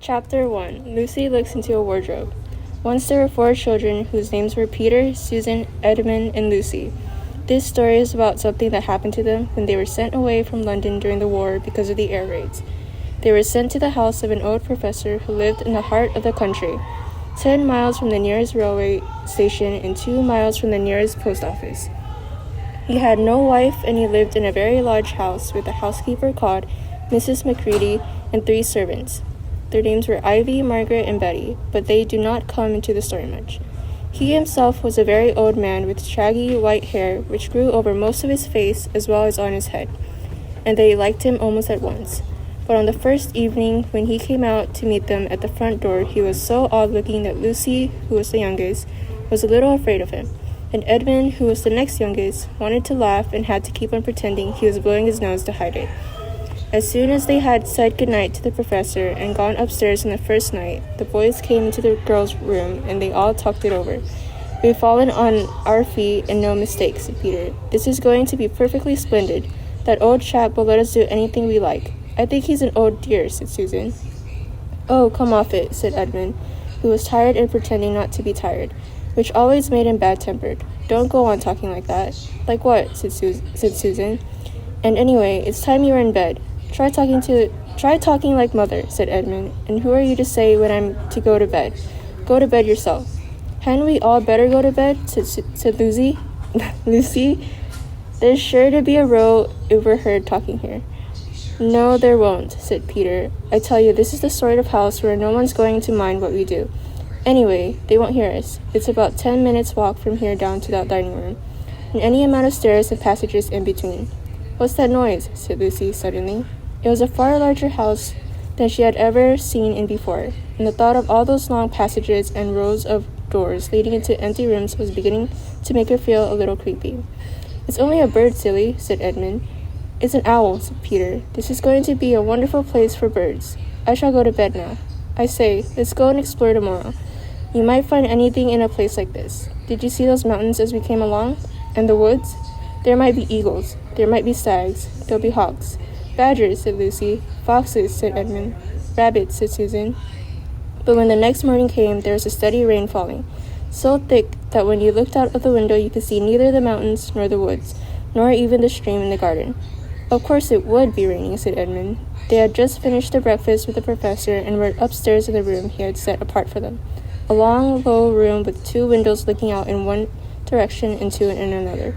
Chapter 1. Lucy looks into a wardrobe. Once there were 4 children whose names were Peter, Susan, Edmund, and Lucy. This story is about something that happened to them when they were sent away from London during the war because of the air raids. They were sent to the house of an old professor who lived in the heart of the country, 10 miles from the nearest railway station and 2 miles from the nearest post office. He had no wife, and he lived in a very large house with a housekeeper called Mrs. Macready and 3 servants. Their names were Ivy, Margaret, and Betty, but they do not come into the story much. He himself was a very old man with shaggy white hair which grew over most of his face as well as on his head, and they liked him almost at once. But on the first evening, when he came out to meet them at the front door, he was so odd-looking that Lucy, who was the youngest, was a little afraid of him, and Edmund, who was the next youngest, wanted to laugh and had to keep on pretending he was blowing his nose to hide it. As soon as they had said goodnight to the professor and gone upstairs on the first night, the boys came into the girls' room and they all talked it over. "We've fallen on our feet and no mistake," said Peter. "This is going to be perfectly splendid. That old chap will let us do anything we like." "I think he's an old dear," said Susan. "Oh, come off it," said Edmund, who was tired and pretending not to be tired, which always made him bad-tempered. "Don't go on talking like that." "Like what?" said Susan. "And anyway, it's time you were in bed. Try talking like mother," said Edmund. "And who are you to say when I'm to go to bed? Go to bed yourself." "Hadn't we all better go to bed?" said Lucy. Lucy, "There's sure to be a row overheard talking here." "No, there won't," said Peter. "I tell you, this is the sort of house where no one's going to mind what we do. Anyway, they won't hear us. It's about 10 minutes' walk from here down to that dining room, and any amount of stairs and passages in between." "What's that noise?" said Lucy suddenly. It was a far larger house than she had ever seen in before, and the thought of all those long passages and rows of doors leading into empty rooms was beginning to make her feel a little creepy. "It's only a bird, silly," said Edmund. "It's an owl," said Peter. "This is going to be a wonderful place for birds. I shall go to bed now. I say, let's go and explore tomorrow. You might find anything in a place like this. Did you see those mountains as we came along? And the woods? There might be eagles. There might be stags. There'll be hawks. Badgers," said Lucy. "Foxes," said Edmund. "Rabbits," said Susan. But when the next morning came, there was a steady rain falling, so thick that when you looked out of the window you could see neither the mountains nor the woods, nor even the stream in the garden. "Of course it would be raining," said Edmund. They had just finished their breakfast with the professor and were upstairs in the room he had set apart for them, a long, low room with 2 windows looking out in one direction and 2 in another.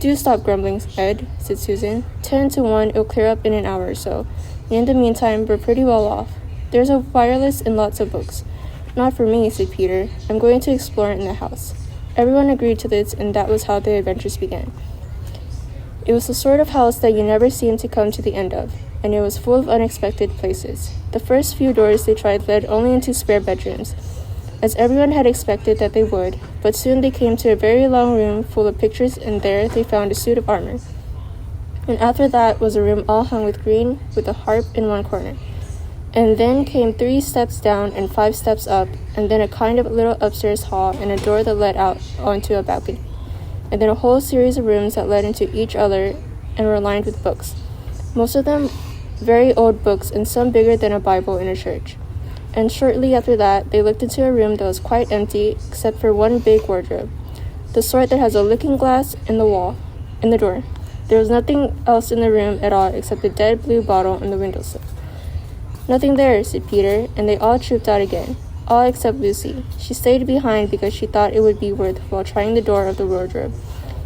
"Do stop grumbling, Ed," said Susan. 10 to 1, it'll clear up in an hour or so. And in the meantime, we're pretty well off. There's a wireless and lots of books." "Not for me," said Peter. "I'm going to explore in the house." Everyone agreed to this, and that was how the adventures began. It was the sort of house that you never seemed to come to the end of, and it was full of unexpected places. The first few doors they tried led only into spare bedrooms, as everyone had expected that they would, but soon they came to a very long room full of pictures, and there they found a suit of armor. And after that was a room all hung with green, with a harp in one corner. And then came 3 steps down and 5 steps up, and then a kind of little upstairs hall and a door that led out onto a balcony. And then a whole series of rooms that led into each other and were lined with books, most of them very old books and some bigger than a Bible in a church. And shortly after that, they looked into a room that was quite empty except for one big wardrobe, the sort that has a looking glass in the door. There was nothing else in the room at all except a dead blue bottle on the windowsill. "Nothing there," said Peter, and they all trooped out again, all except Lucy. She stayed behind because she thought it would be worthwhile trying the door of the wardrobe,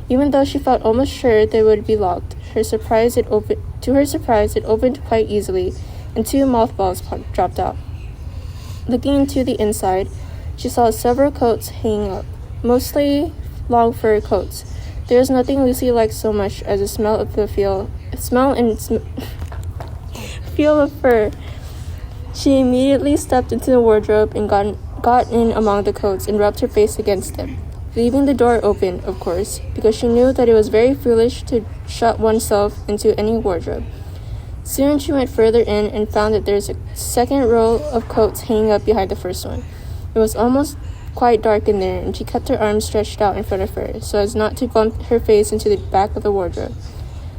even though she felt almost sure they would be locked. To her surprise, it opened quite easily, and 2 mothballs dropped out. Looking into the inside, she saw several coats hanging up, mostly long fur coats. There was nothing Lucy liked so much as the smell of fur. She immediately stepped into the wardrobe and got in among the coats and rubbed her face against them, leaving the door open, of course, because she knew that it was very foolish to shut oneself into any wardrobe. Soon she went further in and found that there was a second row of coats hanging up behind the first one. It was almost quite dark in there, and she kept her arms stretched out in front of her so as not to bump her face into the back of the wardrobe.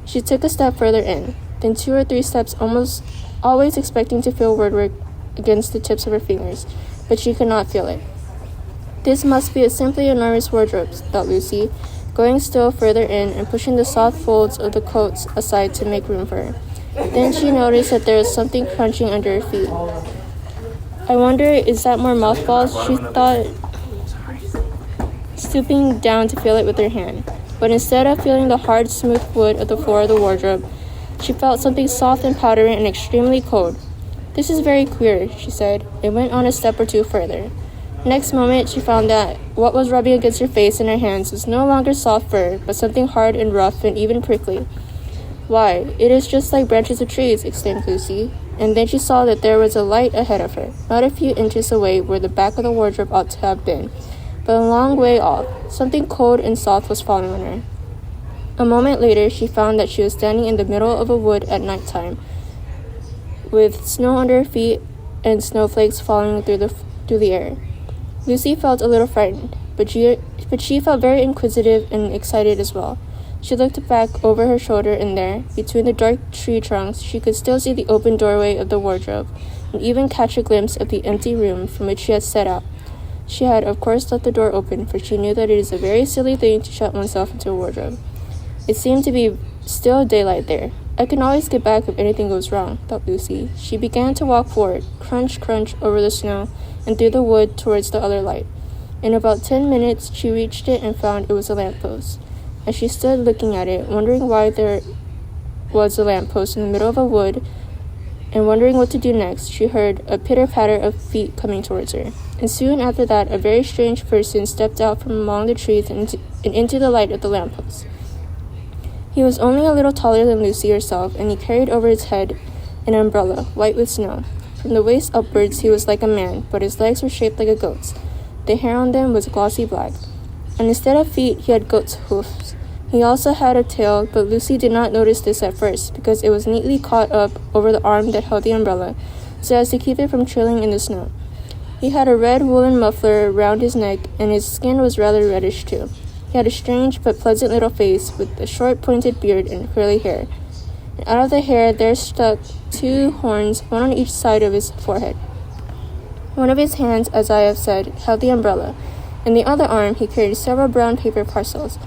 She took a step further in, then 2 or 3 steps, almost always expecting to feel against the tips of her fingers, but she could not feel it. This must be a simply enormous wardrobe, thought Lucy, going still further in and pushing the soft folds of the coats aside to make room for her. Then she noticed that there was something crunching under her feet. I wonder, is that more mothballs? She thought, stooping down to feel it with her hand. But instead of feeling the hard, smooth wood of the floor of the wardrobe, she felt something soft and powdery and extremely cold. This is very queer, she said, and went on a step or two further. Next moment, she found that what was rubbing against her face and her hands was no longer soft fur, but something hard and rough and even prickly. Why, it is just like branches of trees, exclaimed Lucy, and then she saw that there was a light ahead of her, not a few inches away where the back of the wardrobe ought to have been, but a long way off. Something cold and soft was falling on her. A moment later, she found that she was standing in the middle of a wood at night time, with snow under her feet and snowflakes falling through the air. Lucy felt a little frightened, but she felt very inquisitive and excited as well. She looked back over her shoulder, and there, between the dark tree trunks, she could still see the open doorway of the wardrobe, and even catch a glimpse of the empty room from which she had set out. She had, of course, left the door open, for she knew that it is a very silly thing to shut oneself into a wardrobe. It seemed to be still daylight there. I can always get back if anything goes wrong, thought Lucy. She began to walk forward, crunch, crunch, over the snow, and through the wood towards the other light. In about 10 minutes, she reached it and found it was a lamppost. As she stood looking at it, wondering why there was a lamppost in the middle of a wood, and wondering what to do next, she heard a pitter-patter of feet coming towards her. And soon after that, a very strange person stepped out from among the trees and into the light of the lamppost. He was only a little taller than Lucy herself, and he carried over his head an umbrella, white with snow. From the waist upwards he was like a man, but his legs were shaped like a goat's. The hair on them was glossy black, and instead of feet he had goat's hoofs. He also had a tail, but Lucy did not notice this at first, because it was neatly caught up over the arm that held the umbrella, so as to keep it from trailing in the snow. He had a red woolen muffler round his neck, and his skin was rather reddish too. He had a strange but pleasant little face, with a short pointed beard and curly hair. And out of the hair there stuck 2 horns, one on each side of his forehead. One of his hands, as I have said, held the umbrella. In the other arm he carried several brown paper parcels.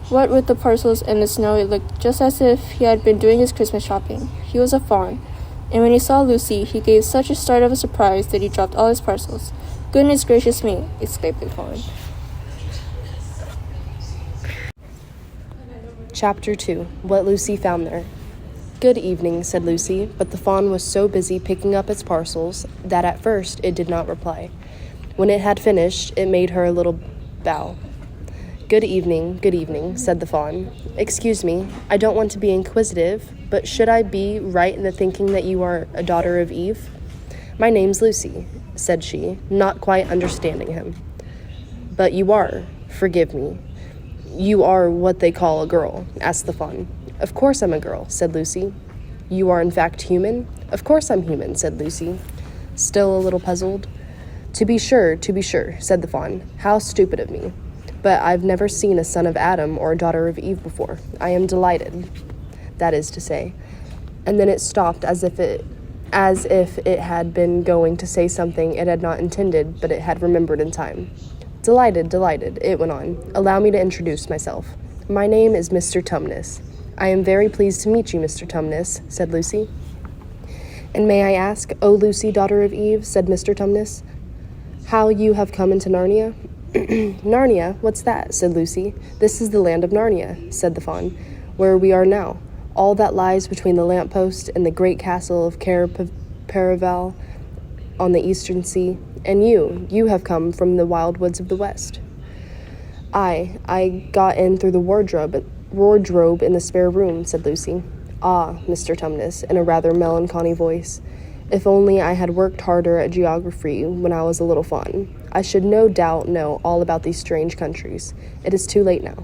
What with the parcels and the snow, it looked just as if he had been doing his Christmas shopping. He was a fawn, and when he saw Lucy, he gave such a start of surprise that he dropped all his parcels. "Goodness gracious me!" exclaimed the fawn. Chapter 2. What Lucy Found There. "Good evening," said Lucy, but the fawn was so busy picking up its parcels that at first it did not reply. When it had finished, it made her a little bow. Good evening," said the fawn. "Excuse me, I don't want to be inquisitive, but should I be right in the thinking that you are a daughter of Eve?" "My name's Lucy," said she, not quite understanding him. "But you are, forgive me, you are what they call a girl?" asked the fawn. "Of course I'm a girl," said Lucy. "You are in fact human?" "Of course I'm human," said Lucy, still a little puzzled. To be sure, said the fawn. "How stupid of me. But I've never seen a son of Adam or a daughter of Eve before. I am delighted, that is to say." And then it stopped as if it had been going to say something it had not intended, but it had remembered in time. Delighted, it went on. "Allow me to introduce myself. My name is Mr. Tumnus." "I am very pleased to meet you, Mr. Tumnus," said Lucy. "And may I ask, O Lucy, daughter of Eve," said Mr. Tumnus, "how you have come into Narnia?" "Narnia? What's that?" said Lucy. "This is the land of Narnia," said the fawn, "where we are now. All that lies between the lamppost and the great castle of Paraval on the eastern sea. And you have come from the wild woods of the west." I got in through the wardrobe in the spare room," said Lucy. "Ah," Mr. Tumnus, in a rather melancholy voice, "if only I had worked harder at geography when I was a little fawn, I should no doubt know all about these strange countries. It is too late now."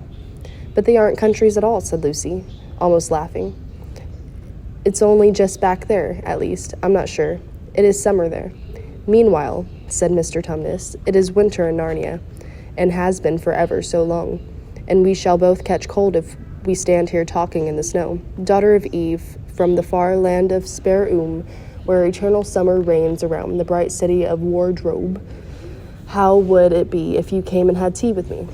"But they aren't countries at all," said Lucy, almost laughing. "It's only just back there, at least. I'm not sure. It is summer there." "Meanwhile," said Mr. Tumnus, "it is winter in Narnia, and has been for ever so long, and we shall both catch cold if we stand here talking in the snow. Daughter of Eve, from the far land of Spare where eternal summer reigns around the bright city of Wardrobe. How would it be if you came and had tea with me?"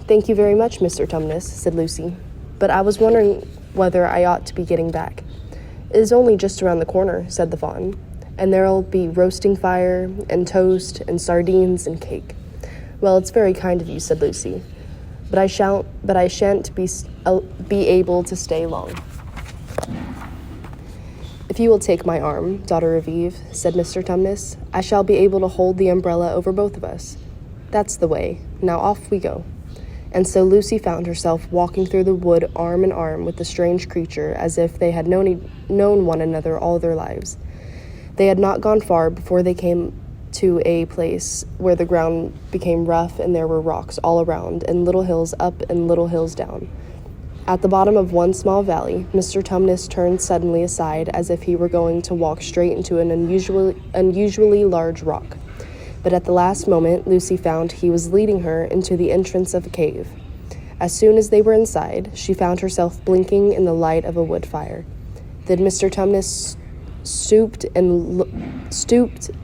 "Thank you very much, Mr. Tumnus," said Lucy, "but I was wondering whether I ought to be getting back." "It is only just around the corner," said the fawn, "and there'll be roasting fire and toast and sardines and cake." "Well, it's very kind of you," said Lucy, but I shan't be able to stay long." "If you will take my arm, daughter of Eve," said Mr. Tumnus, "I shall be able to hold the umbrella over both of us. That's the way. Now off we go." And so Lucy found herself walking through the wood arm in arm with the strange creature as if they had known one another all their lives. They had not gone far before they came to a place where the ground became rough and there were rocks all around and little hills up and little hills down. At the bottom of one small valley, Mr. Tumnus turned suddenly aside as if he were going to walk straight into an unusually large rock. But at the last moment, Lucy found he was leading her into the entrance of a cave. As soon as they were inside, she found herself blinking in the light of a wood fire. Then Mr. Tumnus stooped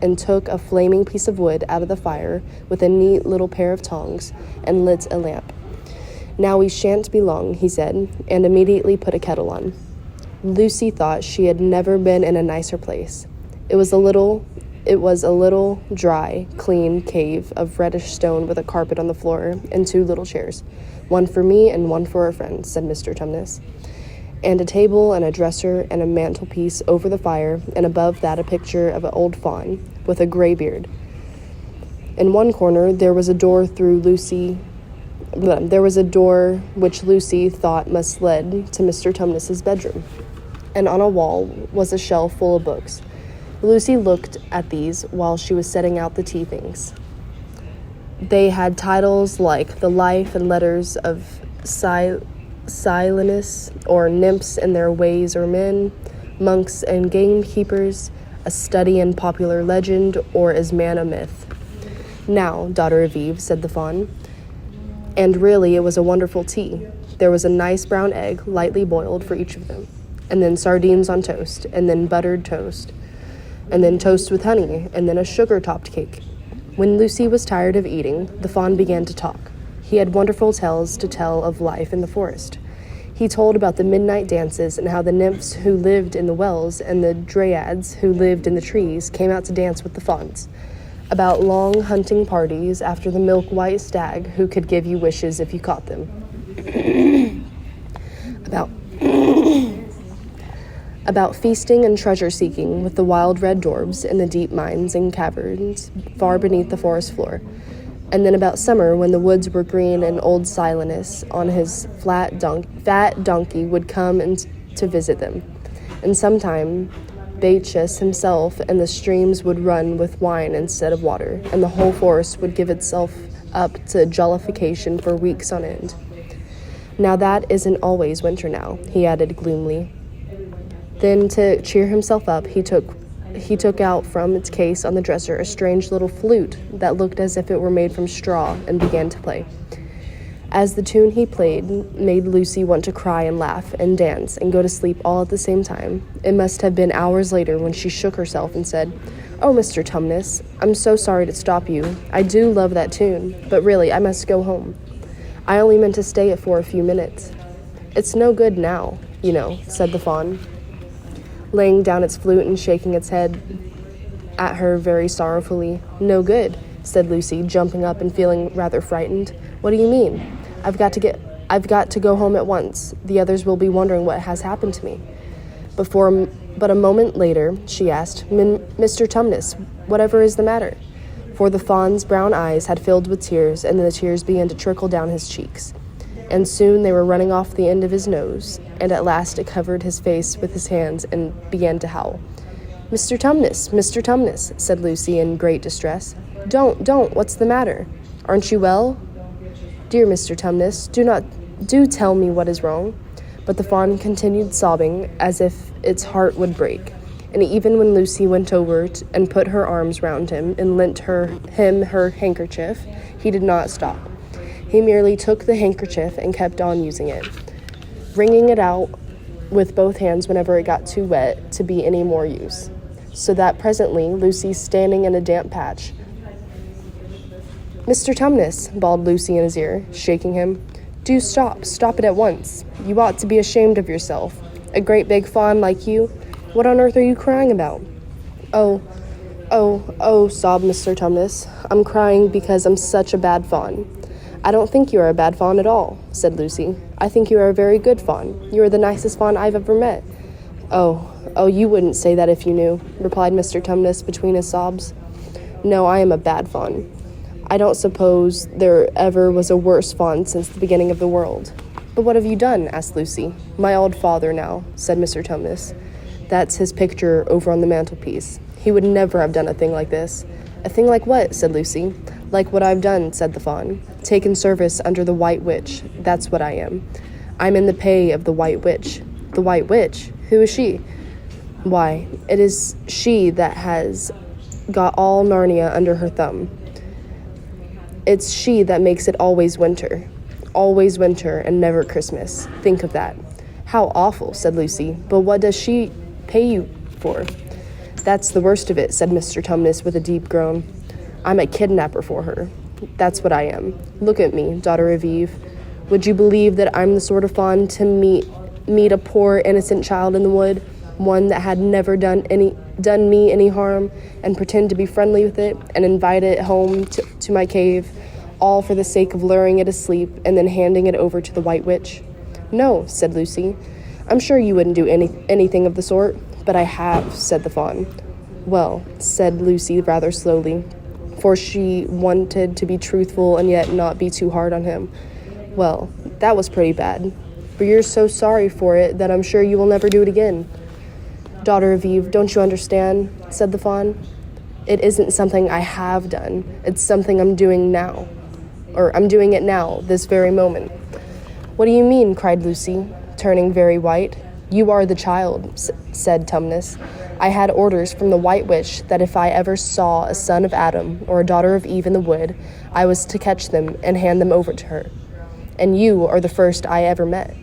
and took a flaming piece of wood out of the fire with a neat little pair of tongs and lit a lamp. "Now we shan't be long," he said, and immediately put a kettle on. Lucy thought she had never been in a nicer place. It was a little dry, clean cave of reddish stone with a carpet on the floor and 2 little chairs, "One for me and one for a friend," said Mr. Tumnus, "and a table and a dresser and a mantelpiece over the fire, and above that a picture of an old fawn with a gray beard. In one corner there was a door which Lucy thought must lead to Mr. Tumnus's bedroom, and on a wall was a shelf full of books. Lucy looked at these while she was setting out the tea things. They had titles like The Life and Letters of Silenus, or Nymphs and Their Ways or Men, Monks and Gamekeepers, A Study in Popular Legend, or Is Man a Myth? "Now, daughter of Eve," said the fawn, and really it was a wonderful tea. There was a nice brown egg, lightly boiled, for each of them, and then sardines on toast, and then buttered toast, and then toast with honey, and then a sugar-topped cake. When Lucy was tired of eating, the fawn began to talk. He had wonderful tales to tell of life in the forest. He told about the midnight dances and how the nymphs who lived in the wells and the dryads who lived in the trees came out to dance with the fawns. About long hunting parties after the milk-white stag who could give you wishes if you caught them. About feasting and treasure-seeking with the wild red dwarves in the deep mines and caverns far beneath the forest floor. And then about summer when the woods were green and old Silenus on his fat donkey would come to visit them. And sometime Bacchus himself and the streams would run with wine instead of water, and the whole forest would give itself up to jollification for weeks on end. Now that isn't always winter now, he added gloomily. Then, to cheer himself up, he took out from its case on the dresser a strange little flute that looked as if it were made from straw and began to play. As the tune he played made Lucy want to cry and laugh and dance and go to sleep all at the same time, it must have been hours later when she shook herself and said, "Oh, Mr. Tumnus, I'm so sorry to stop you. I do love that tune, but really, I must go home. I only meant to stay it for a few minutes." "It's no good now, you know," said the fawn, laying down its flute and shaking its head at her very sorrowfully. "No good," said Lucy, jumping up and feeling rather frightened. "What do you mean? I've got to go home at once. The others will be wondering what has happened to me." But a moment later, she asked, "Mr. Tumnus, whatever is the matter?" For the fawn's brown eyes had filled with tears, and the tears began to trickle down his cheeks. And soon they were running off the end of his nose, and at last it covered his face with his hands and began to howl. Mr. Tumnus, said Lucy in great distress. Don't, what's the matter? Aren't you well? Dear Mr. Tumnus, do tell me what is wrong." But the fawn continued sobbing as if its heart would break, and even when Lucy went over and put her arms round him and lent him her handkerchief, he did not stop. He merely took the handkerchief and kept on using it, wringing it out with both hands whenever it got too wet to be any more use. so that presently Lucy, standing in a damp patch. "Mr. Tumnus," bawled Lucy in his ear, shaking him. "Do stop it at once. You ought to be ashamed of yourself. A great big fawn like you. What on earth are you crying about?" Oh, sobbed Mr. Tumnus. "I'm crying because I'm such a bad fawn." "I don't think you are a bad fawn at all," said Lucy. "I think you are a very good fawn. You are the nicest fawn I've ever met." Oh, you wouldn't say that if you knew," replied Mr. Tumnus between his sobs. "No, I am a bad fawn. I don't suppose there ever was a worse fawn since the beginning of the world." "But what have you done?" asked Lucy. "My old father now," said Mr. Tumnus. "That's his picture over on the mantelpiece. He would never have done a thing like this." "A thing like what?" said Lucy. "Like what I've done," said the fawn. "Taken service under the White Witch. That's what I am. I'm in the pay of the White Witch." "The White Witch? Who is she?" "Why, it is she that has got all Narnia under her thumb. It's she that makes it always winter and never Christmas. Think of that." "How awful," said Lucy. "But what does she pay you for?" "That's the worst of it," said Mr. Tumnus with a deep groan. "I'm a kidnapper for her. That's what I am. Look at me, daughter of Eve. Would you believe that I'm the sort of fawn to meet a poor innocent child in the wood, one that had never done me any harm, and pretend to be friendly with it and invite it home to my cave, all for the sake of luring it asleep and then handing it over to the White Witch?" "No," said Lucy. "I'm sure you wouldn't do anything of the sort." "But I have," said the fawn. "Well," said Lucy rather slowly, for she wanted to be truthful and yet not be too hard on him. "Well, that was pretty bad. But you're so sorry for it that I'm sure you will never do it again." "Daughter of Eve, don't you understand?" said the fawn. "It isn't something I have done. It's something I'm doing now. Or I'm doing it now, this very moment." "What do you mean?" cried Lucy, turning very white. "You are the child," said Tumnus. "I had orders from the White Witch that if I ever saw a son of Adam or a daughter of Eve in the wood, I was to catch them and hand them over to her. And you are the first I ever met.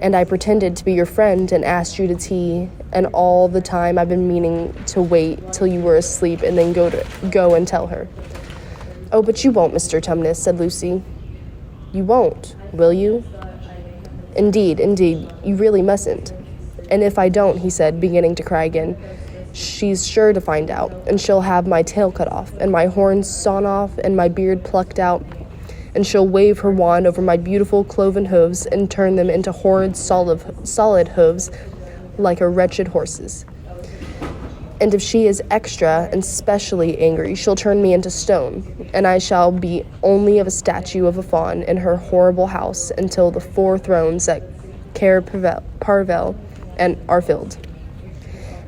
And I pretended to be your friend and asked you to tea, and all the time I've been meaning to wait till you were asleep and then go and tell her." "Oh, but you won't, Mr. Tumnus," said Lucy. "You won't, will you?" Indeed, you really mustn't." "And if I don't," he said, beginning to cry again, "she's sure to find out, and she'll have my tail cut off, and my horns sawn off, and my beard plucked out, and she'll wave her wand over my beautiful cloven hooves and turn them into horrid solid hooves like a wretched horse's. And if she is extra and specially angry, she'll turn me into stone, and I shall be only of a statue of a fawn in her horrible house until the 4 thrones at Cair Parvel and are filled.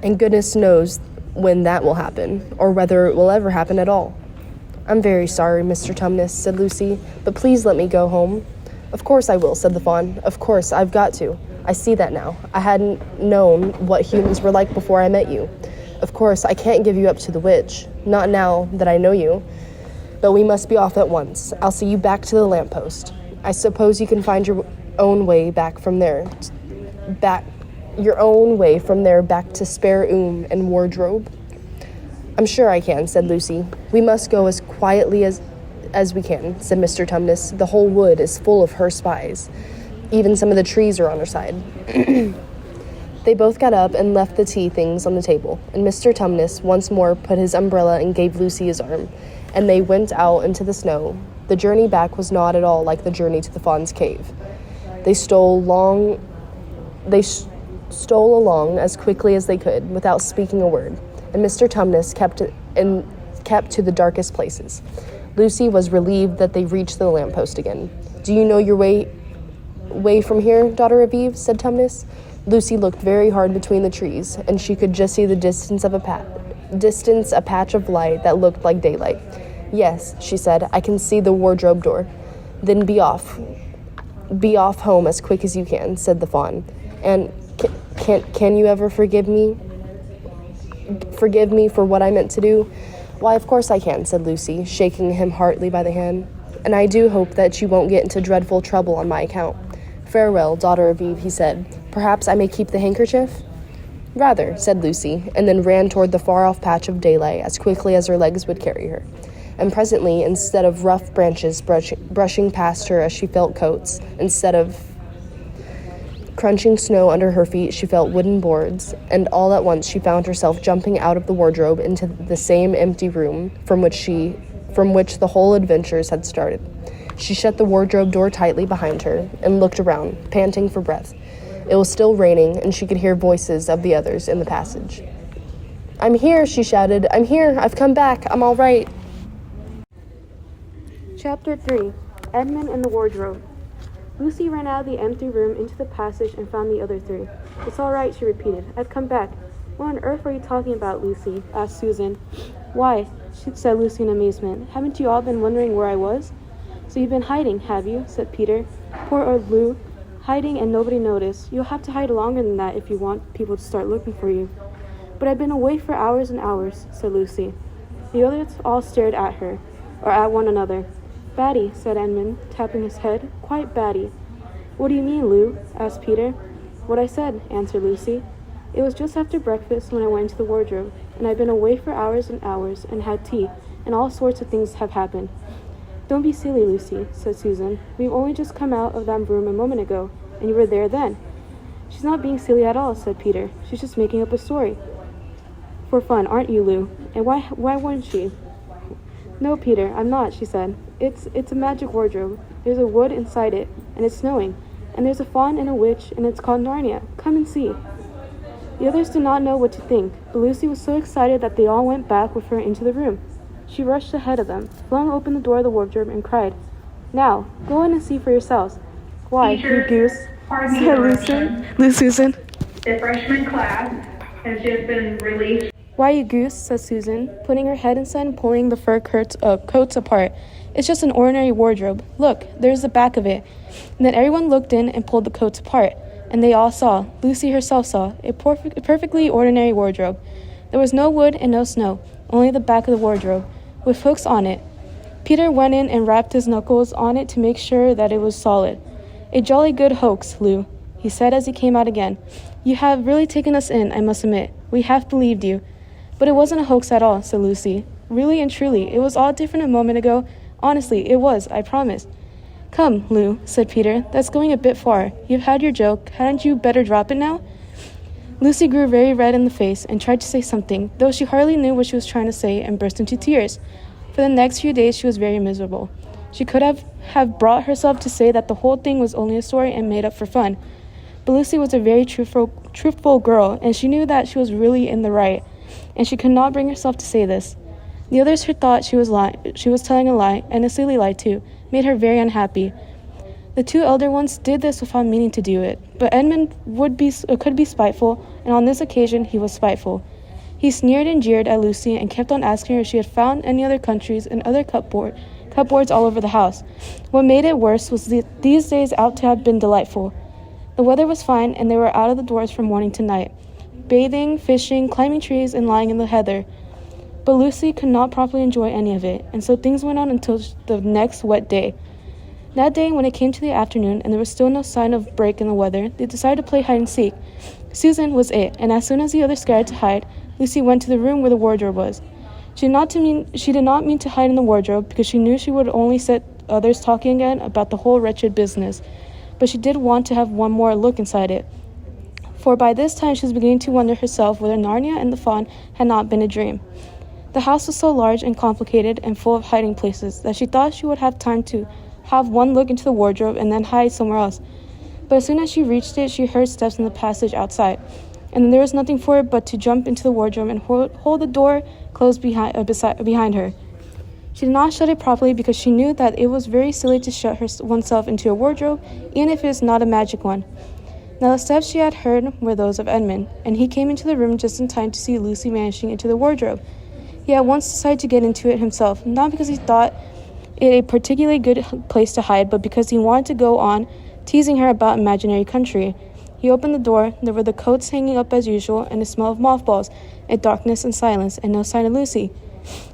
And goodness knows when that will happen, or whether it will ever happen at all." "I'm very sorry, Mr. Tumnus," said Lucy, "but please let me go home." "Of course I will," said the fawn. "Of course, I've got to. I see that now. I hadn't known what humans were like before I met you. Of course, I can't give you up to the witch, not now that I know you. But we must be off at once. I'll see you back to the lamppost. I suppose you can find your own way back from there. Back to spare room and wardrobe?" "I'm sure I can," said Lucy. "We must go as quietly as we can," said Mr. Tumnus. "The whole wood is full of her spies. Even some of the trees are on her side." They both got up and left the tea things on the table, and Mr. Tumnus once more put his umbrella and gave Lucy his arm, and they went out into the snow. The journey back was not at all like the journey to the fawn's cave. They stole along as quickly as they could, without speaking a word, and Mr. Tumnus kept to the darkest places. Lucy was relieved that they reached the lamppost again. "Do you know your way from here, daughter of Eve?" said Tumnus. Lucy looked very hard between the trees, and she could just see the distance a patch of light that looked like daylight. "Yes," she said, "I can see the wardrobe door." "Then be off home as quick as you can," said the fawn. "And can you ever forgive me for what I meant to do?" "Why, of course I can," said Lucy, shaking him heartily by the hand. "And I do hope that you won't get into dreadful trouble on my account." "Farewell, daughter of Eve," he said. "Perhaps I may keep the handkerchief?" "Rather," said Lucy, and then ran toward the far-off patch of daylight as quickly as her legs would carry her. And presently, instead of rough branches brushing past her as she felt coats, instead of crunching snow under her feet, she felt wooden boards, and all at once she found herself jumping out of the wardrobe into the same empty room from which the whole adventures had started. She shut the wardrobe door tightly behind her and looked around, panting for breath. It was still raining, and she could hear voices of the others in the passage. "I'm here," she shouted. "I'm here. I've come back. I'm all right." Chapter 3. Edmund in the Wardrobe. Lucy ran out of the empty room into the passage and found the other three. "It's all right," she repeated. "I've come back." "What on earth are you talking about, Lucy?" asked Susan. "Why," said Lucy in amazement, "haven't you all been wondering where I was?" "So you've been hiding, have you?" said Peter. "Poor old Lou. Hiding and nobody noticed. You'll have to hide longer than that if you want people to start looking for you." "But I've been away for hours and hours," said Lucy. The others all stared at her, or at one another. "Batty," said Edmund, tapping his head. "Quite batty." "What do you mean, Lou?" asked Peter. "What I said," answered Lucy. "It was just after breakfast when I went into the wardrobe, and I've been away for hours and hours, and had tea, and all sorts of things have happened." "Don't be silly, Lucy," said Susan. "We've only just come out of that room a moment ago, and you were there then." "She's not being silly at all," said Peter. "She's just making up a story." "For fun, aren't you, Lou? And why wouldn't she?" "No, Peter, I'm not," she said. It's a magic wardrobe. There's a wood inside it, and it's snowing. And there's a faun and a witch, and it's called Narnia. Come and see." The others did not know what to think, but Lucy was so excited that they all went back with her into the room. She rushed ahead of them, flung open the door of the wardrobe, and cried, "Now, go in and see for yourselves." "Why, you goose," said Susan. The freshman class has just been released. "Why, you goose," said Susan, putting her head inside and pulling the fur coats apart. "It's just an ordinary wardrobe. Look, there's the back of it." And then everyone looked in and pulled the coats apart, and they all saw, Lucy herself saw, a perfectly ordinary wardrobe. There was no wood and no snow, only the back of the wardrobe, with hooks on it. Peter went in and rapped his knuckles on it to make sure that it was solid. "A jolly good hoax, Lou," he said as he came out again. "You have really taken us in, I must admit. We half believed you." "But it wasn't a hoax at all," said Lucy. "Really and truly, it was all different a moment ago. Honestly, it was, I promise." "Come, Lou," said Peter, "that's going a bit far. You've had your joke. Hadn't you better drop it now?" Lucy grew very red in the face and tried to say something, though she hardly knew what she was trying to say, and burst into tears. For the next few days she was very miserable. She could have brought herself to say that the whole thing was only a story and made up for fun. But Lucy was a very truthful girl, and she knew that she was really in the right, and she could not bring herself to say this. The others who thought she was telling a lie, and a silly lie too, made her very unhappy. The two elder ones did this without meaning to do it, but Edmund could be spiteful, and on this occasion he was spiteful. He sneered and jeered at Lucy and kept on asking her if she had found any other countries and other cupboards all over the house. What made it worse was that these days out to have been delightful. The weather was fine, and they were out of the doors from morning to night, bathing, fishing, climbing trees, and lying in the heather. But Lucy could not properly enjoy any of it, and so things went on until the next wet day. That day, when it came to the afternoon and there was still no sign of break in the weather, they decided to play hide and seek. Susan was it, and as soon as the others scattered to hide, Lucy went to the room where the wardrobe was. She did not mean to hide in the wardrobe, because she knew she would only set others talking again about the whole wretched business. But she did want to have one more look inside it. For by this time she was beginning to wonder herself whether Narnia and the faun had not been a dream. The house was so large and complicated and full of hiding places that she thought she would have time to have one look into the wardrobe and then hide somewhere else. But as soon as she reached it, she heard steps in the passage outside, and then there was nothing for it but to jump into the wardrobe and hold the door closed behind her. She did not shut it properly because she knew that it was very silly to shut oneself into a wardrobe, even if it is not a magic one. Now the steps she had heard were those of Edmund, and he came into the room just in time to see Lucy vanishing into the wardrobe. He at once decided to get into it himself, not because he thought it a particularly good place to hide, but because he wanted to go on teasing her about imaginary country. He opened the door. There were the coats hanging up as usual, and a smell of mothballs, and darkness and silence, and no sign of Lucy.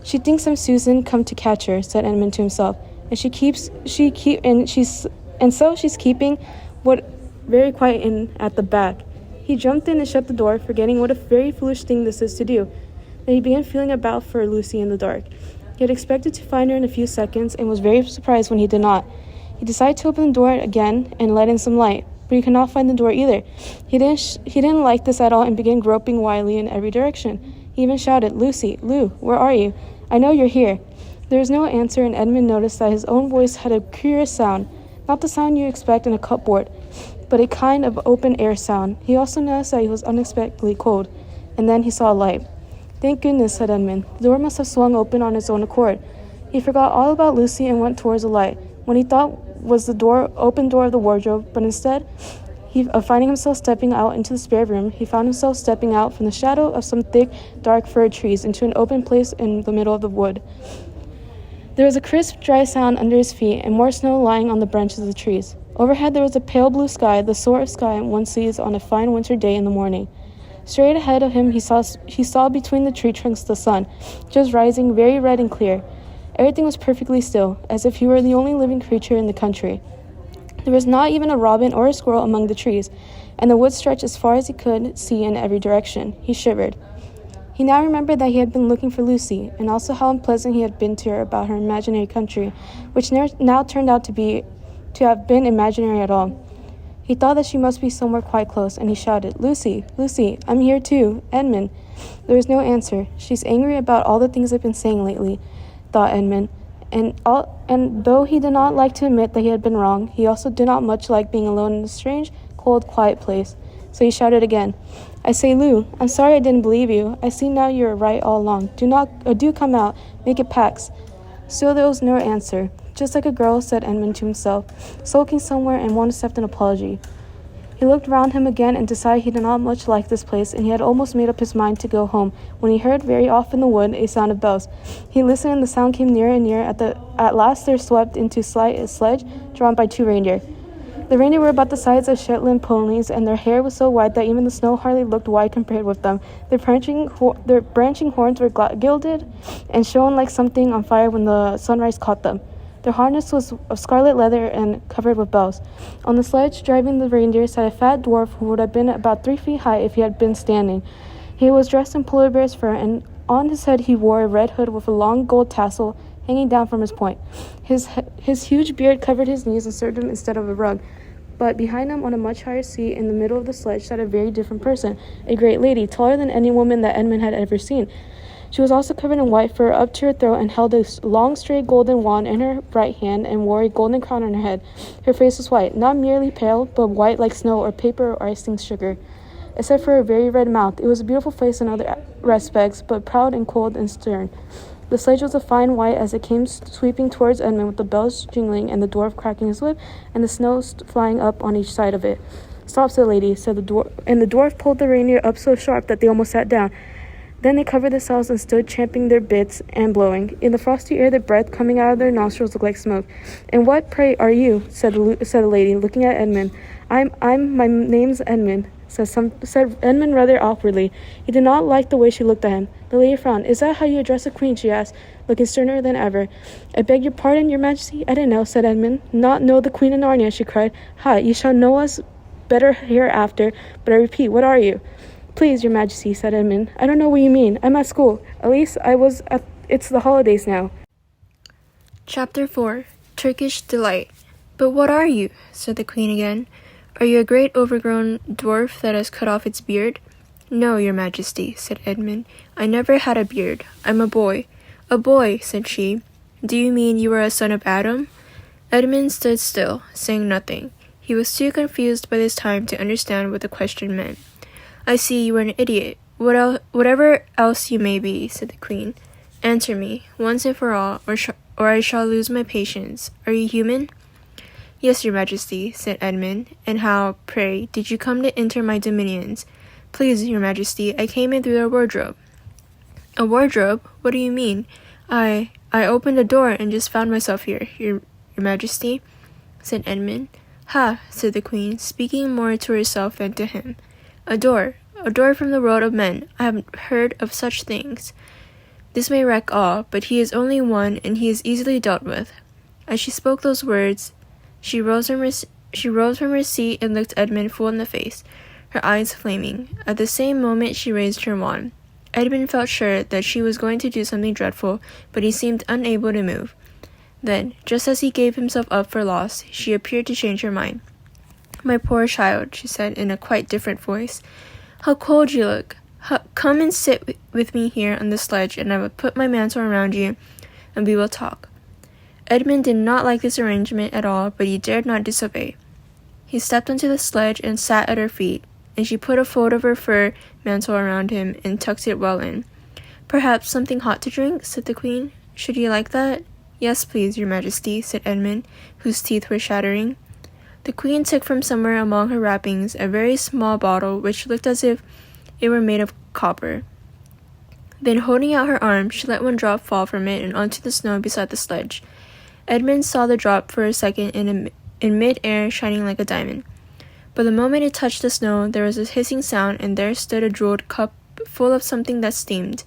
"She thinks I'm Susan come to catch her," said Edmund to himself, and she's keeping what very quiet in at the back. He jumped in and shut the door, forgetting what a very foolish thing this is to do. Then he began feeling about for Lucy in the dark. He had expected to find her in a few seconds and was very surprised when he did not. He decided to open the door again and let in some light, but he could not find the door either. He didn't like this at all and began groping wildly in every direction. He even shouted, "Lucy, Lou, where are you? I know you're here." There was no answer, and Edmund noticed that his own voice had a curious sound, not the sound you expect in a cupboard, but a kind of open-air sound. He also noticed that he was unexpectedly cold, and then he saw a light. "Thank goodness," said Edmund. "The door must have swung open on its own accord." He forgot all about Lucy and went towards the light, when he thought was the open door of the wardrobe, but instead of finding himself stepping out into the spare room, he found himself stepping out from the shadow of some thick, dark fir trees into an open place in the middle of the wood. There was a crisp, dry sound under his feet and more snow lying on the branches of the trees. Overhead there was a pale blue sky, the sort of sky one sees on a fine winter day in the morning. Straight ahead of him he saw between the tree trunks the sun, just rising, very red and clear. Everything was perfectly still, as if he were the only living creature in the country. There was not even a robin or a squirrel among the trees, and the wood stretched as far as he could see in every direction. He shivered. He now remembered that he had been looking for Lucy, and also how unpleasant he had been to her about her imaginary country, which now turned out to have been imaginary at all. He thought that she must be somewhere quite close, and he shouted, "Lucy, Lucy, I'm here too, Edmund." There was no answer. "She's angry about all the things I've been saying lately," thought Edmund. And though he did not like to admit that he had been wrong, he also did not much like being alone in a strange, cold, quiet place. So he shouted again, "I say, Lou, I'm sorry I didn't believe you. I see now you were right all along. Do come out. Make it pax." Still there was no answer. "Just like a girl," said Edmund to himself, "sulking somewhere and won't accept an apology." He looked round him again and decided he did not much like this place, and he had almost made up his mind to go home, when he heard very off in the wood a sound of bells. He listened, and the sound came nearer and nearer. At last there swept into sight a sledge drawn by 2 reindeer. The reindeer were about the size of Shetland ponies, and their hair was so white that even the snow hardly looked white compared with them. Their branching horns were gilded and shone like something on fire when the sunrise caught them. Their harness was of scarlet leather and covered with bells. On the sledge, driving the reindeer, sat a fat dwarf who would have been about 3 feet high if he had been standing. He was dressed in polar bear's fur, and on his head he wore a red hood with a long gold tassel hanging down from his point. His huge beard covered his knees and served him instead of a rug. But behind him, on a much higher seat in the middle of the sledge, sat a very different person, a great lady, taller than any woman that Edmund had ever seen. She was also covered in white fur up to her throat and held a long, straight golden wand in her right hand and wore a golden crown on her head. Her face was white, not merely pale, but white like snow or paper or icing sugar. Except for her very red mouth, it was a beautiful face in other respects, but proud and cold and stern. The sledge was a fine white as it came sweeping towards Edmund with the bells jingling and the dwarf cracking his whip and the snow flying up on each side of it. "Stop," said the lady, said the dwarf, and the dwarf pulled the reindeer up so sharp that they almost sat down. Then they covered themselves and stood champing their bits and blowing. In the frosty air, the breath coming out of their nostrils looked like smoke. "And what, pray, are you?" said the lady, looking at Edmund. My name's Edmund," said Edmund rather awkwardly. He did not like the way she looked at him. The lady frowned. "Is that how you address a queen?" she asked, looking sterner than ever. "I beg your pardon, your majesty? I didn't know," said Edmund. "Not know the Queen of Narnia," she cried. "Ha, you shall know us better hereafter, but I repeat, what are you?" "Please, your majesty," said Edmund, "I don't know what you mean. I'm at school. At least it's the holidays now." Chapter 4. Turkish Delight. "But what are you?" said the queen again. "Are you a great overgrown dwarf that has cut off its beard?" "No, your majesty," said Edmund. "I never had a beard. I'm a boy." "A boy," said she. "Do you mean you are a son of Adam?" Edmund stood still, saying nothing. He was too confused by this time to understand what the question meant. "I see you are an idiot. Whatever else you may be," said the queen. "Answer me, once and for all, or I shall lose my patience. Are you human?" "Yes, your majesty," said Edmund. "And how, pray, did you come to enter my dominions?" "Please, your majesty, I came in through a wardrobe." "A wardrobe? What do you mean?" I opened a door and just found myself here, your majesty," said Edmund. "Ha," said the queen, speaking more to herself than to him. A door from the world of men. I have heard of such things. This may wreck all, but he is only one, and he is easily dealt with." As she spoke those words, she rose from her seat and looked Edmund full in the face. her eyes flaming. At the same moment she raised her wand. Edmund felt sure that she was going to do something dreadful, but he seemed unable to move. Then, just as he gave himself up for lost, she appeared to change her mind. "My poor child," she said in a quite different voice. "How cold you look. Come and sit with me here on the sledge, and I will put my mantle around you, and we will talk." Edmund did not like this arrangement at all, but he dared not disobey. He stepped onto the sledge and sat at her feet, and she put a fold of her fur mantle around him and tucked it well in. "Perhaps something hot to drink?" said the queen. "Should you like that?" "Yes, please, your majesty," said Edmund, whose teeth were chattering. The queen took from somewhere among her wrappings a very small bottle which looked as if it were made of copper. Then, holding out her arm, she let one drop fall from it and onto the snow beside the sledge. Edmund saw the drop for a second in mid-air, shining like a diamond. But the moment it touched the snow, there was a hissing sound, and there stood a jeweled cup full of something that steamed.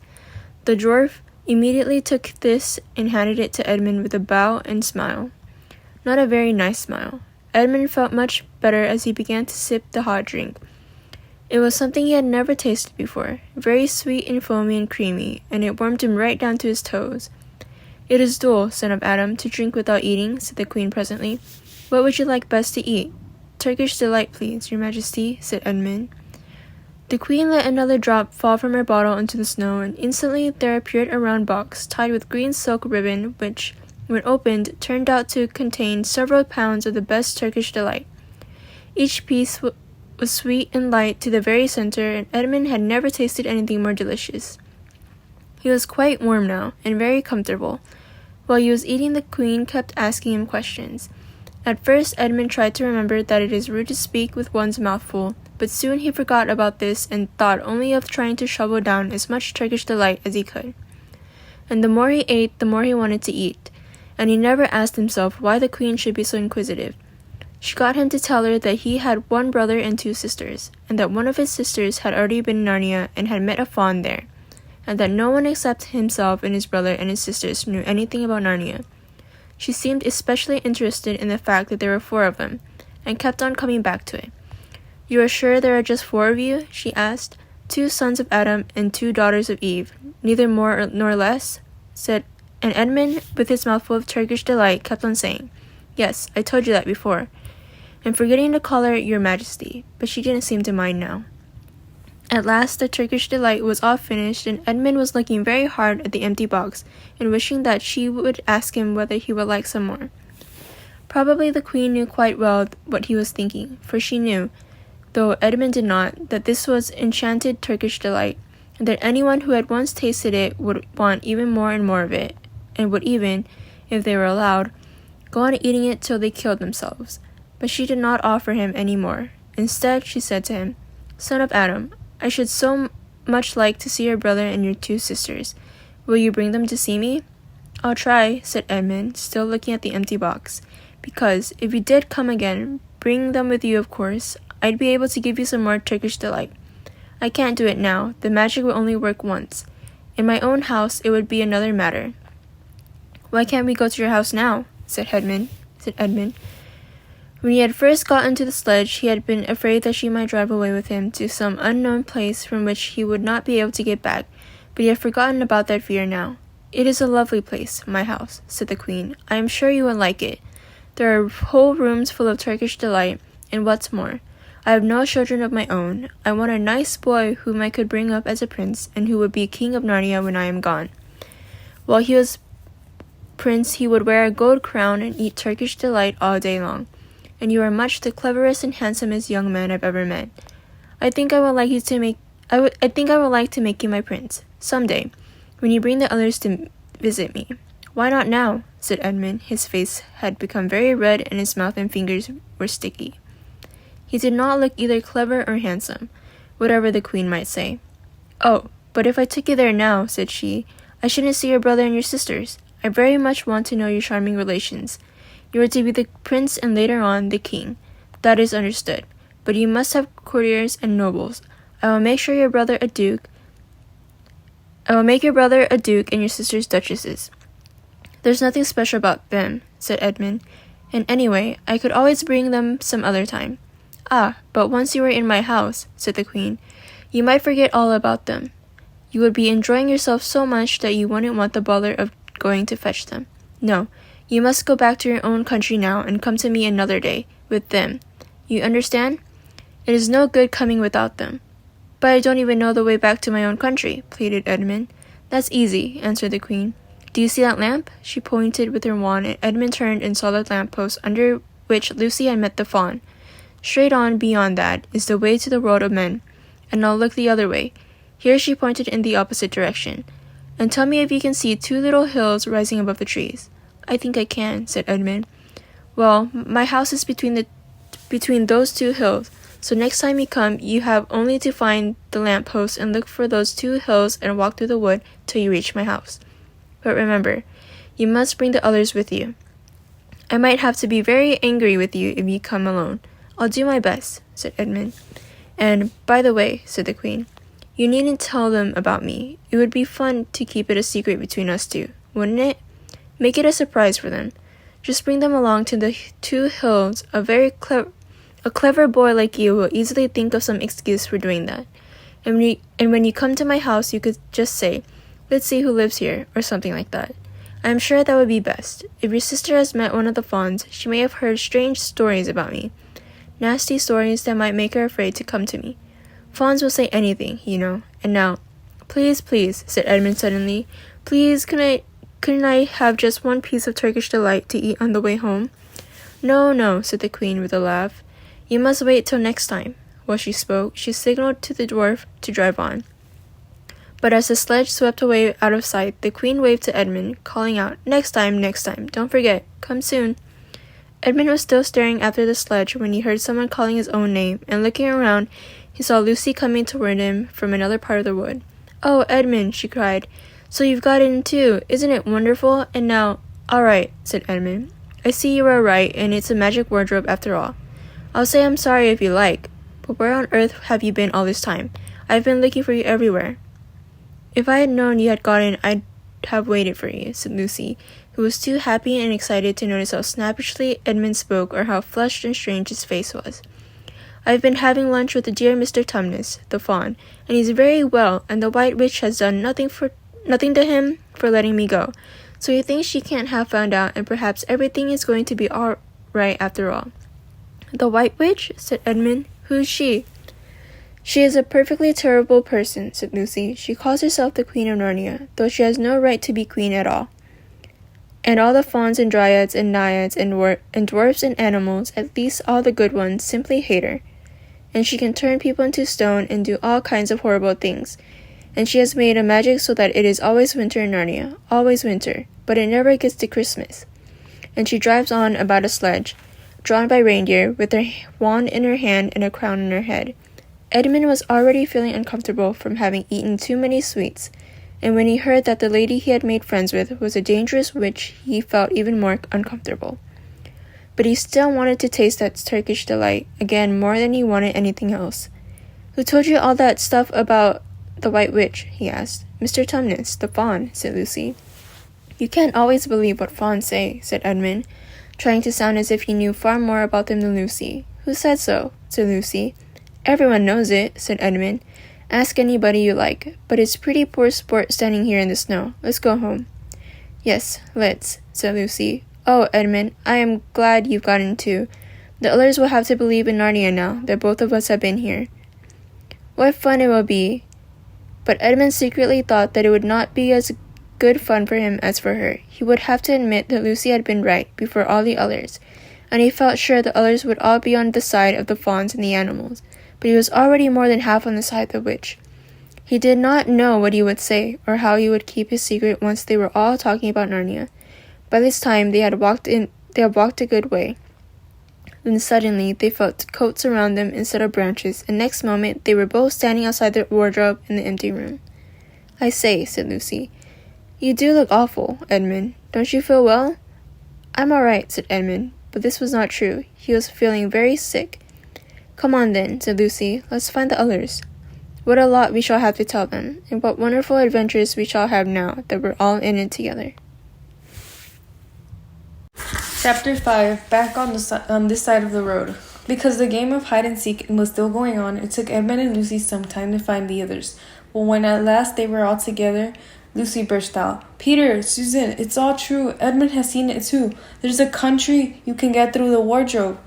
The dwarf immediately took this and handed it to Edmund with a bow and smile. Not a very nice smile. Edmund felt much better as he began to sip the hot drink. It was something he had never tasted before, very sweet and foamy and creamy, and it warmed him right down to his toes. "It is dull, son of Adam, to drink without eating," said the queen presently. "What would you like best to eat?" "Turkish delight, please, your majesty," said Edmund. The queen let another drop fall from her bottle into the snow, and instantly there appeared a round box tied with green silk ribbon, which, when opened, turned out to contain several pounds of the best Turkish delight. Each piece was sweet and light to the very center, and Edmund had never tasted anything more delicious. He was quite warm now, and very comfortable. While he was eating, the queen kept asking him questions. At first, Edmund tried to remember that it is rude to speak with one's mouth full, but soon he forgot about this and thought only of trying to shovel down as much Turkish delight as he could. And the more he ate, the more he wanted to eat, and he never asked himself why the queen should be so inquisitive. She got him to tell her that he had one brother and two sisters, and that one of his sisters had already been in Narnia and had met a fawn there, and that no one except himself and his brother and his sisters knew anything about Narnia. She seemed especially interested in the fact that there were 4 of them, and kept on coming back to it. "You are sure there are just 4 of you?" she asked. 2 sons of Adam and 2 daughters of Eve, neither more nor less?" said, and Edmund, with his mouth full of Turkish delight, kept on saying, "Yes, I told you that before," and forgetting to call her your majesty, but she didn't seem to mind now. At last the Turkish delight was all finished, and Edmund was looking very hard at the empty box and wishing that she would ask him whether he would like some more. Probably the queen knew quite well what he was thinking, for she knew, though Edmund did not, that this was enchanted Turkish delight, and that anyone who had once tasted it would want even more and more of it, and would even, if they were allowed, go on eating it till they killed themselves. But she did not offer him any more. Instead, she said to him, "Son of Adam, I should so much like to see your brother and your 2 sisters. Will you bring them to see me?" "I'll try," said Edmund, still looking at the empty box, "because, if you did come again, bring them with you, of course, I'd be able to give you some more Turkish delight. I can't do it now. The magic will only work once. In my own house, it would be another matter." "Why can't we go to your house now?" said Edmund. When he had first got into the sledge, he had been afraid that she might drive away with him to some unknown place from which he would not be able to get back, but he had forgotten about that fear now. "It is a lovely place, my house," said the queen. "I am sure you will like it. There are whole rooms full of Turkish delight, and what's more, I have no children of my own. I want a nice boy whom I could bring up as a prince, and who would be king of Narnia when I am gone. While he was prince, he would wear a gold crown and eat Turkish delight all day long. And you are much the cleverest and handsomest young man I've ever met. I think I would like to make you my prince, someday, when you bring the others to visit me." "Why not now?" said Edmund. His face had become very red, and his mouth and fingers were sticky. He did not look either clever or handsome, whatever the queen might say. "Oh, but if I took you there now," said she, "I shouldn't see your brother and your sisters. I very much want to know your charming relations. You are to be the prince and later on the king. That is understood. But you must have courtiers and nobles. I will make your brother a duke and your sisters duchesses." "There's nothing special about them," said Edmund. "And anyway, I could always bring them some other time. Ah, but once you are in my house, said the queen, you might forget all about them. You would be enjoying yourself so much that you wouldn't want the bother of going to fetch them. No, you must go back to your own country now and come to me another day, with them. You understand? It is no good coming without them. But I don't even know the way back to my own country, pleaded Edmund. That's easy, answered the queen. Do you see that lamp? She pointed with her wand, and Edmund turned and saw the lamppost under which Lucy had met the fawn. Straight on beyond that is the way to the world of men. And now look the other way. Here she pointed in the opposite direction. And tell me if you can see two little hills rising above the trees. I think I can, said Edmund. Well, my house is between those two hills. So next time you come, you have only to find the lamppost and look for those two hills and walk through the wood till you reach my house. But remember, you must bring the others with you. I might have to be very angry with you if you come alone. I'll do my best, said Edmund. And, by the way, said the queen, you needn't tell them about me. It would be fun to keep it a secret between us two, wouldn't it? Make it a surprise for them. Just bring them along to the two hills. A clever boy like you will easily think of some excuse for doing that. And when you come to my house, you could just say, let's see who lives here, or something like that. I am sure that would be best. If your sister has met one of the fawns, she may have heard strange stories about me. Nasty stories that might make her afraid to come to me. Fawns will say anything, you know. And now, please, said Edmund suddenly, please, couldn't I have just one piece of Turkish delight to eat on the way home? No, said the queen with a laugh. You must wait till next time. While she spoke, she signaled to the dwarf to drive on. But as the sledge swept away out of sight, the queen waved to Edmund, calling out, next time, don't forget, come soon. Edmund was still staring after the sledge when he heard someone calling his own name, and looking around, he saw Lucy coming toward him from another part of the wood. Oh, Edmund, she cried, so you've got in too, isn't it wonderful? And now, all right, said Edmund. I see you are right, and it's a magic wardrobe after all. I'll say I'm sorry if you like, but where on earth have you been all this time? I've been looking for you everywhere. If I had known you had gotten, I'd have waited for you, said Lucy, who was too happy and excited to notice how snappishly Edmund spoke or how flushed and strange his face was. I've been having lunch with the dear Mr. Tumnus, the fawn, and he's very well, and the White Witch has done nothing to him for letting me go. So he thinks she can't have found out, and perhaps everything is going to be all right after all. The White Witch? Said Edmund. Who's she? She is a perfectly terrible person, said Lucy. She calls herself the Queen of Narnia, though she has no right to be queen at all. And all the fauns and dryads and naiads and dwarfs and animals, at least all the good ones, simply hate her. And she can turn people into stone and do all kinds of horrible things. And she has made a magic so that it is always winter in Narnia, always winter, but it never gets to Christmas. And she drives on about a sledge, drawn by reindeer, with her wand in her hand and a crown on her head. Edmund was already feeling uncomfortable from having eaten too many sweets, and when he heard that the lady he had made friends with was a dangerous witch, he felt even more uncomfortable. But he still wanted to taste that Turkish delight again more than he wanted anything else. Who told you all that stuff about the White Witch? He asked. Mr. Tumnus, the fawn, said Lucy. You can't always believe what fawns say, said Edmund, trying to sound as if he knew far more about them than Lucy. Who said so? Said Lucy. Everyone knows it, said Edmund. Ask anybody you like, but it's pretty poor sport standing here in the snow. Let's go home. Yes, let's, said Lucy. Oh, Edmund, I am glad you've gotten too. The others will have to believe in Narnia now that both of us have been here. What fun it will be. But Edmund secretly thought that it would not be as good fun for him as for her. He would have to admit that Lucy had been right before all the others, and he felt sure the others would all be on the side of the fawns and the animals, but he was already more than half on the side of the witch. He did not know what he would say, or how he would keep his secret once they were all talking about Narnia. By this time they had walked a good way. Then suddenly they felt coats around them instead of branches, and next moment they were both standing outside the wardrobe in the empty room. I say, said Lucy. You do look awful, Edmund. Don't you feel well? I'm all right, said Edmund, but this was not true. He was feeling very sick. Come on then, said Lucy. Let's find the others. What a lot we shall have to tell them, and what wonderful adventures we shall have now that we're all in it together. Chapter 5, Back on this side of the road. Because the game of hide and seek was still going on, it took Edmund and Lucy some time to find the others. But when at last they were all together, Lucy burst out, "Peter, Susan, it's all true. Edmund has seen it too. There's a country you can get through the wardrobe."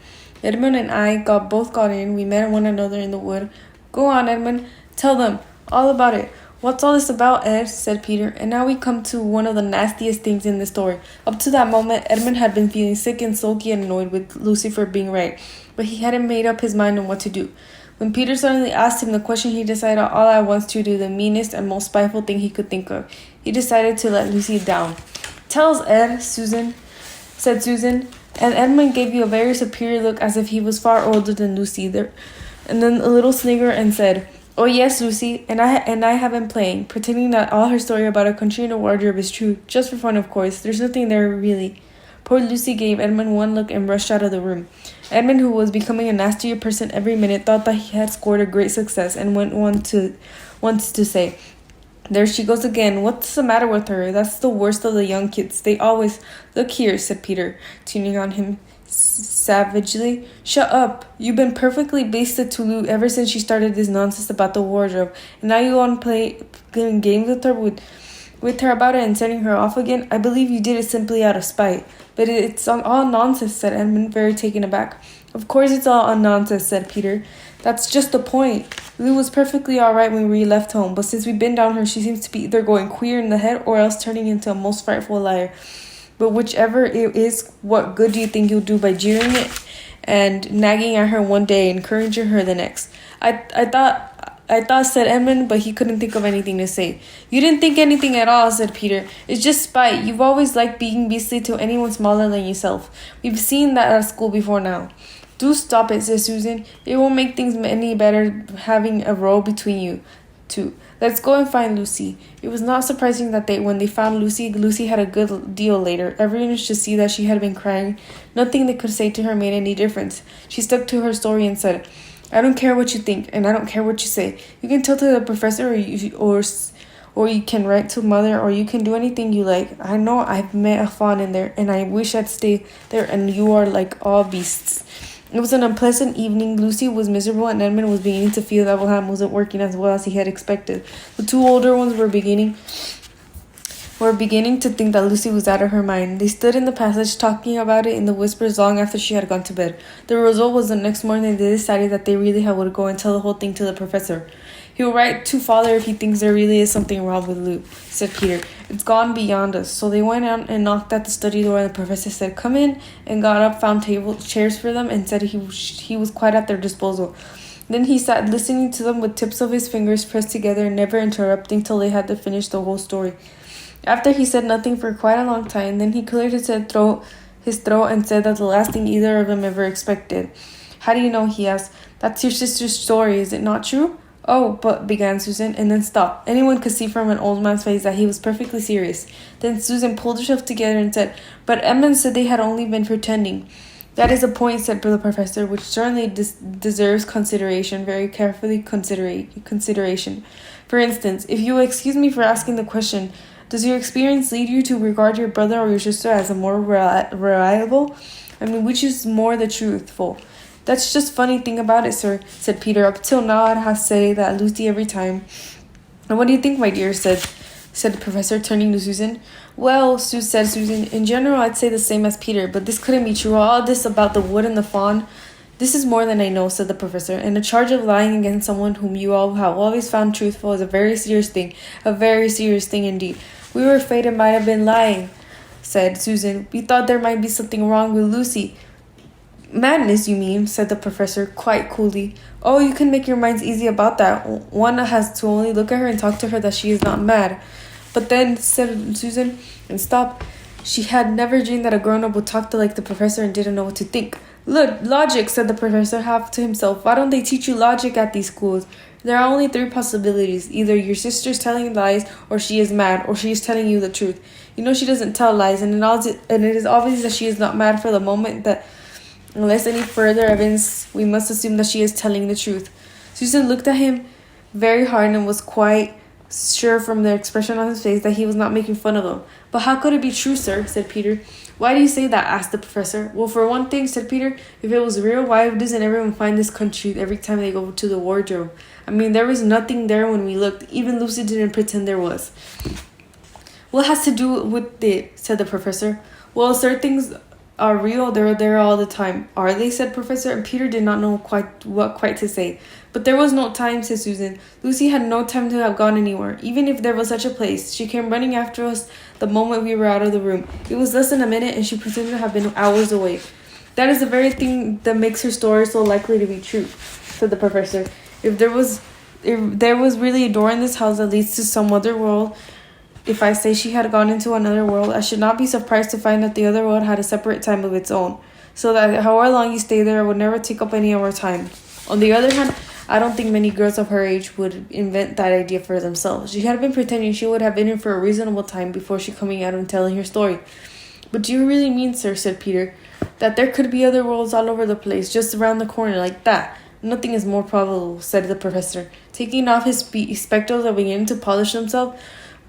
Edmund and I both got in. We met one another in the wood. "Go on, Edmund. Tell them all about it." "What's all this about, Ed?" said Peter. And now we come to one of the nastiest things in the story. Up to that moment, Edmund had been feeling sick and sulky and annoyed with Lucy for being right, but he hadn't made up his mind on what to do. When Peter suddenly asked him the question, he decided all at once to do the meanest and most spiteful thing he could think of. He decided to let Lucy down. "Tell us, Ed," said Susan, and Edmund gave you a very superior look as if he was far older than Lucy there, and then a little snigger and said, "Oh yes, Lucy, and I have been playing, pretending that all her story about a country in a wardrobe is true, just for fun of course. There's nothing there really." Poor Lucy gave Edmund one look and rushed out of the room. Edmund, who was becoming a nastier person every minute, thought that he had scored a great success and went on to say, "There she goes again. What's the matter with her? That's the worst of the young kids. They always—" "Look here," said Peter, turning on him savagely. "Shut up. You've been perfectly basted to Lou ever since she started this nonsense about the wardrobe, and now you want to play games with her about it and sending her off again. I believe you did it simply out of spite." "But it's all nonsense," said Edmund, very taken aback. "Of course it's all nonsense," said Peter. "That's just the point. Lou was perfectly all right when we left home, but since we've been down here, she seems to be either going queer in the head or else turning into a most frightful liar. But whichever it is, what good do you think you'll do by jeering it and nagging at her one day, encouraging her the next?" I thought, said Edmund, but he couldn't think of anything to say. "You didn't think anything at all," said Peter. "It's just spite. You've always liked being beastly to anyone smaller than yourself. We've seen that at school before now." "Do stop it," said Susan. "It won't make things any better having a row between you two. Let's go and find Lucy." It was not surprising that when they found Lucy had a good deal later. Everyone should see that she had been crying. Nothing they could say to her made any difference. She stuck to her story and said, "I don't care what you think, and I don't care what you say. You can tell to the professor, or you can write to mother, or you can do anything you like. I know I've met a fawn in there, and I wish I'd stay there, and you are like all beasts." It was an unpleasant evening. Lucy was miserable, and Edmund was beginning to feel that Wilhelm wasn't working as well as he had expected. The two older ones were beginning to think that Lucy was out of her mind. They stood in the passage talking about it in the whispers long after she had gone to bed. The result was the next morning they decided that they really would go and tell the whole thing to the professor. "He will write to father if he thinks there really is something wrong with Lou," said Peter. "It's gone beyond us." So they went out and knocked at the study door, and the professor said, "Come in," and got up, found chairs for them, and said he was quite at their disposal. Then he sat listening to them with tips of his fingers pressed together and never interrupting till they had to finish the whole story. After he said nothing for quite a long time, then he cleared his throat and said that the last thing either of them ever expected. "How do you know?" he asked. "That's your sister's story, is it not true?" "Oh, but," began Susan, and then stopped. Anyone could see from an old man's face that he was perfectly serious. Then Susan pulled herself together and said, "But Edmund said they had only been pretending." "That is a point," said the professor, "which certainly deserves consideration, very carefully consideration. For instance, if you will excuse me for asking the question, does your experience lead you to regard your brother or your sister as a more reliable? I mean, which is more the truthful?" "That's just funny thing about it, sir," said Peter. "Up till now I'd have to say that Lucy every time." "And what do you think, my dear?" said the professor, turning to Susan. "Well," said Susan, "in general I'd say the same as Peter, but this couldn't be true. All this about the wood and the fawn." "This is more than I know," said the professor, "and the charge of lying against someone whom you all have always found truthful is a very serious thing indeed." "We were afraid it might have been lying," said Susan. "We thought there might be something wrong with Lucy." "Madness, you mean," said the professor, quite coolly. "Oh, you can make your minds easy about that. One has to only look at her and talk to her that she is not mad." "But then," said Susan, and stopped. She had never dreamed that a grown-up would talk to like the professor and didn't know what to think. "Look, logic," said the professor half to himself. "Why don't they teach you logic at these schools? There are only 3 possibilities. Either your sister's telling lies, or she is mad, or she is telling you the truth. You know she doesn't tell lies, and it is obvious that she is not mad for the moment, that unless any further evidence, we must assume that she is telling the truth." Susan looked at him very hard and was quite sure from the expression on his face that he was not making fun of them. "But how could it be true, sir?" said Peter. "Why do you say that?" asked the professor. "Well, for one thing," said Peter, "if it was real, why doesn't everyone find this country every time they go to the wardrobe? I mean, there was nothing there when we looked. Even Lucy didn't pretend there was." "What has to do with it?" said the professor. "Well, certain things are real. They're there all the time." "Are they?" said Professor, and Peter did not know quite to say. "But there was no time," said Susan. "Lucy had no time to have gone anywhere, even if there was such a place. She came running after us the moment we were out of the room. It was less than a minute, and she pretended to have been hours away. That is the very thing that makes her story so likely to be true," said the professor. If there was really a door in this house that leads to some other world, if I say she had gone into another world, I should not be surprised to find that the other world had a separate time of its own, so that however long you stay there, it would never take up any of our time. On the other hand, I don't think many girls of her age would invent that idea for themselves. She had been pretending she would have been in for a reasonable time before she coming out and telling her story." "But do you really mean, sir," said Peter, "that there could be other worlds all over the place, just around the corner, like that?" "Nothing is more probable," said the professor, taking off his spectacles and beginning to polish themselves.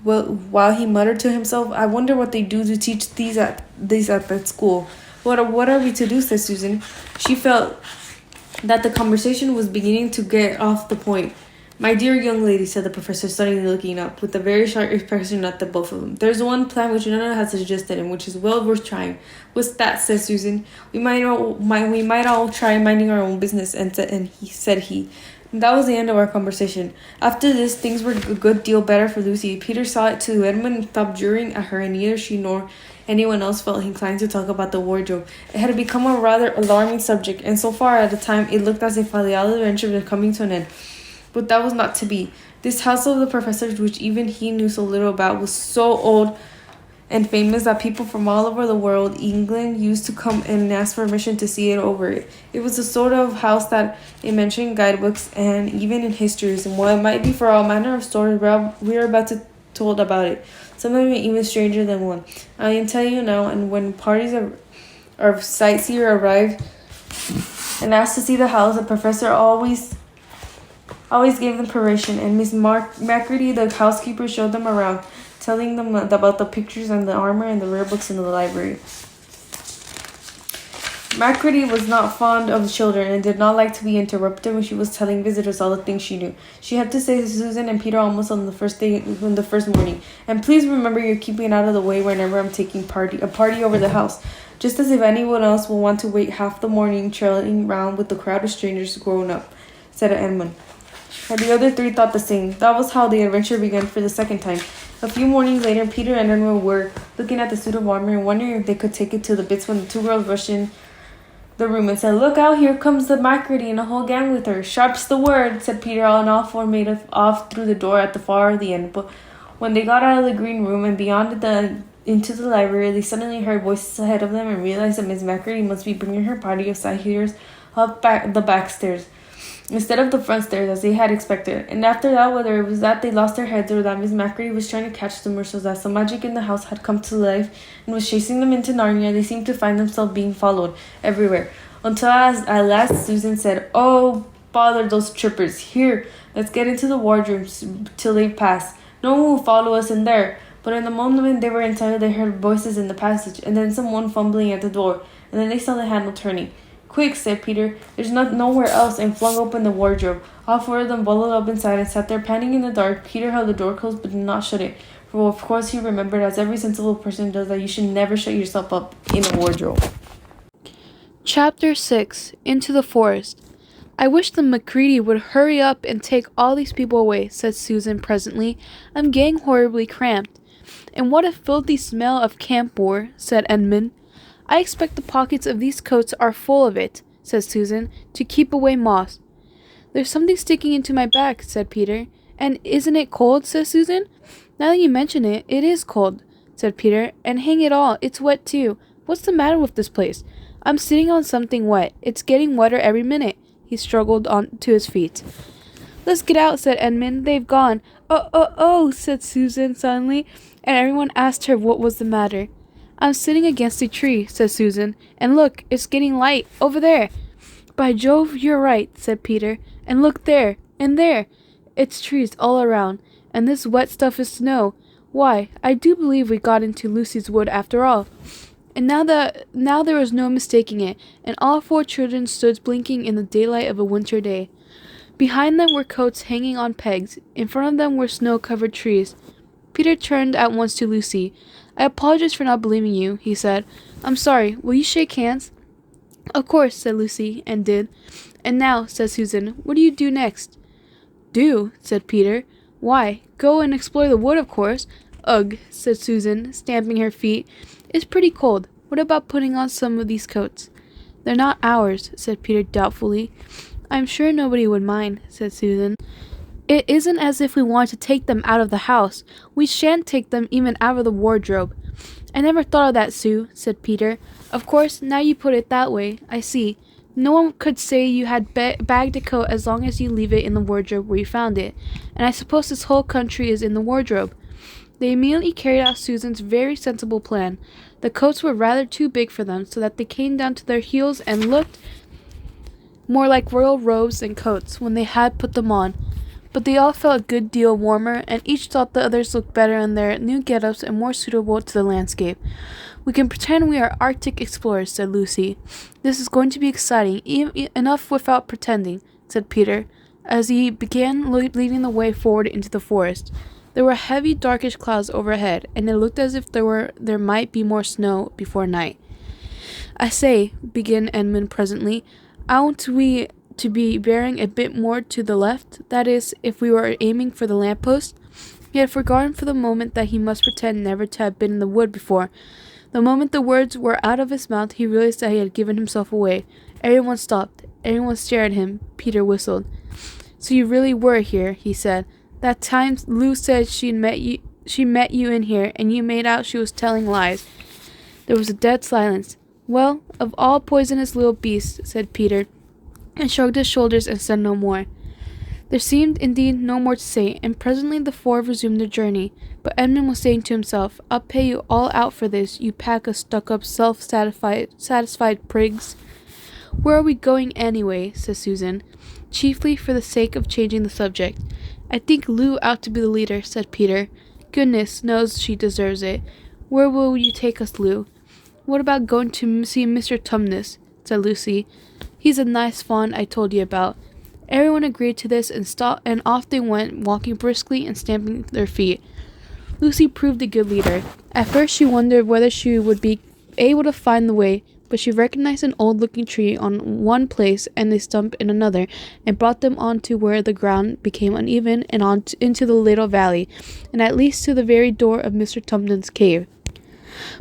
While he muttered to himself, "I wonder what they do to teach these at that school. What are we to do?" said Susan. She felt that the conversation was beginning to get off the point. "My dear young lady," said the professor, suddenly looking up, with a very sharp expression at the both of them, "there's one plan which none of us has suggested, and which is well worth trying." "What's that?" said Susan. We might all try minding our own business," and he said. That was the end of our conversation. After this, things were a good deal better for Lucy. Peter saw it too. Edmund stopped jeering at her, and neither she nor anyone else felt inclined to talk about the wardrobe. It had become a rather alarming subject, and so far at the time it looked as if the adventure was coming to an end. But that was not to be. This house of the professor's, which even he knew so little about, was so old and famous that people from all over the world, England, used to come and ask permission to see it over it. It was the sort of house that it mentioned in guidebooks and even in histories, and while it might be for all manner of stories we are about to told about it, some of them even stranger than one, I am telling you now. And when parties of sightseers arrived and asked to see the house, the professor always gave them permission, and Miss Macready, the housekeeper, showed them around, telling them about the pictures and the armor and the rare books in the library. Macready was not fond of children and did not like to be interrupted when she was telling visitors all the things she knew. She had to say to Susan and Peter almost on the first morning, "And please remember you're keeping out of the way whenever I'm taking a party over the house, just as if anyone else will want to wait half the morning trailing round with the crowd of strangers grown up," said Edmund. And the other three thought the same. That was how the adventure began for the second time. A few mornings later, Peter and Edmund were looking at the suit of armor and wondering if they could take it to the bits when the two girls rushed in the room and said, "Look out, here comes the Macready and a whole gang with her." "Sharp's the word," said Peter, and all four made off through the door at the far end. But when they got out of the green room and beyond into the library, they suddenly heard voices ahead of them and realized that Miss Macready must be bringing her party of sightseers up the back stairs instead of the front stairs as they had expected. And after that, whether it was that they lost their heads or that Miss Macready was trying to catch them, or so that some magic in the house had come to life and was chasing them into Narnia, they seemed to find themselves being followed everywhere. Until at last Susan said, "Oh, bother those trippers. Here, let's get into the wardrobes till they pass. No one will follow us in there." But in the moment they were inside, they heard voices in the passage, and then someone fumbling at the door, and then they saw the handle turning. "Quick," said Peter, "there's nowhere else," and flung open the wardrobe. All four of them bundled up inside and sat there panting in the dark. Peter held the door closed but did not shut it, for of course he remembered, as every sensible person does, that you should never shut yourself up in a wardrobe. Chapter 6. Into the Forest. "I wish the Macready would hurry up and take all these people away," said Susan presently. "I'm getting horribly cramped." "And what a filthy smell of camphor," said Edmund. "I expect the pockets of these coats are full of it," said Susan, "to keep away moths." "There's something sticking into my back," said Peter. "And isn't it cold?" said Susan. "Now that you mention it, it is cold," said Peter. "And hang it all, it's wet too. What's the matter with this place? I'm sitting on something wet. It's getting wetter every minute." He struggled on to his feet. "Let's get out," said Edmund. "They've gone." Oh, said Susan suddenly, and everyone asked her what was the matter. "I'm sitting against a tree," said Susan, "and look, it's getting light, over there." "By Jove, you're right," said Peter, "and look there, and there. It's trees all around, And this wet stuff is snow. Why, I do believe we got into Lucy's wood after all. And now there was no mistaking it, and all 4 children stood blinking in the daylight of a winter day. Behind them were coats hanging on pegs. In front of them were snow-covered trees. Peter turned at once to Lucy. I apologize for not believing you, he said. I'm sorry. Will you shake hands? Of course, said Lucy, and did. And now, said Susan, what do you do next? Do, said Peter. Why, go and explore the wood, of course. Ugh, said Susan, stamping her feet. It's pretty cold. What about putting on some of these coats? They're not ours, said Peter doubtfully. I'm sure nobody would mind, said Susan. It isn't as if we want to take them out of the house. We shan't take them even out of the wardrobe. I never thought of that, Sue, said Peter. Of course, now you put it that way, I see. No one could say you had bagged a coat as long as you leave it in the wardrobe where you found it. And I suppose this whole country is in the wardrobe. They immediately carried out Susan's very sensible plan. The coats were rather too big for them, so that they came down to their heels and looked more like royal robes than coats when they had put them on. But they all felt a good deal warmer, and each thought the others looked better in their new get-ups and more suitable to the landscape. We can pretend we are Arctic explorers, said Lucy. This is going to be exciting, enough without pretending, said Peter, as he began leading the way forward into the forest. There were heavy, darkish clouds overhead, and it looked as if there might be more snow before night. I say, began Edmund presently, aren't we to be bearing a bit more to the left, that is, if we were aiming for the lamp-post? He had forgotten for the moment that he must pretend never to have been in the wood before. The moment the words were out of his mouth, he realized that he had given himself away. Everyone stopped. Everyone stared at him. Peter whistled. So you really were here, he said. That time Lou said she met you in here, and you made out she was telling lies. There was a dead silence. Well, of all poisonous little beasts, said Peter, and shrugged his shoulders and said no more. There seemed indeed no more to say, and presently the 4 resumed their journey. But Edmund was saying to himself, I'll pay you all out for this, you pack of stuck-up, self-satisfied prigs. Where are we going anyway? Said Susan, chiefly for the sake of changing the subject. I think Lou ought to be the leader, said Peter. Goodness knows she deserves it. Where will you take us, Lou? What about going to see Mr. Tumnus? Said Lucy. He's a nice fawn I told you about. Everyone agreed to this and off they went, walking briskly and stamping their feet. Lucy proved a good leader. At first she wondered whether she would be able to find the way, but she recognized an old-looking tree on one place and a stump in another, and brought them on to where the ground became uneven and on into the little valley, and at least to the very door of Mr. Tumnus's cave.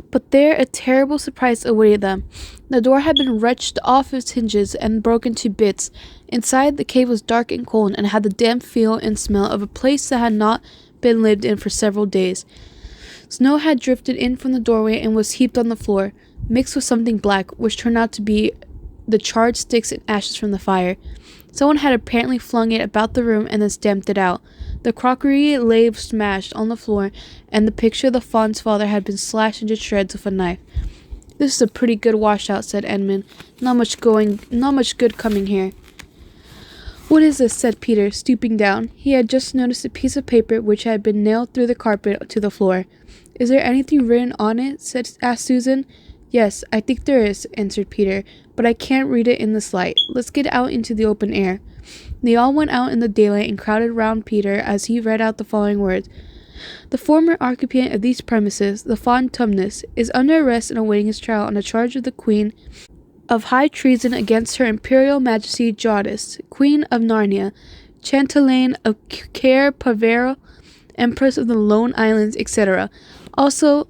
But there a terrible surprise awaited them. The door had been wrenched off its hinges and broken to bits. Inside, the cave was dark and cold, and had the damp feel and smell of a place that had not been lived in for several days. Snow had drifted in from the doorway and was heaped on the floor, mixed with something black, which turned out to be the charred sticks and ashes from the fire. Someone had apparently flung it about the room and then stamped it out. The crockery lay smashed on the floor, and the picture of the fawn's father had been slashed into shreds with a knife. This is a pretty good washout, said Edmund. Not much good coming here. What is this? Said Peter, stooping down. He had just noticed a piece of paper which had been nailed through the carpet to the floor. Is there anything written on it? asked Susan. Yes, I think there is, answered Peter, but I can't read it in this light. Let's get out into the open air. They all went out in the daylight and crowded round Peter as he read out the following words. The former occupant of these premises, the Fawn Tumnus, is under arrest and awaiting his trial on a charge of the Queen of high treason against her Imperial Majesty Jadis, Queen of Narnia, Chantelaine of Cair Paravel, Empress of the Lone Islands, etc. Also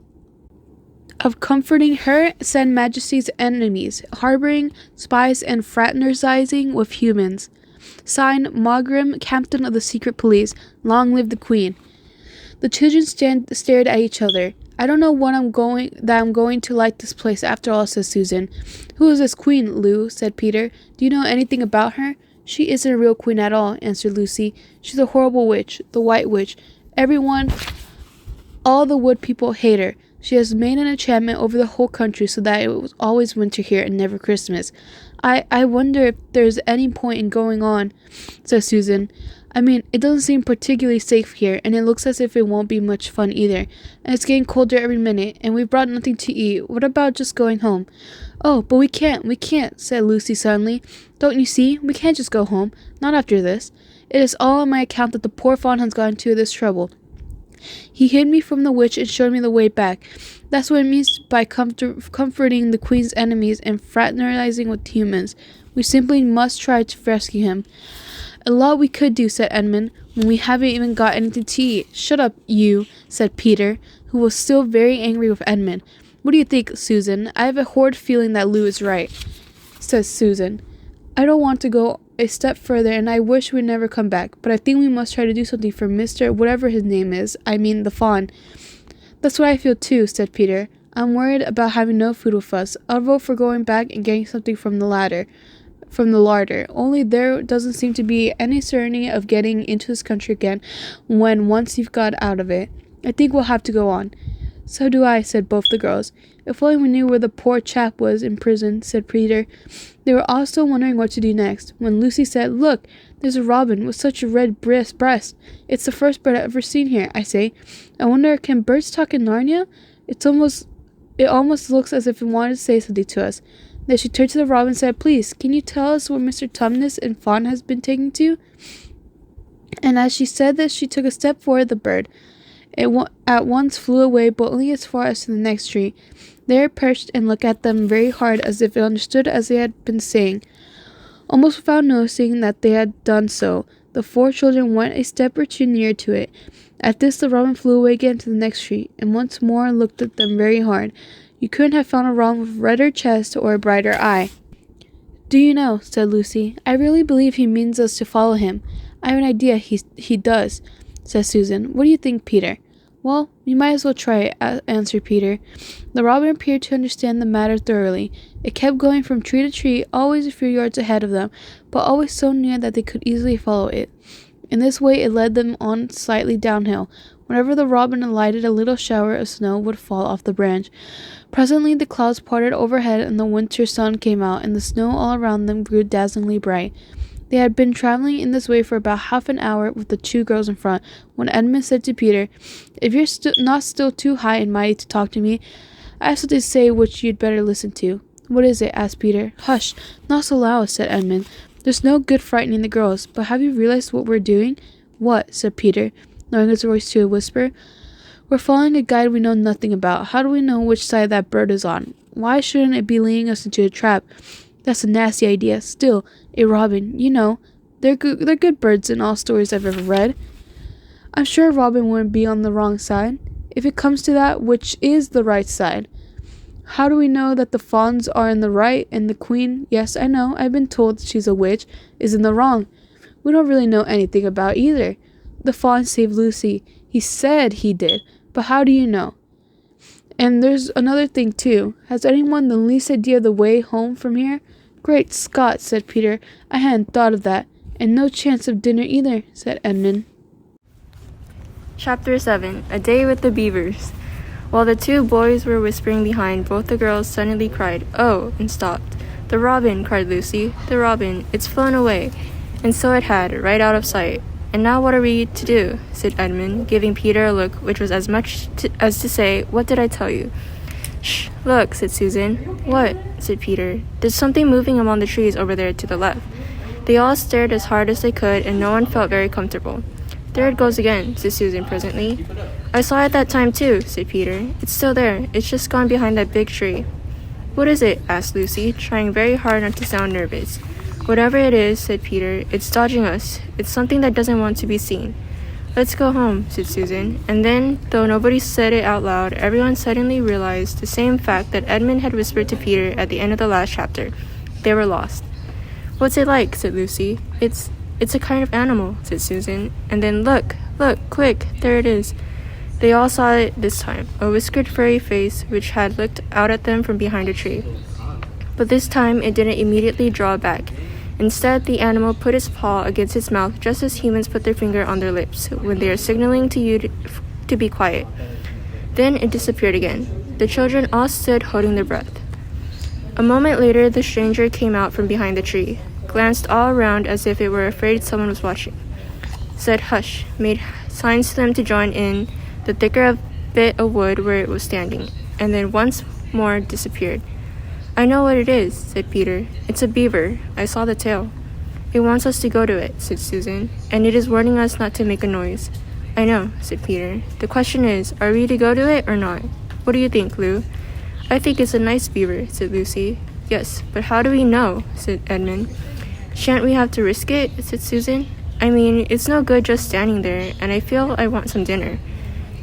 of comforting her said Majesty's enemies, harboring spies and fraternizing with humans. Signed, Mogram, Captain of the Secret Police. Long live the Queen. The children stared at each other. I don't know what I'm going to like this place after all, said Susan. Who is this Queen, Lou? Said Peter. Do you know anything about her? She isn't a real queen at all, answered Lucy. She's a horrible witch, the White Witch. All the wood people hate her. She has made an enchantment over the whole country so that it was always winter here and never Christmas. I wonder if there's any point in going on, said Susan. I mean, it doesn't seem particularly safe here, and it looks as if it won't be much fun either. And it's getting colder every minute, and we've brought nothing to eat. What about just going home?" "Oh, but we can't," said Lucy suddenly. "Don't you see? We can't just go home. Not after this. It is all on my account that the poor fawn has got into this trouble. He hid me from the witch and showed me the way back. That's what it means by comforting the queen's enemies and fraternizing with humans. We simply must try to rescue him." "A lot we could do," said Edmund, "when we haven't even got anything to eat." "Shut up, you," said Peter, who was still very angry with Edmund. "What do you think, Susan? I have a horrid feeling that Lou is right," says Susan. "I don't want to go a step further, and I wish we'd never come back, but I think we must try to do something for Mr. whatever his name is, I mean the fawn." "That's what I feel too," said Peter. "I'm worried about having no food with us. I'll vote for going back and getting something from the larder, only there doesn't seem to be any certainty of getting into this country again when once you've got out of it. I think we'll have to go on." "So do I," said both the girls. "If only we knew where the poor chap was in prison," said Peter. They were all still wondering what to do next, when Lucy said, "Look, there's a robin with such a red breast. It's the first bird I've ever seen here, I say. I wonder, can birds talk in Narnia? It almost looks as if it wanted to say something to us." Then she turned to the robin and said, "Please, can you tell us where Mr. Tumnus and Fawn has been taken to?" And as she said this, she took a step forward the bird. It at once flew away, but only as far as to the next tree. There it perched and looked at them very hard, as if it understood as they had been saying. Almost without noticing that they had done so, the four children went a step or two nearer to it. At this the robin flew away again to the next tree, and once more looked at them very hard. You couldn't have found a robin with a redder chest or a brighter eye. "Do you know," said Lucy, "I really believe he means us to follow him. I have an idea he does," said Susan. "What do you think, Peter?" "Well, we might as well try it," answered Peter. The robin appeared to understand the matter thoroughly. It kept going from tree to tree, always a few yards ahead of them, but always so near that they could easily follow it. In this way it led them on slightly downhill. Whenever the robin alighted, a little shower of snow would fall off the branch. Presently the clouds parted overhead, and the winter sun came out, and the snow all around them grew dazzlingly bright. They had been traveling in this way for about half an hour with the two girls in front, when Edmund said to Peter, "If you're not still too high and mighty to talk to me, I have something to say which you'd better listen to." "What is it?" asked Peter. "Hush, not so loud," said Edmund. "There's no good frightening the girls, but have you realized what we're doing?" "What?" said Peter, lowering his voice to a whisper. "We're following a guide we know nothing about. How do we know which side that bird is on? Why shouldn't it be leading us into a trap? That's a nasty idea. Still, a robin, you know, they're good birds in all stories I've ever read. I'm sure a robin wouldn't be on the wrong side. If it comes to that, which is the right side? How do we know that the fawns are in the right and the queen, yes, I know, I've been told she's a witch, is in the wrong? We don't really know anything about either. The fawn saved Lucy. He said he did, but how do you know? And there's another thing too. Has anyone the least idea of the way home from here?" "Great Scott," said Peter. "I hadn't thought of that. And no chance of dinner either," said Edmund. Chapter 7. A Day with the Beavers. While the two boys were whispering behind, both the girls suddenly cried, "Oh," and stopped. "The robin," cried Lucy. "The robin. It's flown away." And so it had, right out of sight. "And now what are we to do?" said Edmund, giving Peter a look which was as much as to say, "What did I tell you?" "Shh, look," said Susan. "What?" said Peter. "There's something moving among the trees over there to the left." They all stared as hard as they could, and no one felt very comfortable. "There it goes again," said Susan presently. "I saw it that time too," said Peter. "It's still there. It's just gone behind that big tree." "What is it?" asked Lucy, trying very hard not to sound nervous. "Whatever it is," said Peter, "it's dodging us. It's something that doesn't want to be seen." "Let's go home," said Susan. And then, though nobody said it out loud, everyone suddenly realized the same fact that Edmund had whispered to Peter at the end of the last chapter. They were lost. "What's it like?" said Lucy. It's a kind of animal," said Susan. And then, look, quick, there it is." They all saw it this time, a whiskered furry face which had looked out at them from behind a tree. But this time it didn't immediately draw back. Instead, the animal put its paw against its mouth just as humans put their finger on their lips when they are signaling to you to be quiet. Then it disappeared again. The children all stood holding their breath. A moment later, the stranger came out from behind the tree, glanced all around as if it were afraid someone was watching. said hush, made signs to them to join in the thicker bit of wood where it was standing, and then once more disappeared. I know what it is, said Peter. It's a beaver. I saw the tail. It wants us to go to it, said Susan, and it is warning us not to make a noise. I know, said Peter. The question is, are we to go to it or not? What do you think, Lou? I think it's a nice beaver, said Lucy. Yes, but how do we know, said Edmund. Shan't we have to risk it, said Susan. I mean, it's no good just standing there, and I feel I want some dinner.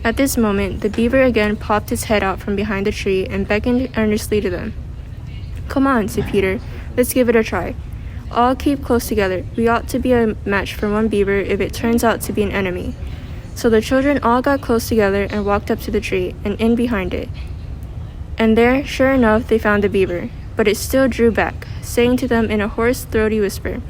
At this moment, the beaver again popped its head out from behind the tree and beckoned earnestly to them. Come on, said Peter. Let's give it a try. All keep close together. We ought to be a match for one beaver if it turns out to be an enemy. So the children all got close together and walked up to the tree and in behind it. And there, sure enough, they found the beaver, but it still drew back, saying to them in a hoarse, throaty whisper,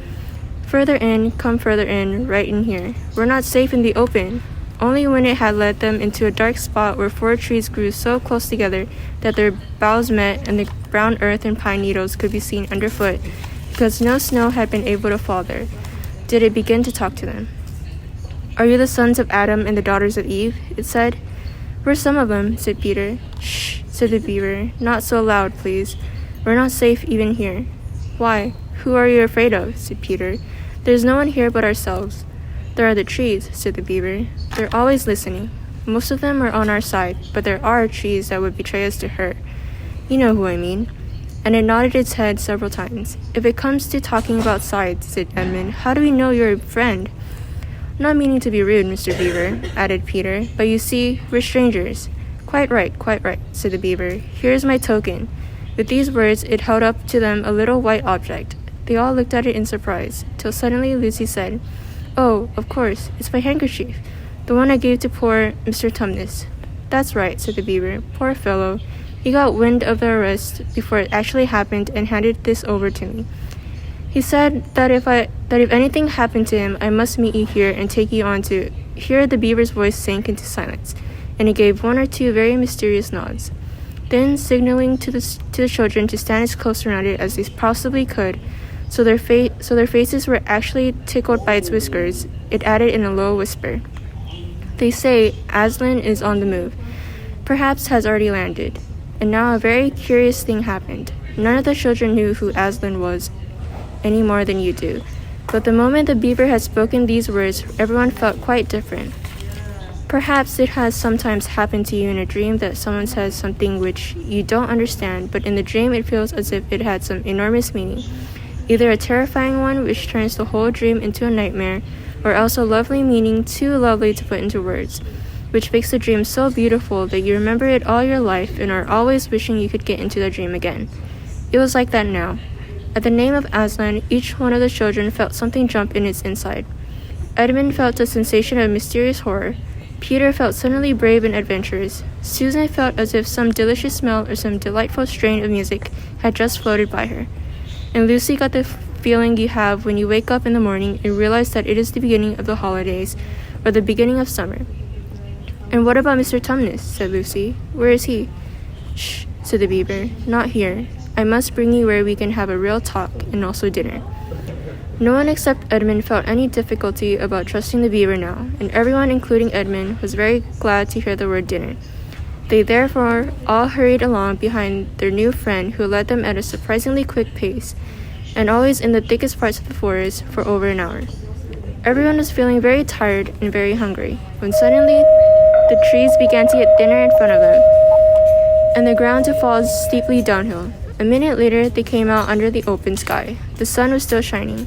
Further in, come further in, right in here. We're not safe in the open. Only when it had led them into a dark spot where 4 trees grew so close together that their boughs met and the brown earth and pine needles could be seen underfoot, because no snow had been able to fall there, did it begin to talk to them. Are you the sons of Adam and the daughters of Eve? It said. We're some of them, said Peter. Shh, said the beaver. Not so loud, please. We're not safe even here. Why? Who are you afraid of? Said Peter. There's no one here but ourselves. There are the trees, said the beaver. They're always listening. Most of them are on our side, but there are trees that would betray us to her. You know who I mean. And it nodded its head several times. If it comes to talking about sides, said Edmund, how do we know you're a friend? Not meaning to be rude, Mr. Beaver, added Peter, but you see, we're strangers. Quite right, said the beaver. Here's my token. With these words, it held up to them a little white object. They all looked at it in surprise, till suddenly Lucy said, Oh, of course, it's my handkerchief, the one I gave to poor Mr. Tumnus. That's right, said the beaver. Poor fellow. He got wind of the arrest before it actually happened and handed this over to me. He said that if anything happened to him, I must meet you here and take you on to... Here the beaver's voice sank into silence, and he gave 1 or 2 very mysterious nods. Then, signaling to the children to stand as close around it as they possibly could, so their faces were actually tickled by its whiskers, it added in a low whisper, They say Aslan is on the move. Perhaps has already landed. And now a very curious thing happened. None of the children knew who Aslan was any more than you do. But the moment the beaver had spoken these words, everyone felt quite different. Perhaps it has sometimes happened to you in a dream that someone says something which you don't understand, but in the dream it feels as if it had some enormous meaning. Either a terrifying one which turns the whole dream into a nightmare, or else a lovely meaning too lovely to put into words, which makes the dream so beautiful that you remember it all your life and are always wishing you could get into the dream again. It was like that now. At the name of Aslan, each one of the children felt something jump in its inside. Edmund felt a sensation of mysterious horror. Peter felt suddenly brave and adventurous. Susan felt as if some delicious smell or some delightful strain of music had just floated by her. And Lucy got the feeling you have when you wake up in the morning and realize that it is the beginning of the holidays or the beginning of summer. And what about Mr. Tumnus? Said Lucy. Where is he? Shh, said the beaver. Not here. I must bring you where we can have a real talk and also dinner. No one except Edmund felt any difficulty about trusting the beaver now, and everyone, including Edmund, was very glad to hear the word dinner. They therefore all hurried along behind their new friend, who led them at a surprisingly quick pace, and always in the thickest parts of the forest, for over an hour. Everyone was feeling very tired and very hungry, when suddenly the trees began to get thinner in front of them, and the ground to fall steeply downhill. A minute later, they came out under the open sky. The sun was still shining,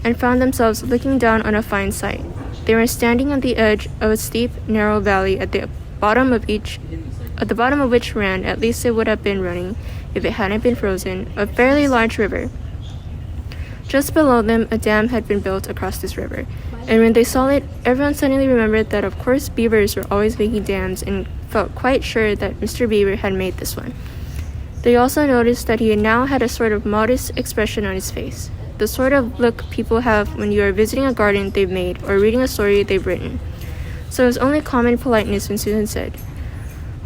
and found themselves looking down on a fine sight. They were standing on the edge of a steep, narrow valley at the bottom of which ran, at least it would have been running if it hadn't been frozen, a fairly large river. Just below them, a dam had been built across this river, and when they saw it, everyone suddenly remembered that of course beavers were always making dams, and felt quite sure that Mr. Beaver had made this one. They also noticed that he now had a sort of modest expression on his face, the sort of look people have when you are visiting a garden they've made or reading a story they've written. So it was only common politeness when Susan said,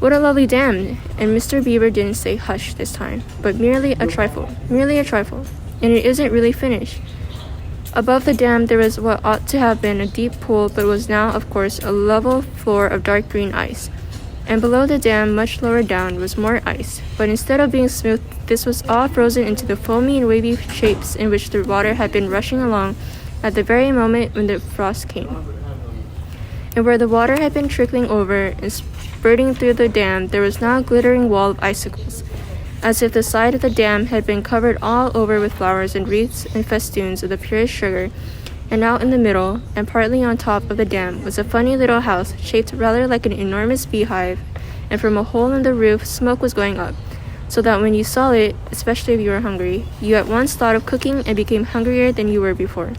What a lovely dam! And Mr. Beaver didn't say hush this time, but merely a trifle, and it isn't really finished. Above the dam there was what ought to have been a deep pool, but was now, of course, a level floor of dark green ice. And below the dam, much lower down, was more ice, but instead of being smooth, this was all frozen into the foamy and wavy shapes in which the water had been rushing along at the very moment when the frost came. And where the water had been trickling over and spurting through the dam, there was now a glittering wall of icicles, as if the side of the dam had been covered all over with flowers and wreaths and festoons of the purest sugar. And out in the middle, and partly on top of the dam, was a funny little house shaped rather like an enormous beehive, and from a hole in the roof smoke was going up, so that when you saw it, especially if you were hungry, you at once thought of cooking and became hungrier than you were before.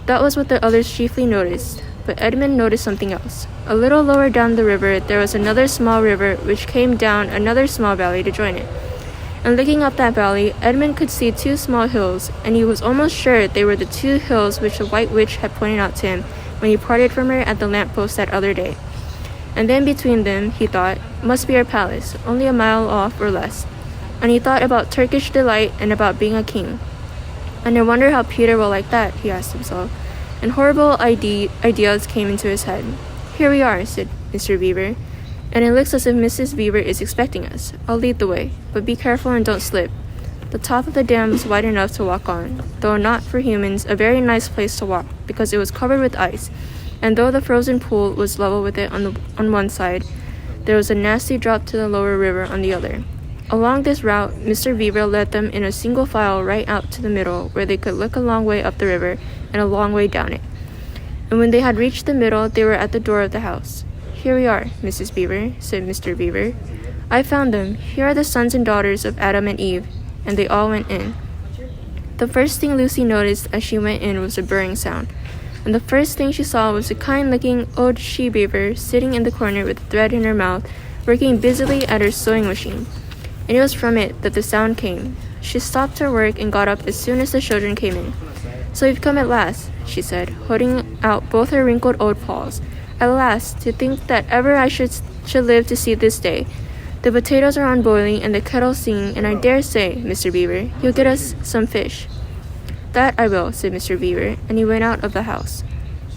That was what the others chiefly noticed, but Edmund noticed something else. A little lower down the river there was another small river which came down another small valley to join it. And looking up that valley, Edmund could see two small hills, and he was almost sure they were the two hills which the White Witch had pointed out to him when he parted from her at the lamp-post that other day. And then between them, he thought, must be our palace, only a mile off or less. And he thought about Turkish delight and about being a king. And I wonder how Peter will like that, he asked himself. And horrible ideas came into his head. Here we are, said Mr. Beaver. And it looks as if Mrs. Beaver is expecting us. I'll lead the way, but be careful and don't slip. The top of the dam was wide enough to walk on, though not for humans, a very nice place to walk, because it was covered with ice, and though the frozen pool was level with it on one side, there was a nasty drop to the lower river on the other. Along this route, Mr. Beaver led them in a single file right out to the middle, where they could look a long way up the river and a long way down it. And when they had reached the middle, they were at the door of the house. Here we are, Mrs. Beaver, said Mr. Beaver. I found them. Here are the sons and daughters of Adam and Eve. And they all went in. The first thing Lucy noticed as she went in was a burring sound. And the first thing she saw was a kind-looking old she-beaver sitting in the corner with a thread in her mouth, working busily at her sewing machine. And it was from it that the sound came. She stopped her work and got up as soon as the children came in. So you've come at last, she said, holding out both her wrinkled old paws. At last, to think that ever I should live to see this day. The potatoes are on boiling and the kettle singing, and I dare say, Mr. Beaver, you'll get us some fish. That I will, said Mr. Beaver, and he went out of the house.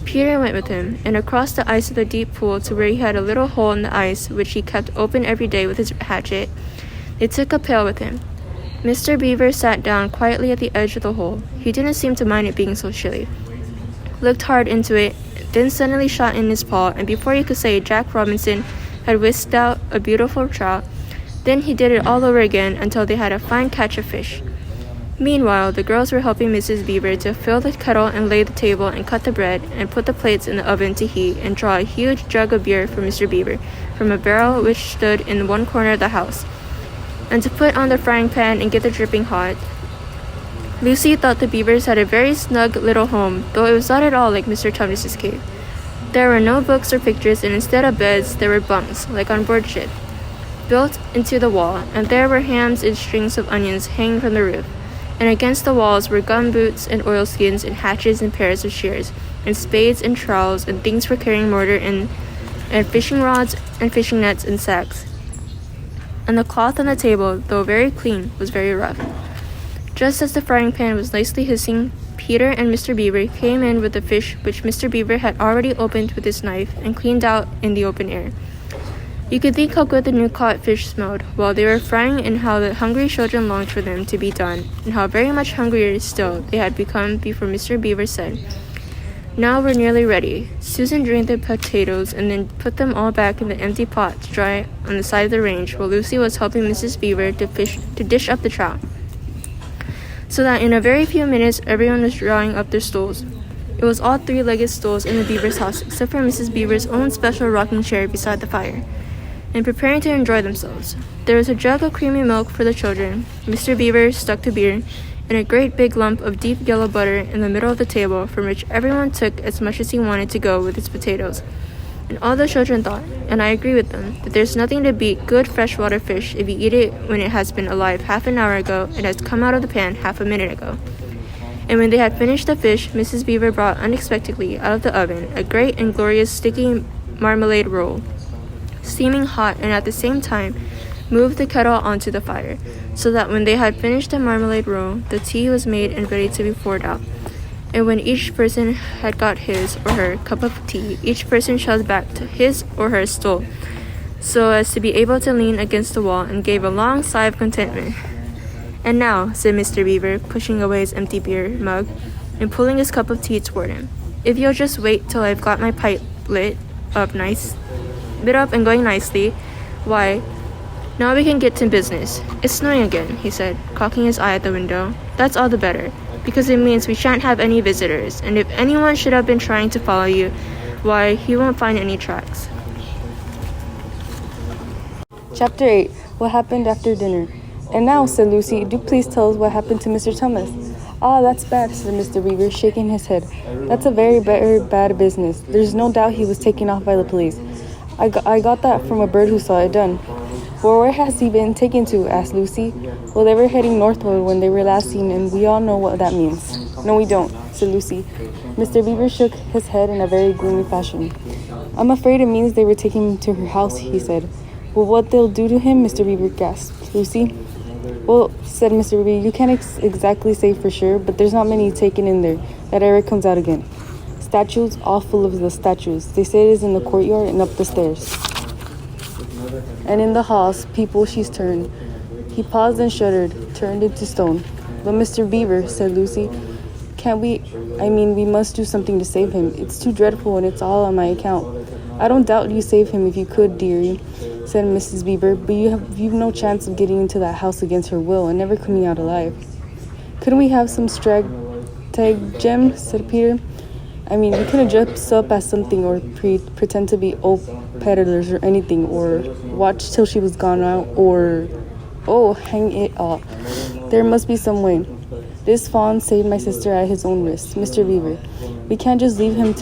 Peter went with him, and across the ice of the deep pool to where he had a little hole in the ice which he kept open every day with his hatchet. They took a pail with him. Mr. Beaver sat down quietly at the edge of the hole. He didn't seem to mind it being so chilly. Looked hard into it, then suddenly shot in his paw, and before he could say Jack Robinson had whisked out a beautiful trout, then he did it all over again until they had a fine catch of fish. Meanwhile, the girls were helping Mrs. Beaver to fill the kettle and lay the table and cut the bread and put the plates in the oven to heat and draw a huge jug of beer for Mr. Beaver from a barrel which stood in one corner of the house, and to put on the frying pan and get the dripping hot. Lucy thought the Beavers had a very snug little home, though it was not at all like Mr. Tumnus's cave. There were no books or pictures, and instead of beds, there were bunks, like on board ship, built into the wall, and there were hams and strings of onions hanging from the roof. And against the walls were gum boots and oilskins and hatchets and pairs of shears, and spades and trowels and things for carrying mortar and fishing rods and fishing nets and sacks. And the cloth on the table, though very clean, was very rough. Just as the frying pan was nicely hissing, Peter and Mr. Beaver came in with the fish which Mr. Beaver had already opened with his knife and cleaned out in the open air. You could think how good the new caught fish smelled while they were frying, and how the hungry children longed for them to be done, and how very much hungrier still they had become before Mr. Beaver said, Now we're nearly ready. Susan drained the potatoes and then put them all back in the empty pot to dry on the side of the range, while Lucy was helping Mrs. Beaver to dish up the trout, so that in a very few minutes everyone was drawing up their stools. It was all three-legged stools in the Beaver's house, except for Mrs. Beaver's own special rocking chair beside the fire, and preparing to enjoy themselves. There was a jug of creamy milk for the children. Mr. Beaver stuck to beer, and a great big lump of deep yellow butter in the middle of the table, from which everyone took as much as he wanted to go with his potatoes. And all the children thought, and I agree with them, that there's nothing to beat good freshwater fish if you eat it when it has been alive half an hour ago and has come out of the pan half a minute ago. And when they had finished the fish, Mrs. Beaver brought unexpectedly out of the oven a great and glorious sticky marmalade roll, steaming hot, and at the same time moved the kettle onto the fire, so that when they had finished the marmalade roll, the tea was made and ready to be poured out. And when each person had got his or her cup of tea, each person shoved back to his or her stool, so as to be able to lean against the wall, and gave a long sigh of contentment. "And now," said Mr. Beaver, pushing away his empty beer mug and pulling his cup of tea toward him, "if you'll just wait till I've got my pipe lit up and going nicely, why, now we can get to business. It's snowing again," he said, cocking his eye at the window. "That's all the better, because it means we shan't have any visitors, and if anyone should have been trying to follow you, why, he won't find any tracks." Chapter 8. What happened after dinner? "And now," said Lucy, "do please tell us what happened to Mr. Thomas." "Ah, that's bad," said Mr. Beaver, shaking his head. "That's a very bad business. There's no doubt he was taken off by the police. I got that from a bird who saw it done." "Well, where has he been taken to?" asked Lucy. "Well, they were heading northward when they were last seen, and we all know what that means." "No, we don't," said Lucy. Mr. Beaver shook his head in a very gloomy fashion. "I'm afraid it means they were taking him to her house," he said. "Well, what they'll do to him?" Mr. Beaver gasped. "Lucy?" "Well," said Mr. Beaver, "you can't exactly say for sure, but there's not many taken in there. That ever comes out again. Statues, all full of the statues. They say it is in the courtyard and up the stairs. And in the halls, people she's turned." He paused and shuddered, turned into stone. "But Mr. Beaver," said Lucy, "can't we, we must do something to save him. It's too dreadful, and it's all on my account." "I don't doubt you save him if you could, dearie," said Mrs. Beaver, "but you've no chance of getting into that house against her will and never coming out alive." "Couldn't we have some stratagem?" said Peter. We couldn't dress up as something, or pretend to be old peddlers or anything, or watch till she was gone out, or... Oh, hang it all. There must be some way. This fawn saved my sister at his own risk, Mr. Beaver. We can't just leave him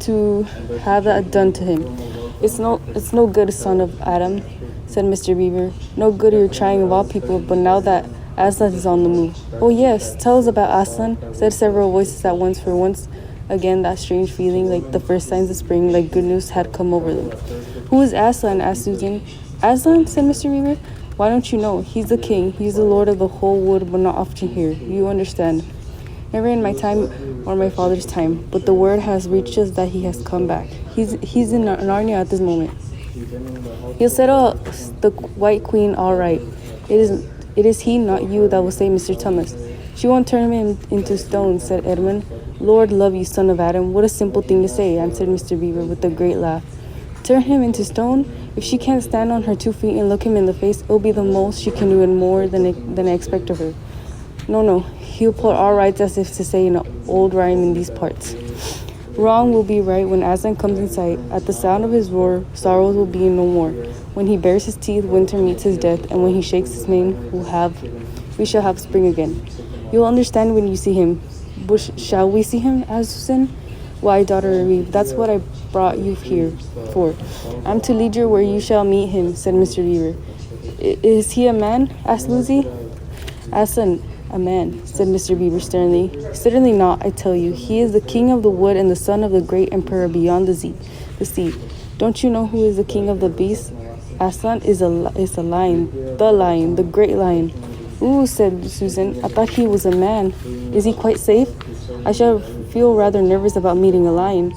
to have that done to him. It's no good, son of Adam," said Mr. Beaver. "No good you're trying of all people, but now that Aslan is on the move." "Oh yes, tell us about Aslan," said several voices at once, for once again that strange feeling, like the first signs of spring, like good news had come over them. "Who is Aslan?" asked Susan. "Aslan?" said Mr. Beaver. "Why don't you know? He's the king. He's the lord of the whole wood, but not often here. You understand. Never in my time or my father's time, but the word has reached us that he has come back. He's in Narnia at this moment. He'll settle the White Queen all right. It is he, not you, that will save Mr. Thomas. She won't turn him into stone," said Edmund. "Lord love you, son of Adam, what a simple thing to say," answered Mr. Beaver with a great laugh. "Turn him into stone? If she can't stand on her 2 feet and look him in the face, it'll be the most she can do and more than I expect of her. No, he'll put all rights, as if to say in an old rhyme in these parts. Wrong will be right when Aslan comes in sight. At the sound of his roar, sorrows will be no more. When he bares his teeth, winter meets his death, and when he shakes his mane, we shall have spring again. You'll understand when you see him." "Shall we see him?" asked Susan. "Why, daughter Reeve, that's what I brought you here for. I'm to lead you where you shall meet him," said Mr. Beaver. "Is he a man?" asked Lucy. "Aslan, a man," said Mr. Beaver sternly. "Certainly not, I tell you. He is the king of the wood and the son of the great emperor beyond the sea. Don't you know who is the king of the beasts? Aslan is a lion, the great lion." "Ooh," said Susan, "I thought he was a man. Is he quite safe? I shall feel rather nervous about meeting a lion."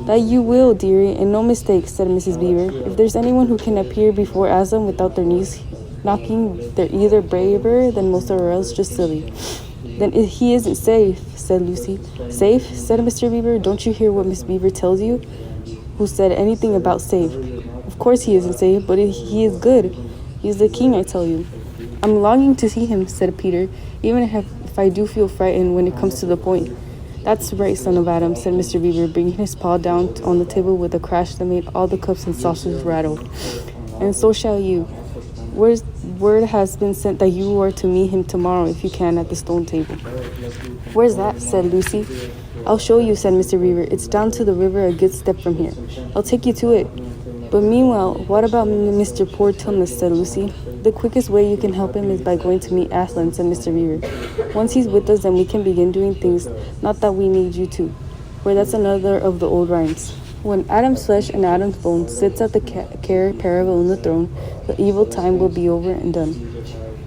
"That you will, dearie, and no mistake," said Mrs. Beaver. "If there's anyone who can appear before Aslan without their knees knocking, they're either braver than most or else just silly." "Then he isn't safe," said Lucy. "Safe?" said Mr. Beaver. "Don't you hear what Miss Beaver tells you? Who said anything about safe? Of course he isn't safe, but he is good. He's the king, I tell you." "I'm longing to see him," said Peter, "even if I do feel frightened when it comes to the point." "That's right, son of Adam," said Mr. Beaver, bringing his paw down on the table with a crash that made all the cups and saucers rattle. "And so shall you. Word has been sent that you are to meet him tomorrow, if you can, at the stone table." "Where's that?" said Lucy. "I'll show you," said Mr. Beaver. "It's down to the river a good step from here. I'll take you to it." "But meanwhile, what about Mr. Poor Thomas?" said Lucy. "The quickest way you can help him is by going to meet Aslan," said Mr. Beaver. "Once he's with us, then we can begin doing things, not that we need you to. For that's another of the old rhymes. When Adam's flesh and Adam's bones sits at the care parable on the throne, the evil time will be over and done.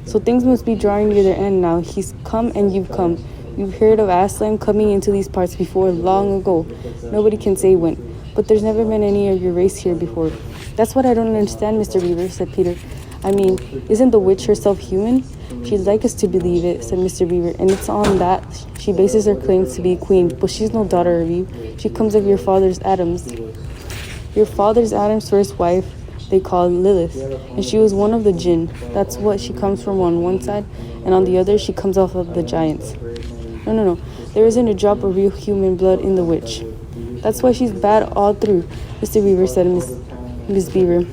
So things must be drawing near their end now. He's come and you've come. We've heard of Aslan coming into these parts before long ago. Nobody can say when, but there's never been any of your race here before. That's what I don't understand, Mr. Beaver, said Peter. I mean, isn't the witch herself human? She'd like us to believe it, said Mr. Beaver, and it's on that she bases her claims to be queen, but she's no daughter of you. She comes of your father's Adam's. Your father's Adam's first wife they called Lilith, and she was one of the jinn. That's what she comes from on one side, and on the other she comes off of the giants. No. There isn't a drop of real human blood in the witch. That's why she's bad all through, Mr. Beaver said Miss Beaver.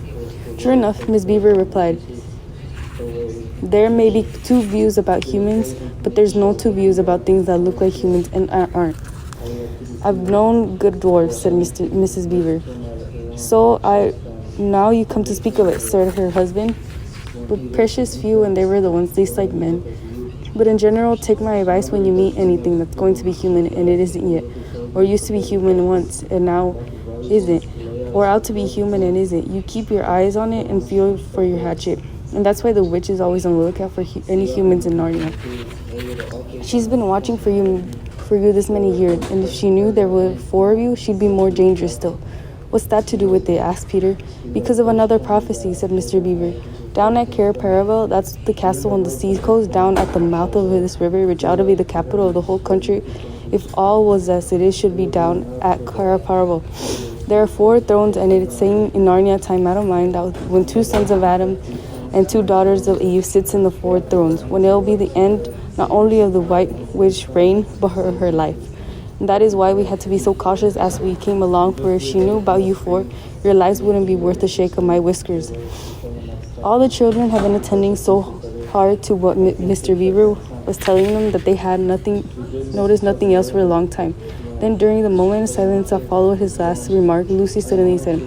True enough, Miss Beaver replied. There may be two views about humans, but there's no two views about things that look like humans and aren't. I've known good dwarves, said Mrs. Beaver. So now you come to speak of it, said her husband. But precious few, and they were the ones least like men. But in general, take my advice when you meet anything that's going to be human and it isn't yet, or used to be human once and now isn't, or out to be human and isn't. You keep your eyes on it and feel for your hatchet. And that's why the witch is always on the lookout for any humans in Narnia. She's been watching for you this many years, and if she knew there were 4 of you, she'd be more dangerous still. What's that to do with it? Asked Peter. Because of another prophecy, said Mr. Beaver. Down at Cair Paravel, that's the castle on the sea coast, down at the mouth of this river, which ought to be the capital of the whole country, if all was as it is, should be down at Cair Paravel. There are 4 thrones, and it's saying in Narnia time out of mind that when 2 sons of Adam and 2 daughters of Eve sits in the 4 thrones, when it'll be the end not only of the white witch reign, but her life. And that is why we had to be so cautious as we came along, for if she knew about you 4, your lives wouldn't be worth the shake of my whiskers. All the children have been attending so hard to what Mr. Beaver was telling them that they had noticed nothing else for a long time. Then during the moment of silence that followed his last remark, Lucy suddenly said,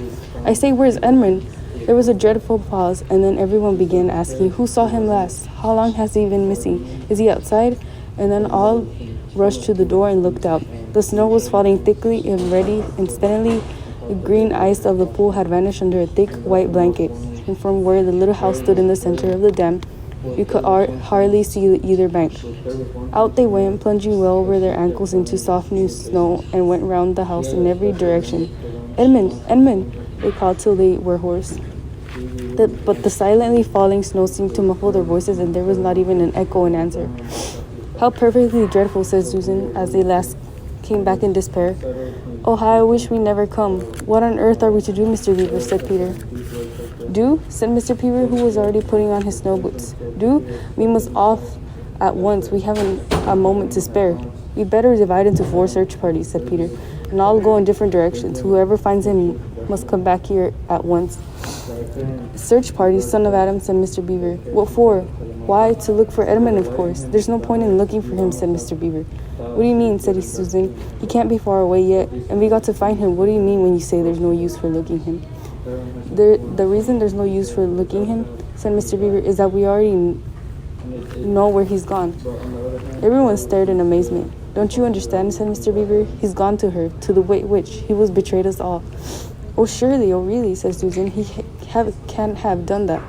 I say, where's Edmund? There was a dreadful pause, and then everyone began asking, who saw him last? How long has he been missing? Is he outside? And then all rushed to the door and looked out. The snow was falling thickly and ready, and suddenly the green ice of the pool had vanished under a thick white blanket, and from where the little house stood in the center of the dam, you could hardly see either bank. Out they went, plunging well over their ankles into soft new snow, and went round the house in every direction. Edmund, Edmund, they called till they were hoarse. But the silently falling snow seemed to muffle their voices, and there was not even an echo in answer. How perfectly dreadful, said Susan, as they last came back in despair. Oh, how I wish we never come. What on earth are we to do, Mr. Beaver, said Peter. Do? Said Mr. Beaver, who was already putting on his snow boots. Do? We must off at once. We haven't a moment to spare. We'd better divide into 4 search parties, said Peter, and all go in different directions. Whoever finds him must come back here at once. Search party, son of Adam, said Mr. Beaver. What for? Why, to look for Edmund, of course. There's no point in looking for him, said Mr. Beaver. What do you mean, said Susan. He can't be far away yet, and we got to find him. What do you mean when you say there's no use for looking him? The reason there's no use for looking him, said Mr. Beaver, is that we already know where he's gone. Everyone stared in amazement. Don't you understand, said Mr. Beaver. He's gone to her, to the White Witch. He was betrayed us all. Oh, surely, oh, really, said Susan. He can't have done that.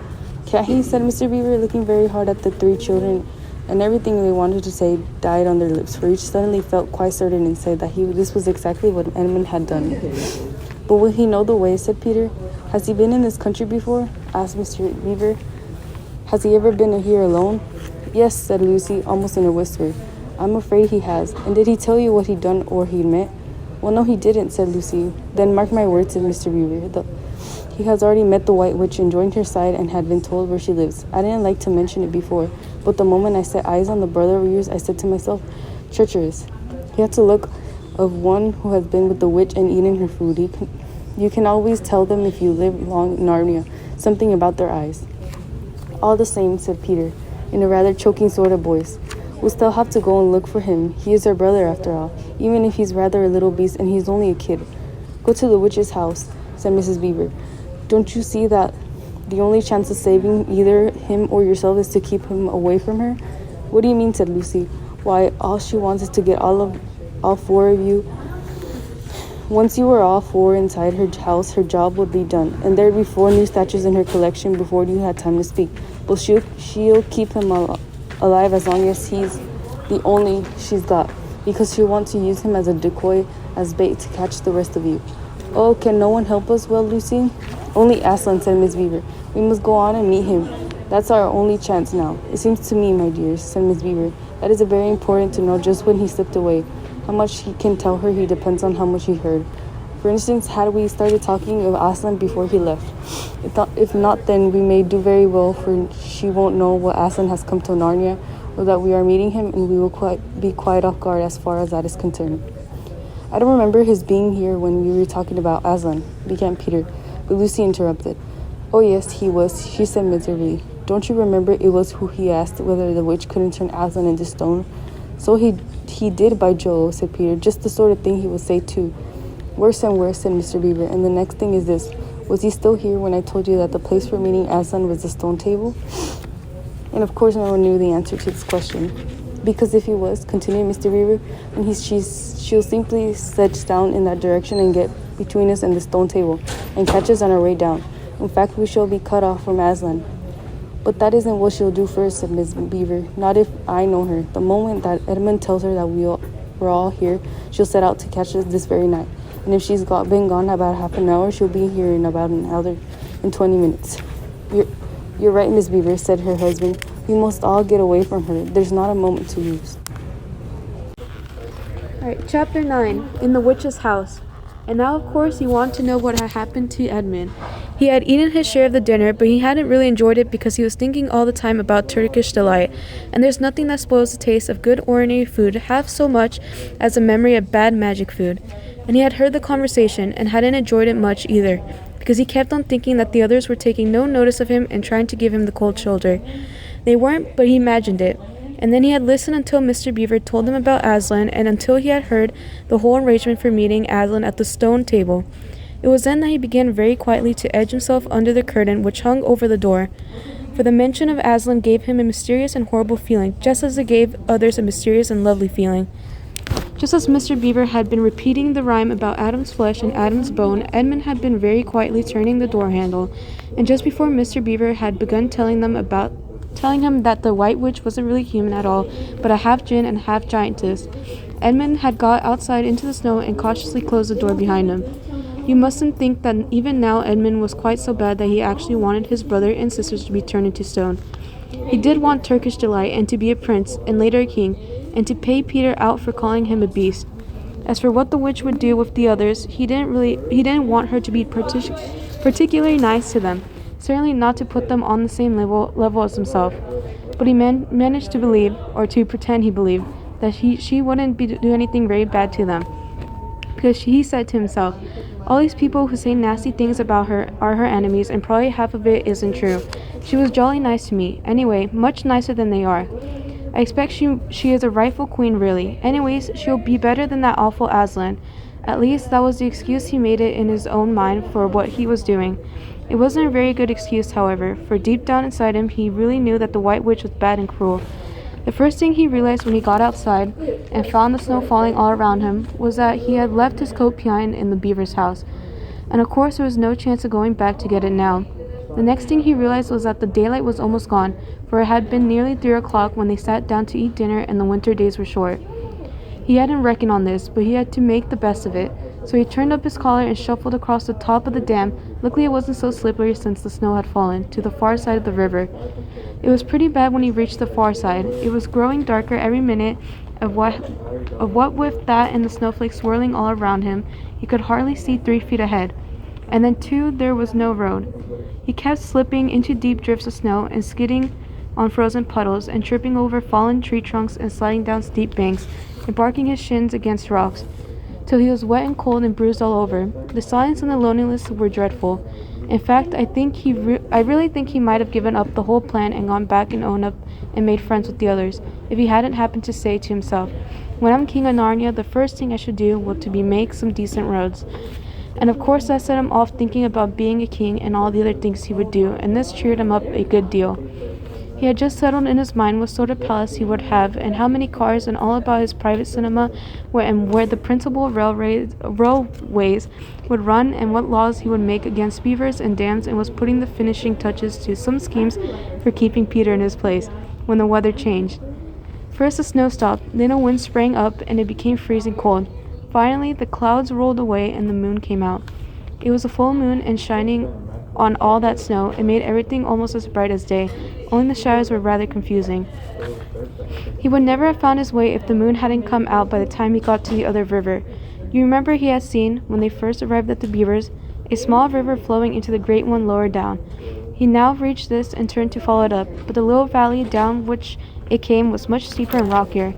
Can't he, said Mr. Beaver, looking very hard at the 3 children, and everything they wanted to say died on their lips, for each suddenly felt quite certain and said that this was exactly what Edmund had done. But will he know the way, said Peter. Has he been in this country before? Asked Mr. Beaver. Has he ever been here alone? Yes, said Lucy, almost in a whisper. I'm afraid he has. And did he tell you what he'd done or he'd met? Well, no, he didn't, said Lucy. Then mark my words, said Mr. Beaver. He has already met the White Witch and joined her side and had been told where she lives. I didn't like to mention it before, but the moment I set eyes on the brother of yours, I said to myself, treacherous. He had to look of one who has been with the witch and eaten her food. You can always tell them if you live long in Narnia, something about their eyes. All the same, said Peter, in a rather choking sort of voice. We'll still have to go and look for him. He is our brother after all, even if he's rather a little beast and he's only a kid. Go to the witch's house, said Mrs. Beaver. Don't you see that the only chance of saving either him or yourself is to keep him away from her? What do you mean, said Lucy. Why, all she wants is to get all 4 of you. Once you were all 4 inside her house, her job would be done, and there'd be 4 new statues in her collection before you had time to speak. But she'll keep him alive as long as he's the only she's got, because she wants to use him as a decoy, as bait to catch the rest of you. Oh, can no one help us? Well, Lucy? Only Aslan, said Miss Beaver. We must go on and meet him. That's our only chance now. It seems to me, my dears, said Miss Beaver, that it's very important to know just when he slipped away. How much he can tell her he depends on how much he heard. For instance, had we started talking of Aslan before he left? If not, then we may do very well, for she won't know what Aslan has come to Narnia, or that we are meeting him, and we will be quite off guard as far as that is concerned. I don't remember his being here when we were talking about Aslan, began Peter, but Lucy interrupted. Oh yes, he was, she said miserably. Don't you remember it was who he asked whether the witch couldn't turn Aslan into stone? So he did, by Jove, said Peter, just the sort of thing he would say too. Worse and worse, said Mr. Beaver, and the next thing is this. Was he still here when I told you that the place for meeting Aslan was the stone table? And of course no one knew the answer to this question. Because if he was, continued Mr. Beaver, then she'll simply sledge down in that direction and get between us and the stone table, and catch us on our way down. In fact, we shall be cut off from Aslan. But that isn't what she'll do first, said Miss Beaver. Not if I know her. The moment that Edmund tells her that we're all here, she'll set out to catch us this very night. And if she's been gone about half an hour, she'll be here in about an hour and 20 minutes. You're right, Miss Beaver, said her husband. We must all get away from her. There's not a moment to lose. Alright, Chapter 9, In the Witch's House. And now, of course, you want to know what had happened to Edmund. He had eaten his share of the dinner, but he hadn't really enjoyed it because he was thinking all the time about Turkish delight, and there's nothing that spoils the taste of good ordinary food half so much as a memory of bad magic food. And he had heard the conversation, and hadn't enjoyed it much either, because he kept on thinking that the others were taking no notice of him and trying to give him the cold shoulder. They weren't, but he imagined it. And then he had listened until Mr. Beaver told him about Aslan, and until he had heard the whole arrangement for meeting Aslan at the stone table. It was then that he began very quietly to edge himself under the curtain which hung over the door. For the mention of Aslan gave him a mysterious and horrible feeling, just as it gave others a mysterious and lovely feeling. Just as Mr. Beaver had been repeating the rhyme about Adam's flesh and Adam's bone, Edmund had been very quietly turning the door handle, and just before Mr. Beaver had begun telling him that the White Witch wasn't really human at all, but a half djinn and half giantess, Edmund had got outside into the snow and cautiously closed the door behind him. You mustn't think that even now Edmund was quite so bad that he actually wanted his brother and sisters to be turned into stone. He did want Turkish delight, and to be a prince, and later a king, and to pay Peter out for calling him a beast. As for what the witch would do with the others, he didn't want her to be particularly nice to them, certainly not to put them on the same level as himself. But he managed to believe, or to pretend he believed, that she wouldn't do anything very bad to them. Because he said to himself, all these people who say nasty things about her are her enemies, and probably half of it isn't true. She was jolly nice to me. Anyway, much nicer than they are. I expect she is a rightful queen, really. Anyways, she'll be better than that awful Aslan. At least that was the excuse he made it in his own mind for what he was doing. It wasn't a very good excuse, however, for deep down inside him he really knew that the White Witch was bad and cruel. The first thing he realized when he got outside and found the snow falling all around him was that he had left his coat behind in the beaver's house, and of course there was no chance of going back to get it now. The next thing he realized was that the daylight was almost gone, for it had been nearly 3 o'clock when they sat down to eat dinner and the winter days were short. He hadn't reckoned on this, but he had to make the best of it, so he turned up his collar and shuffled across the top of the dam. Luckily it wasn't so slippery since the snow had fallen, to the far side of the river. It was pretty bad when he reached the far side. It was growing darker every minute, of what with that and the snowflakes swirling all around him, he could hardly see 3 feet ahead. And then too, there was no road. He kept slipping into deep drifts of snow and skidding on frozen puddles and tripping over fallen tree trunks and sliding down steep banks and barking his shins against rocks, till he was wet and cold and bruised all over. The silence and the loneliness were dreadful. In fact, I really think he might have given up the whole plan and gone back and owned up and made friends with the others, if he hadn't happened to say to himself, when I'm king of Narnia, the first thing I should do will to be make some decent roads. And of course that set him off thinking about being a king and all the other things he would do, and this cheered him up a good deal. He had just settled in his mind what sort of palace he would have, and how many cars, and all about his private cinema, where the principal railways would run, and what laws he would make against beavers and dams, and was putting the finishing touches to some schemes for keeping Peter in his place when the weather changed. First the snow stopped, then a wind sprang up and it became freezing cold. Finally, the clouds rolled away and the moon came out. It was a full moon and shining on all that snow, it made everything almost as bright as day, only the shadows were rather confusing. He would never have found his way if the moon hadn't come out by the time he got to the other river. You remember he had seen, when they first arrived at the Beavers, a small river flowing into the great one lower down. He now reached this and turned to follow it up, but the little valley down which it came was much steeper and rockier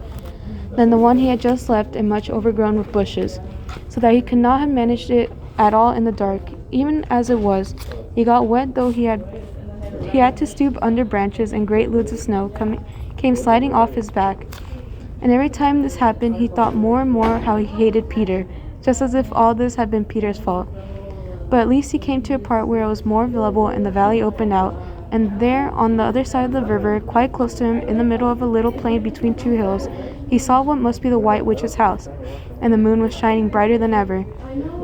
than the one he had just left and much overgrown with bushes, so that he could not have managed it at all in the dark. Even as it was, he got wet, though he had to stoop under branches, and great loads of snow came sliding off his back. And every time this happened, he thought more and more how he hated Peter, just as if all this had been Peter's fault. But at least he came to a part where it was more level and the valley opened out, and there, on the other side of the river, quite close to him, in the middle of a little plain between two hills, he saw what must be the White Witch's house, and the moon was shining brighter than ever.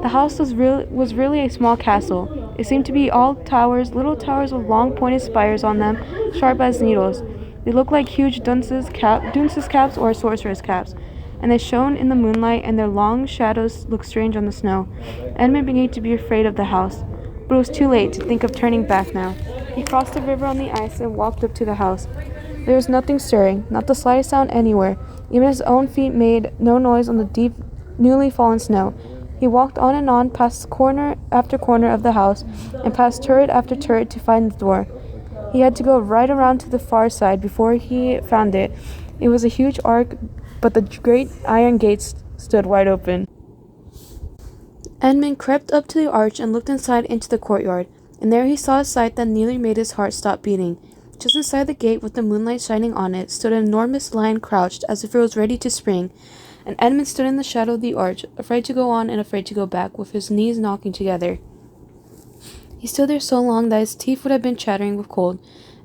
The house was really a small castle. It seemed to be all towers, little towers with long pointed spires on them, sharp as needles. They looked like huge dunce's caps or sorceress caps, and they shone in the moonlight, and their long shadows looked strange on the snow. Edmund began to be afraid of the house, but it was too late to think of turning back now. He crossed the river on the ice and walked up to the house. There was nothing stirring, not the slightest sound anywhere. Even his own feet made no noise on the deep, newly fallen snow. He walked on and on, past corner after corner of the house, and past turret after turret to find the door. He had to go right around to the far side before he found it. It was a huge ark, but the great iron gates stood wide open. Edmund crept up to the arch and looked inside into the courtyard, and there he saw a sight that nearly made his heart stop beating. Just inside the gate, with the moonlight shining on it, stood an enormous lion crouched as if it was ready to spring, and Edmund stood in the shadow of the arch, afraid to go on and afraid to go back, with his knees knocking together. He stood there so long that his teeth would have been chattering with cold,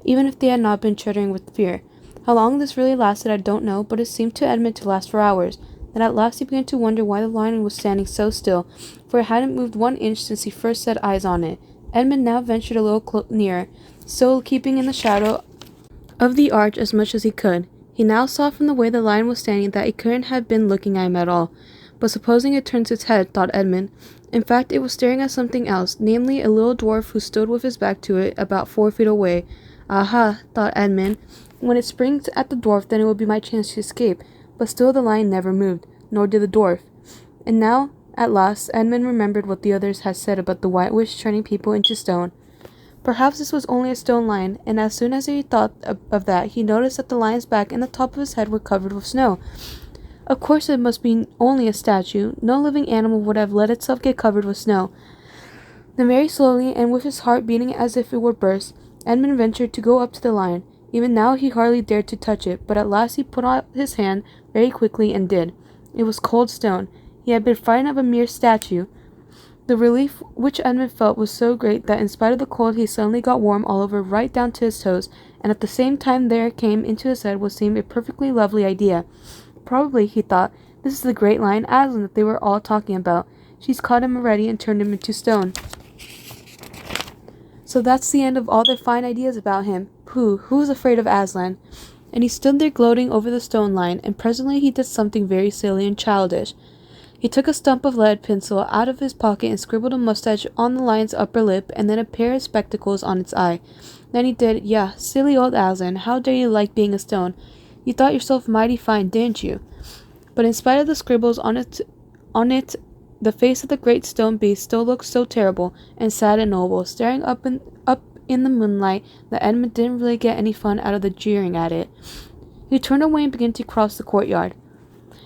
even if they had not been chattering with fear. How long this really lasted I don't know, but it seemed to Edmund to last for hours. Then at last he began to wonder why the lion was standing so still, for it hadn't moved 1 inch since he first set eyes on it. Edmund now ventured a little nearer, still keeping in the shadow of the arch as much as he could. He now saw from the way the lion was standing that it couldn't have been looking at him at all. But supposing it turns its head, thought Edmund. In fact, it was staring at something else, namely a little dwarf who stood with his back to it about 4 feet away. Aha, thought Edmund. When it springs at the dwarf, then it will be my chance to escape. But still the lion never moved, nor did the dwarf. And now, at last, Edmund remembered what the others had said about the White Witch turning people into stone. Perhaps this was only a stone lion, and as soon as he thought of that, he noticed that the lion's back and the top of his head were covered with snow. Of course it must be only a statue. No living animal would have let itself get covered with snow. Then very slowly, and with his heart beating as if it would burst, Edmund ventured to go up to the lion. Even now he hardly dared to touch it, but at last he put out his hand very quickly and did. It was cold stone. He had been frightened of a mere statue. The relief which Edmund felt was so great that in spite of the cold he suddenly got warm all over right down to his toes, and at the same time there came into his head what seemed a perfectly lovely idea. Probably, he thought, this is the great lion Aslan that they were all talking about. She's caught him already and turned him into stone. So that's the end of all their fine ideas about him. Who's afraid of Aslan? And he stood there gloating over the stone lion, and presently he did something very silly and childish. He took a stump of lead pencil out of his pocket and scribbled a mustache on the lion's upper lip and then a pair of spectacles on its eye. Then he did, "Yeah, silly old Aslan, how dare you like being a stone? You thought yourself mighty fine, didn't you?" But in spite of the scribbles on it, the face of the great stone beast still looked so terrible and sad and noble, staring up in the moonlight, that Edmund didn't really get any fun out of the jeering at it. He turned away and began to cross the courtyard.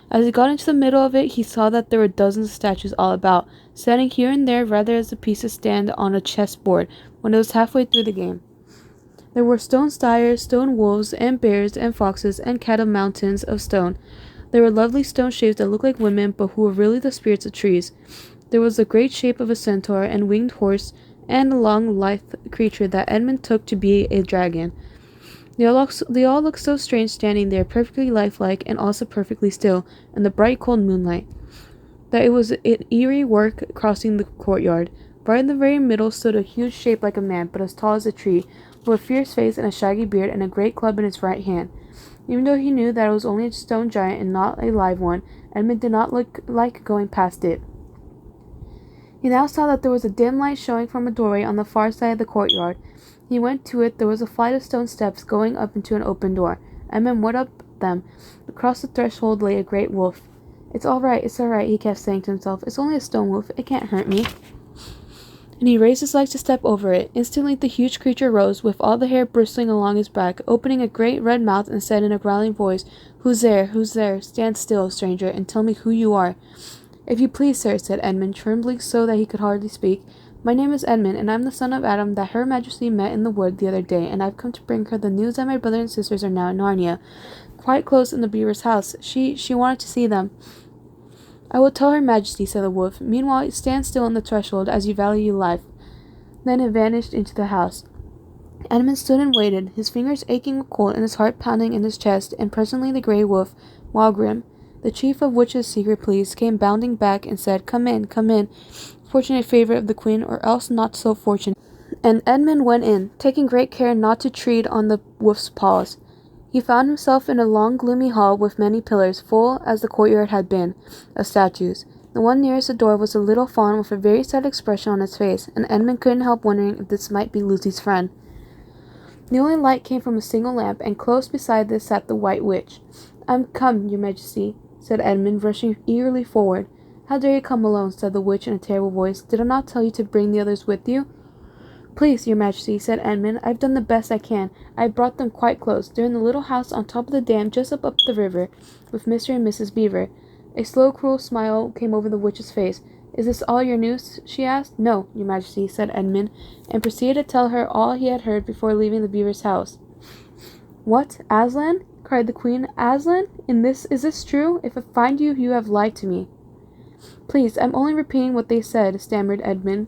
As he got into the middle of it, he saw that there were dozens of statues all about, standing here and there rather as the pieces stand on a chessboard when it was halfway through the game. There were stone styres, stone wolves, and bears, and foxes, and cattle mountains of stone. There were lovely stone shapes that looked like women, but who were really the spirits of trees. There was the great shape of a centaur and winged horse, and a long, lithe creature that Edmund took to be a dragon. They all looked so strange standing there, perfectly lifelike and also perfectly still, in the bright cold moonlight, that it was an eerie work crossing the courtyard. Right in the very middle stood a huge shape like a man, but as tall as a tree, with a fierce face and a shaggy beard and a great club in his right hand. Even though he knew that it was only a stone giant and not a live one, Edmund did not look like going past it. He now saw that there was a dim light showing from a doorway on the far side of the courtyard. He went to it. There was a flight of stone steps going up into an open door. Edmund went up them. Across the threshold lay a great wolf. It's all right, he kept saying to himself. It's only a stone wolf. It can't hurt me. And he raised his legs to step over it. Instantly the huge creature rose, with all the hair bristling along his back, opening a great red mouth, and said in a growling voice, Who's there? Who's there? Stand still, stranger, and tell me who you are. If you please, sir, said Edmund, trembling so that he could hardly speak. My name is Edmund, and I'm the son of Adam that Her Majesty met in the wood the other day, and I've come to bring her the news that my brother and sisters are now in Narnia, quite close in the beaver's house. She wanted to see them. I will tell Her Majesty, said the wolf. Meanwhile, stand still on the threshold, as you value your life. Then it vanished into the house. Edmund stood and waited, his fingers aching with cold and his heart pounding in his chest, and presently the grey wolf, Walgrim, the chief of Witch's secret police, came bounding back and said, Come in, fortunate favourite of the queen, or else not so fortunate. And Edmund went in, taking great care not to tread on the wolf's paws. He found himself in a long gloomy hall with many pillars, full, as the courtyard had been, of statues. The one nearest the door was a little fawn with a very sad expression on its face, and Edmund couldn't help wondering if this might be Lucy's friend. The only light came from a single lamp, and close beside this sat the White Witch. I'm come, your majesty, said Edmund, rushing eagerly forward. How dare you come alone, said the witch in a terrible voice. Did I not tell you to bring the others with you? Please, your majesty, said Edmund, I've done the best I can. I've brought them quite close. They're in the little house on top of the dam just up the river, with Mr. and Mrs. Beaver. A slow, cruel smile came over the witch's face. Is this all your news? She asked. No, your majesty, said Edmund, and proceeded to tell her all he had heard before leaving the beaver's house. What, Aslan? Cried the queen. Aslan? Is this true? If I find you, you have lied to me. Please, I'm only repeating what they said, stammered Edmund.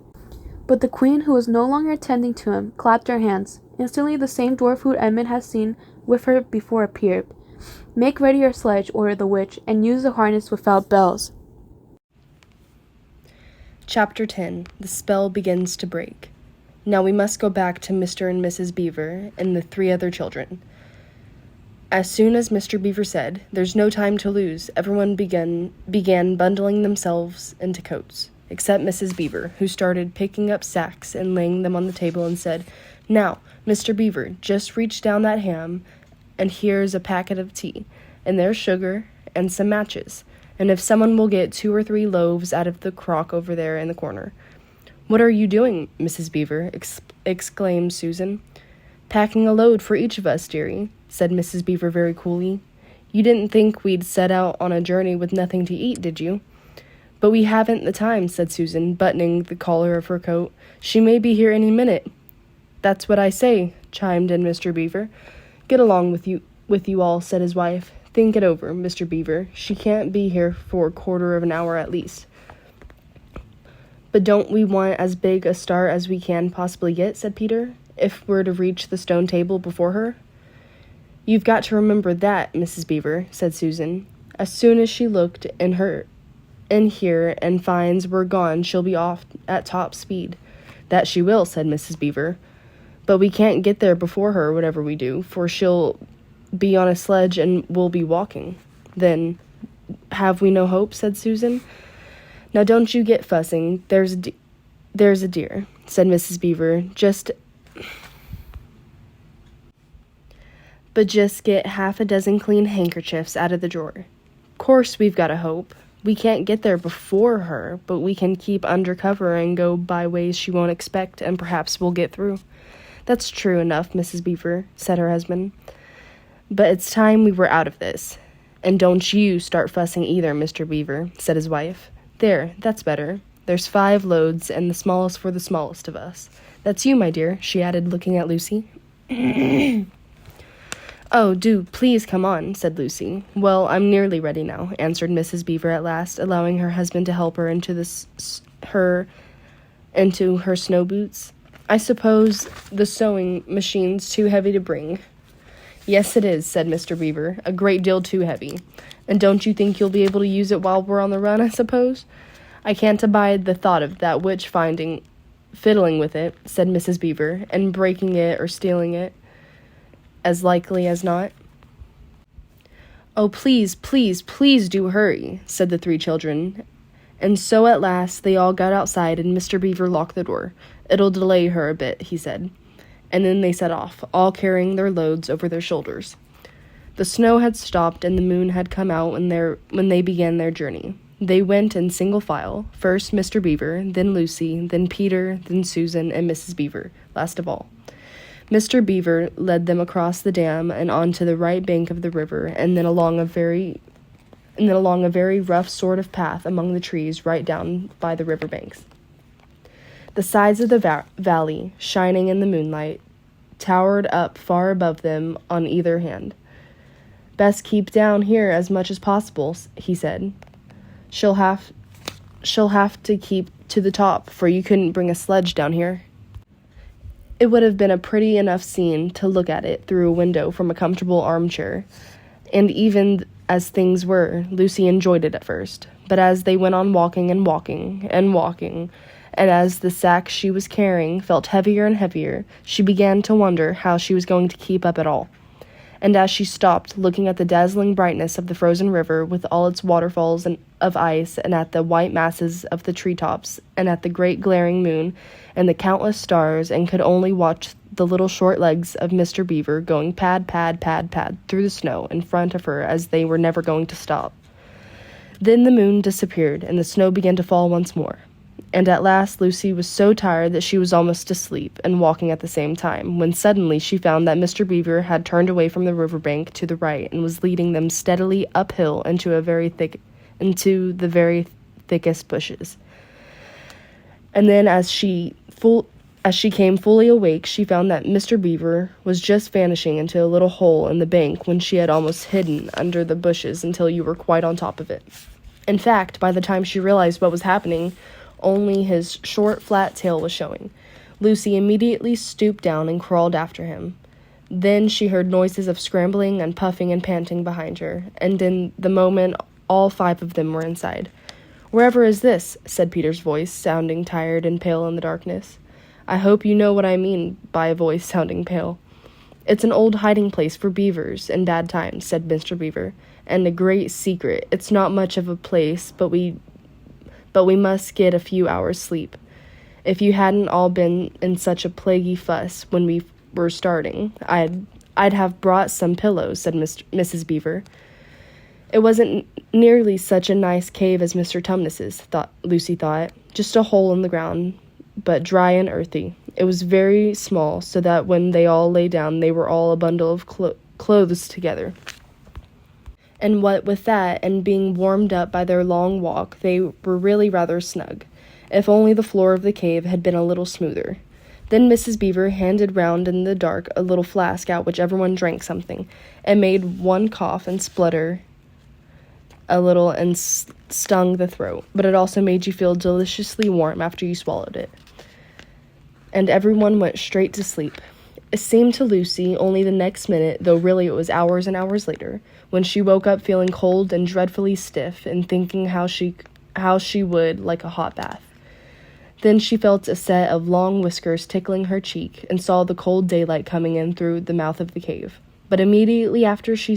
But the queen, who was no longer attending to him, clapped her hands. Instantly the same dwarf who Edmund had seen with her before appeared. Make ready your sledge, ordered the witch, and use the harness without bells. Chapter 10. The spell begins to break. Now we must go back to Mr. and Mrs. Beaver and the 3 other children. As soon as Mr. Beaver said, There's no time to lose, everyone began bundling themselves into coats, except Mrs. Beaver, who started picking up sacks and laying them on the table and said, Now, Mr. Beaver, just reach down that ham, and here's a packet of tea, and there's sugar, and some matches, and if someone will get 2 or 3 loaves out of the crock over there in the corner. What are you doing, Mrs. Beaver? Exclaimed Susan. Packing a load for each of us, dearie, said Mrs. Beaver very coolly. You didn't think we'd set out on a journey with nothing to eat, did you? But we haven't the time, said Susan, buttoning the collar of her coat. She may be here any minute. That's what I say, chimed in Mr. Beaver. Get along with you all, said his wife. Think it over, Mr. Beaver. She can't be here for a quarter of an hour at least. But don't we want as big a start as we can possibly get, said Peter, if we're to reach the stone table before her? You've got to remember that, Mrs. Beaver, said Susan. As soon as she looked in here and finds we're gone, she'll be off at top speed. That she will, said Mrs. Beaver. But we can't get there before her, whatever we do, for she'll be on a sledge and we'll be walking. Then, have we no hope, said Susan. Now don't you get fussing. There's a dear, said Mrs. Beaver. Just get half a dozen clean handkerchiefs out of the drawer. Course we've got a hope. We can't get there before her, but we can keep under cover and go by ways she won't expect, and perhaps we'll get through. That's true enough, Mrs. Beaver, said her husband. But it's time we were out of this. And don't you start fussing either, Mr. Beaver, said his wife. There, that's better. There's 5 loads, and the smallest for the smallest of us. That's you, my dear, she added, looking at Lucy. Oh, do, please come on, said Lucy. Well, I'm nearly ready now, answered Mrs. Beaver at last, allowing her husband to help her into her snow boots. I suppose the sewing machine's too heavy to bring. Yes, it is, said Mr. Beaver, a great deal too heavy. And don't you think you'll be able to use it while we're on the run, I suppose? I can't abide the thought of that witch fiddling with it, said Mrs. Beaver, and breaking it or stealing it, as likely as not. "Oh, please, please, please do hurry," said the 3 children. And so at last they all got outside and Mr. Beaver locked the door. "It'll delay her a bit," he said. And then they set off, all carrying their loads over their shoulders. The snow had stopped and the moon had come out when they began their journey. They went in single file, first Mr. Beaver, then Lucy, then Peter, then Susan, and Mrs. Beaver, last of all. Mr. Beaver led them across the dam and onto the right bank of the river, and then along a very rough sort of path among the trees right down by the river banks. The sides of the valley, shining in the moonlight, towered up far above them on either hand. "Best keep down here as much as possible," he said. She'll have to keep to the top, for you couldn't bring a sledge down here." It would have been a pretty enough scene to look at it through a window from a comfortable armchair, and even as things were, Lucy enjoyed it at first. But as they went on walking and walking and walking, and as the sack she was carrying felt heavier and heavier, she began to wonder how she was going to keep up at all. And as she stopped, looking at the dazzling brightness of the frozen river with all its waterfalls of ice, and at the white masses of the treetops, and at the great glaring moon, and the countless stars, and could only watch the little short legs of Mr. Beaver going pad, pad, pad, pad through the snow in front of her as they were never going to stop. Then the moon disappeared, and the snow began to fall once more. And at last Lucy was so tired that she was almost asleep and walking at the same time, when suddenly she found that Mr. Beaver had turned away from the riverbank to the right and was leading them steadily uphill into the very thickest bushes. And then as she came fully awake, she found that Mr. Beaver was just vanishing into a little hole in the bank when she had almost hidden under the bushes until you were quite on top of it. In fact, by the time she realized what was happening, only his short, flat tail was showing. Lucy immediately stooped down and crawled after him. Then she heard noises of scrambling and puffing and panting behind her, and in the moment all 5 of them were inside. "Wherever is this?" said Peter's voice, sounding tired and pale in the darkness. "I hope you know what I mean by a voice sounding pale." "It's an old hiding place for beavers in bad times," said Mr. Beaver, "and a great secret. It's not much of a place, but we must get a few hours' sleep. If you hadn't all been in such a plaguey fuss when we were starting, I'd have brought some pillows," said Mrs. Beaver. It wasn't nearly such a nice cave as Mr. Tumnus's, Lucy thought, just a hole in the ground, but dry and earthy. It was very small, so that when they all lay down, they were all a bundle of clothes together. And what with that, and being warmed up by their long walk, they were really rather snug, if only the floor of the cave had been a little smoother. Then Mrs. Beaver handed round in the dark a little flask out which everyone drank something, and made one cough and splutter a little and stung the throat, but it also made you feel deliciously warm after you swallowed it. And everyone went straight to sleep. It seemed to Lucy only the next minute, though really it was hours and hours later, when she woke up feeling cold and dreadfully stiff and thinking how she would like a hot bath. Then she felt a set of long whiskers tickling her cheek and saw the cold daylight coming in through the mouth of the cave. But immediately after she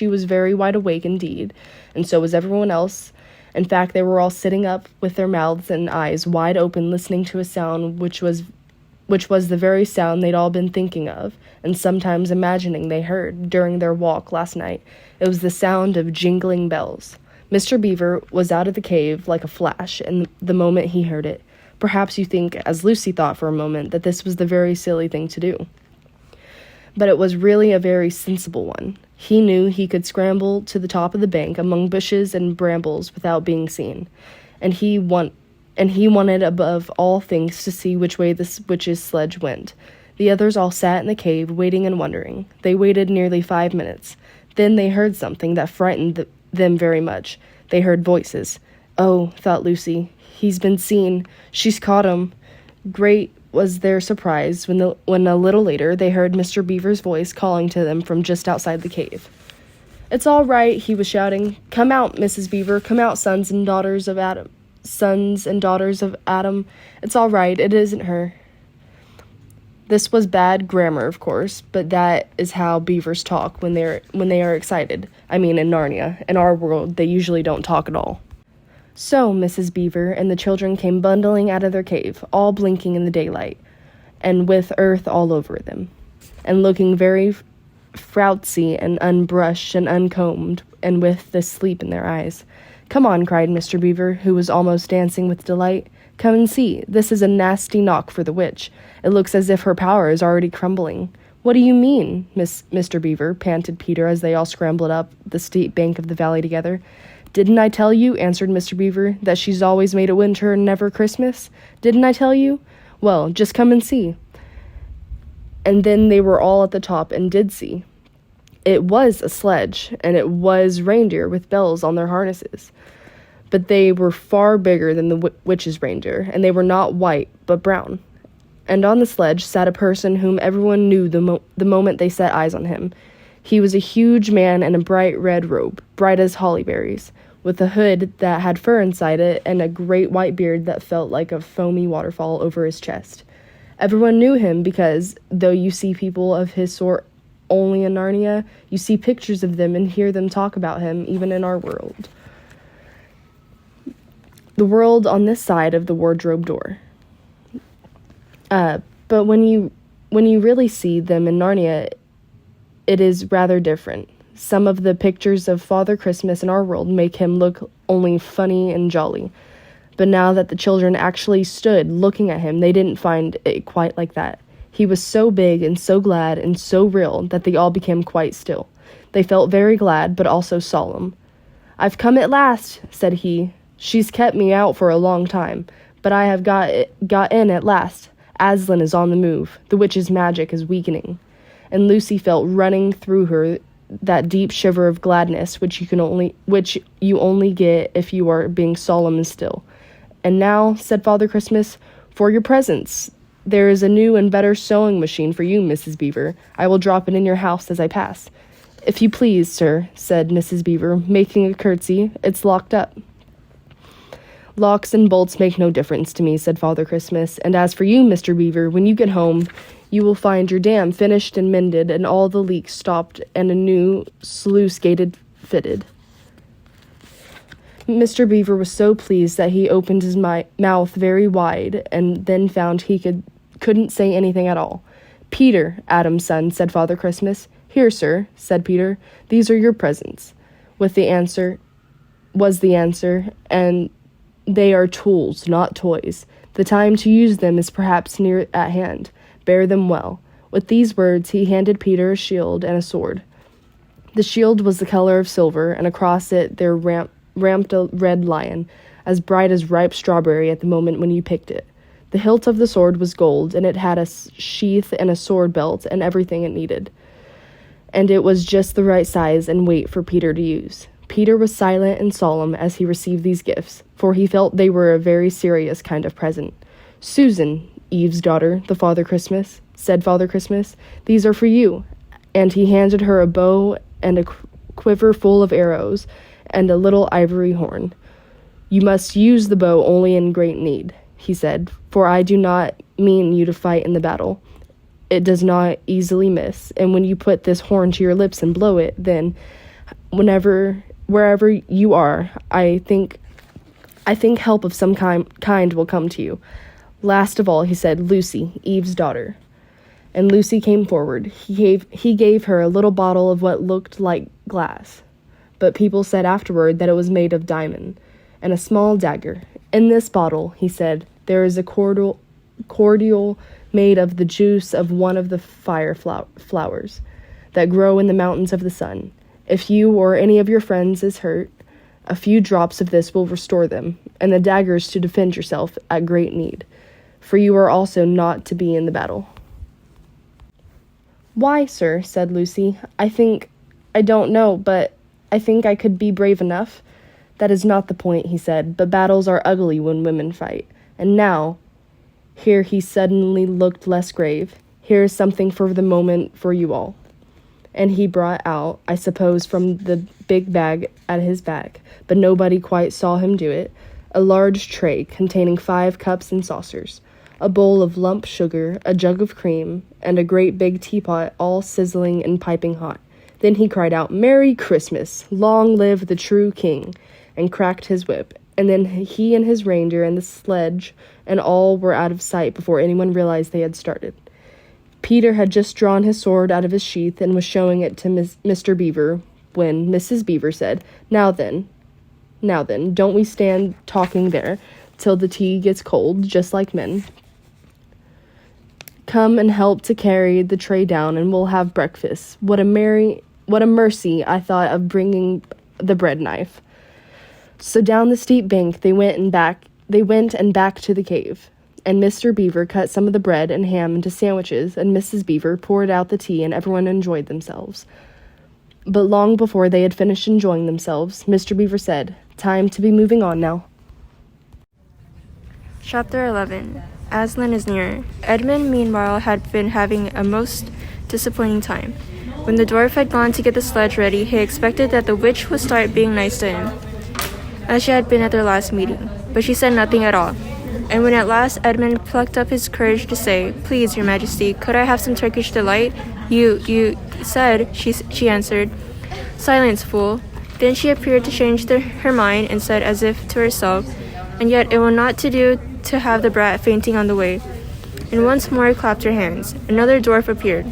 was very wide awake indeed, and so was everyone else. In fact, they were all sitting up with their mouths and eyes wide open, listening to a sound which was the very sound they'd all been thinking of, and sometimes imagining they heard during their walk last night. It was the sound of jingling bells. Mr. Beaver was out of the cave like a flash, and the moment he heard it. Perhaps you think, as Lucy thought for a moment, that this was the very silly thing to do. But it was really a very sensible one. He knew he could scramble to the top of the bank among bushes and brambles without being seen, and he wanted above all things to see which way the witch's sledge went. The others all sat in the cave, waiting and wondering. They waited nearly 5 minutes. Then they heard something that frightened them very much. They heard voices. "Oh," thought Lucy, "he's been seen. She's caught him." Great was their surprise when a little later they heard Mr. Beaver's voice calling to them from just outside the cave. "It's all right," he was shouting. "Come out, Mrs. Beaver. Come out, sons and daughters of Adam. Sons and daughters of Adam. It's all right. It isn't her." This was bad grammar, of course, but that is how beavers talk when they are excited. I mean, in Narnia. In our world, they usually don't talk at all. So, Mrs. Beaver and the children came bundling out of their cave, all blinking in the daylight, and with earth all over them, and looking very frowsy and unbrushed and uncombed, and with the sleep in their eyes. "Come on," cried Mr. Beaver, who was almost dancing with delight. "Come and see. This is a nasty knock for the witch. It looks as if her power is already crumbling." "What do you mean, Mr. Beaver?" panted Peter as they all scrambled up the steep bank of the valley together. "Didn't I tell you," answered Mr. Beaver, "that she's always made a winter and never Christmas? Didn't I tell you? Well, just come and see." And then they were all at the top and did see. It was a sledge, and it was reindeer with bells on their harnesses. But they were far bigger than the witch's reindeer, and they were not white, but brown. And on the sledge sat a person whom everyone knew the moment they set eyes on him. He was a huge man in a bright red robe, bright as holly berries, with a hood that had fur inside it and a great white beard that felt like a foamy waterfall over his chest. Everyone knew him because, though you see people of his sort only in Narnia, you see pictures of them and hear them talk about him even in our world. The world on this side of the wardrobe door. But when you really see them in Narnia, it is rather different. Some of the pictures of Father Christmas in our world make him look only funny and jolly. But now that the children actually stood looking at him, they didn't find it quite like that. He was so big and so glad and so real that they all became quite still. They felt very glad, but also solemn. "I've come at last," said he. "She's kept me out for a long time, but I have got in at last. Aslan is on the move. The witch's magic is weakening." And Lucy felt running through her that deep shiver of gladness which you only get if you are being solemn and still. "And now," said Father Christmas, "for your presents. There is a new and better sewing machine for you, Mrs. Beaver. I will drop it in your house as I pass." "If you please, sir," said Mrs. Beaver, making a curtsy. "It's locked up." "Locks and bolts make no difference to me," said Father Christmas. "And as for you, Mr. Beaver, when you get home, you will find your dam finished and mended, and all the leaks stopped, and a new sluice gated fitted." Mr. Beaver was so pleased that he opened his mouth very wide, and then found he couldn't say anything at all. "Peter, Adam's son," said Father Christmas. "Here, sir," said Peter. "These are your presents." Was the answer, and they are tools, not toys. The time to use them is perhaps near at hand. Bear them well. With these words, he handed Peter a shield and a sword. The shield was the color of silver, and across it there ramped a red lion, as bright as ripe strawberry at the moment when you picked it. The hilt of the sword was gold, and it had a sheath and a sword belt and everything it needed. And it was just the right size and weight for Peter to use. Peter was silent and solemn as he received these gifts, for he felt they were a very serious kind of present. "Susan, Eve's daughter, said Father Christmas, these are for you." And he handed her a bow and a quiver full of arrows and a little ivory horn. "You must use the bow only in great need," he said, "for I do not mean you to fight in the battle. It does not easily miss, and when you put this horn to your lips and blow it, then wherever you are, I think help of some kind will come to you. Last of all," he said, "Lucy, Eve's daughter." And Lucy came forward. He gave her a little bottle of what looked like glass, but people said afterward that it was made of diamond, and a small dagger. "In this bottle," he said, "there is a cordial made of the juice of one of the fire flowers that grow in the mountains of the sun. If you or any of your friends is hurt, a few drops of this will restore them, and the dagger is to defend yourself at great need, for you are also not to be in the battle." "Why, sir?" said Lucy. I don't know, but I think I could be brave enough." "That is not the point," he said, "but battles are ugly when women fight. And now," here he suddenly looked less grave, "here is something for the moment for you all." And he brought out, I suppose from the big bag at his back, but nobody quite saw him do it, a large tray containing 5 cups and saucers, a bowl of lump sugar, a jug of cream, and a great big teapot all sizzling and piping hot. Then he cried out, "Merry Christmas! Long live the true king!" and cracked his whip. And then he and his reindeer and the sledge and all were out of sight before anyone realized they had started. Peter had just drawn his sword out of his sheath and was showing it to Mr. Beaver when Mrs. Beaver said, Now then, don't we stand talking there till the tea gets cold, just like men. Come and help to carry the tray down, and we'll have breakfast. What a mercy I thought of bringing the bread knife." So down the steep bank they went and back to the cave. And Mr. Beaver cut some of the bread and ham into sandwiches, and Mrs. Beaver poured out the tea, and everyone enjoyed themselves. But long before they had finished enjoying themselves, Mr. Beaver said, "Time to be moving on now." Chapter 11. Aslan is nearer. Edmund, meanwhile, had been having a most disappointing time. When the dwarf had gone to get the sledge ready, he expected that the witch would start being nice to him, as she had been at their last meeting, but she said nothing at all. And when at last Edmund plucked up his courage to say, "Please, your majesty, could I have some Turkish delight?" You said, she answered. "Silence, fool." Then she appeared to change her mind and said as if to herself, "And yet it will not do to have the brat fainting on the way," and once more clapped her hands. Another dwarf appeared.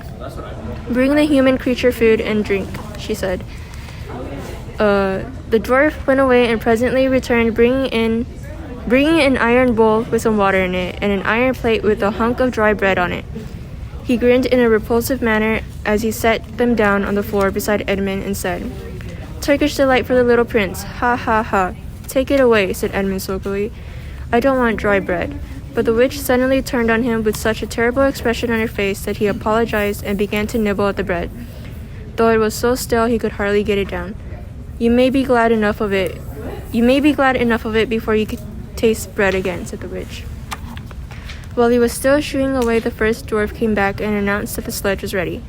"Bring the human creature food and drink," she said. The dwarf went away and presently returned bringing an iron bowl with some water in it, and an iron plate with a hunk of dry bread on it. He grinned in a repulsive manner as he set them down on the floor beside Edmund and said, "Turkish delight for the little prince, ha ha ha." "Take it away," said Edmund sulkily. "I don't want dry bread." But the witch suddenly turned on him with such a terrible expression on her face that he apologized and began to nibble at the bread, though it was so stale he could hardly get it down. You may be glad enough of it before you can taste bread again," said the witch. While he was still shooing away, the first dwarf came back and announced that the sledge was ready.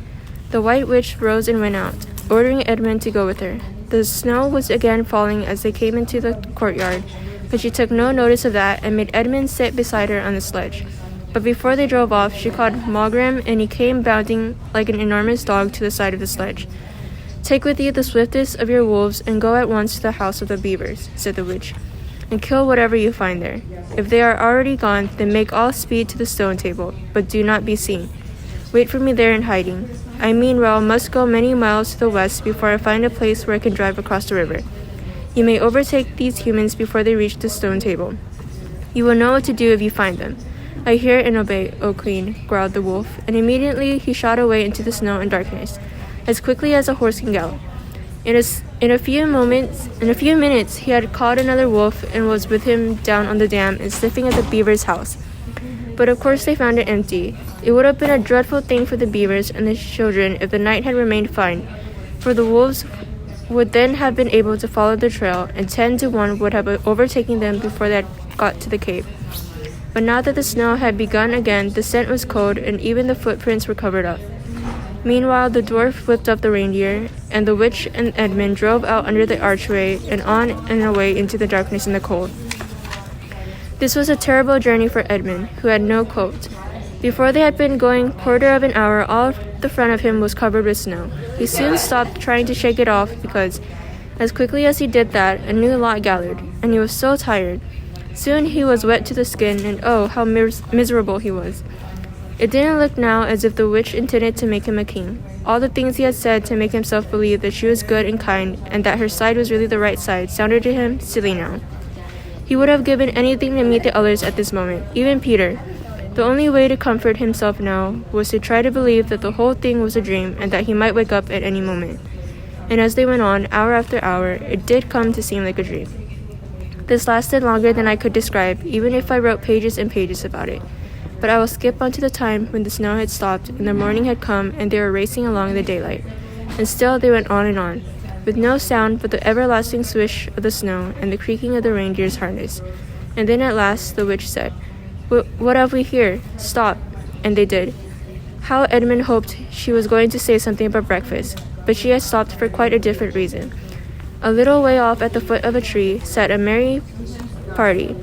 The white witch rose and went out, ordering Edmund to go with her. The snow was again falling as they came into the courtyard, but she took no notice of that and made Edmund sit beside her on the sledge. But before they drove off, she called Malgrim, and he came bounding like an enormous dog to the side of the sledge. "Take with you the swiftest of your wolves and go at once to the house of the beavers," said the witch, "and kill whatever you find there. If they are already gone, then make all speed to the stone table, but do not be seen. Wait for me there in hiding. I meanwhile must go many miles to the west before I find a place where I can drive across the river. You may overtake these humans before they reach the stone table. You will know what to do if you find them." "I hear and obey, O queen," growled the wolf, and immediately he shot away into the snow and darkness, as quickly as a horse can gallop. In a few minutes, he had caught another wolf and was with him down on the dam and sniffing at the beaver's house. But of course they found it empty. It would have been a dreadful thing for the beavers and the children if the night had remained fine, for the wolves would then have been able to follow the trail, and 10 to 1 would have overtaken them before they had got to the cave. But now that the snow had begun again, the scent was cold, and even the footprints were covered up. Meanwhile, the dwarf whipped up the reindeer, and the witch and Edmund drove out under the archway and on and away into the darkness and the cold. This was a terrible journey for Edmund, who had no coat. Before they had been going quarter of an hour, all the front of him was covered with snow. He soon stopped trying to shake it off because, as quickly as he did that, a new lot gathered, and he was so tired. Soon he was wet to the skin, and oh, how miserable he was. It didn't look now as if the witch intended to make him a king. All the things he had said to make himself believe that she was good and kind, and that her side was really the right side, sounded to him silly now. He would have given anything to meet the others at this moment, even Peter. The only way to comfort himself now was to try to believe that the whole thing was a dream and that he might wake up at any moment. And as they went on, hour after hour, it did come to seem like a dream. This lasted longer than I could describe, even if I wrote pages and pages about it. But I will skip on to the time when the snow had stopped and the morning had come and they were racing along in the daylight. And still they went on, with no sound but the everlasting swish of the snow and the creaking of the reindeer's harness. And then at last the witch said, What have we here? Stop." And they did. How Edmund hoped she was going to say something about breakfast, but she had stopped for quite a different reason. A little way off at the foot of a tree sat a merry party.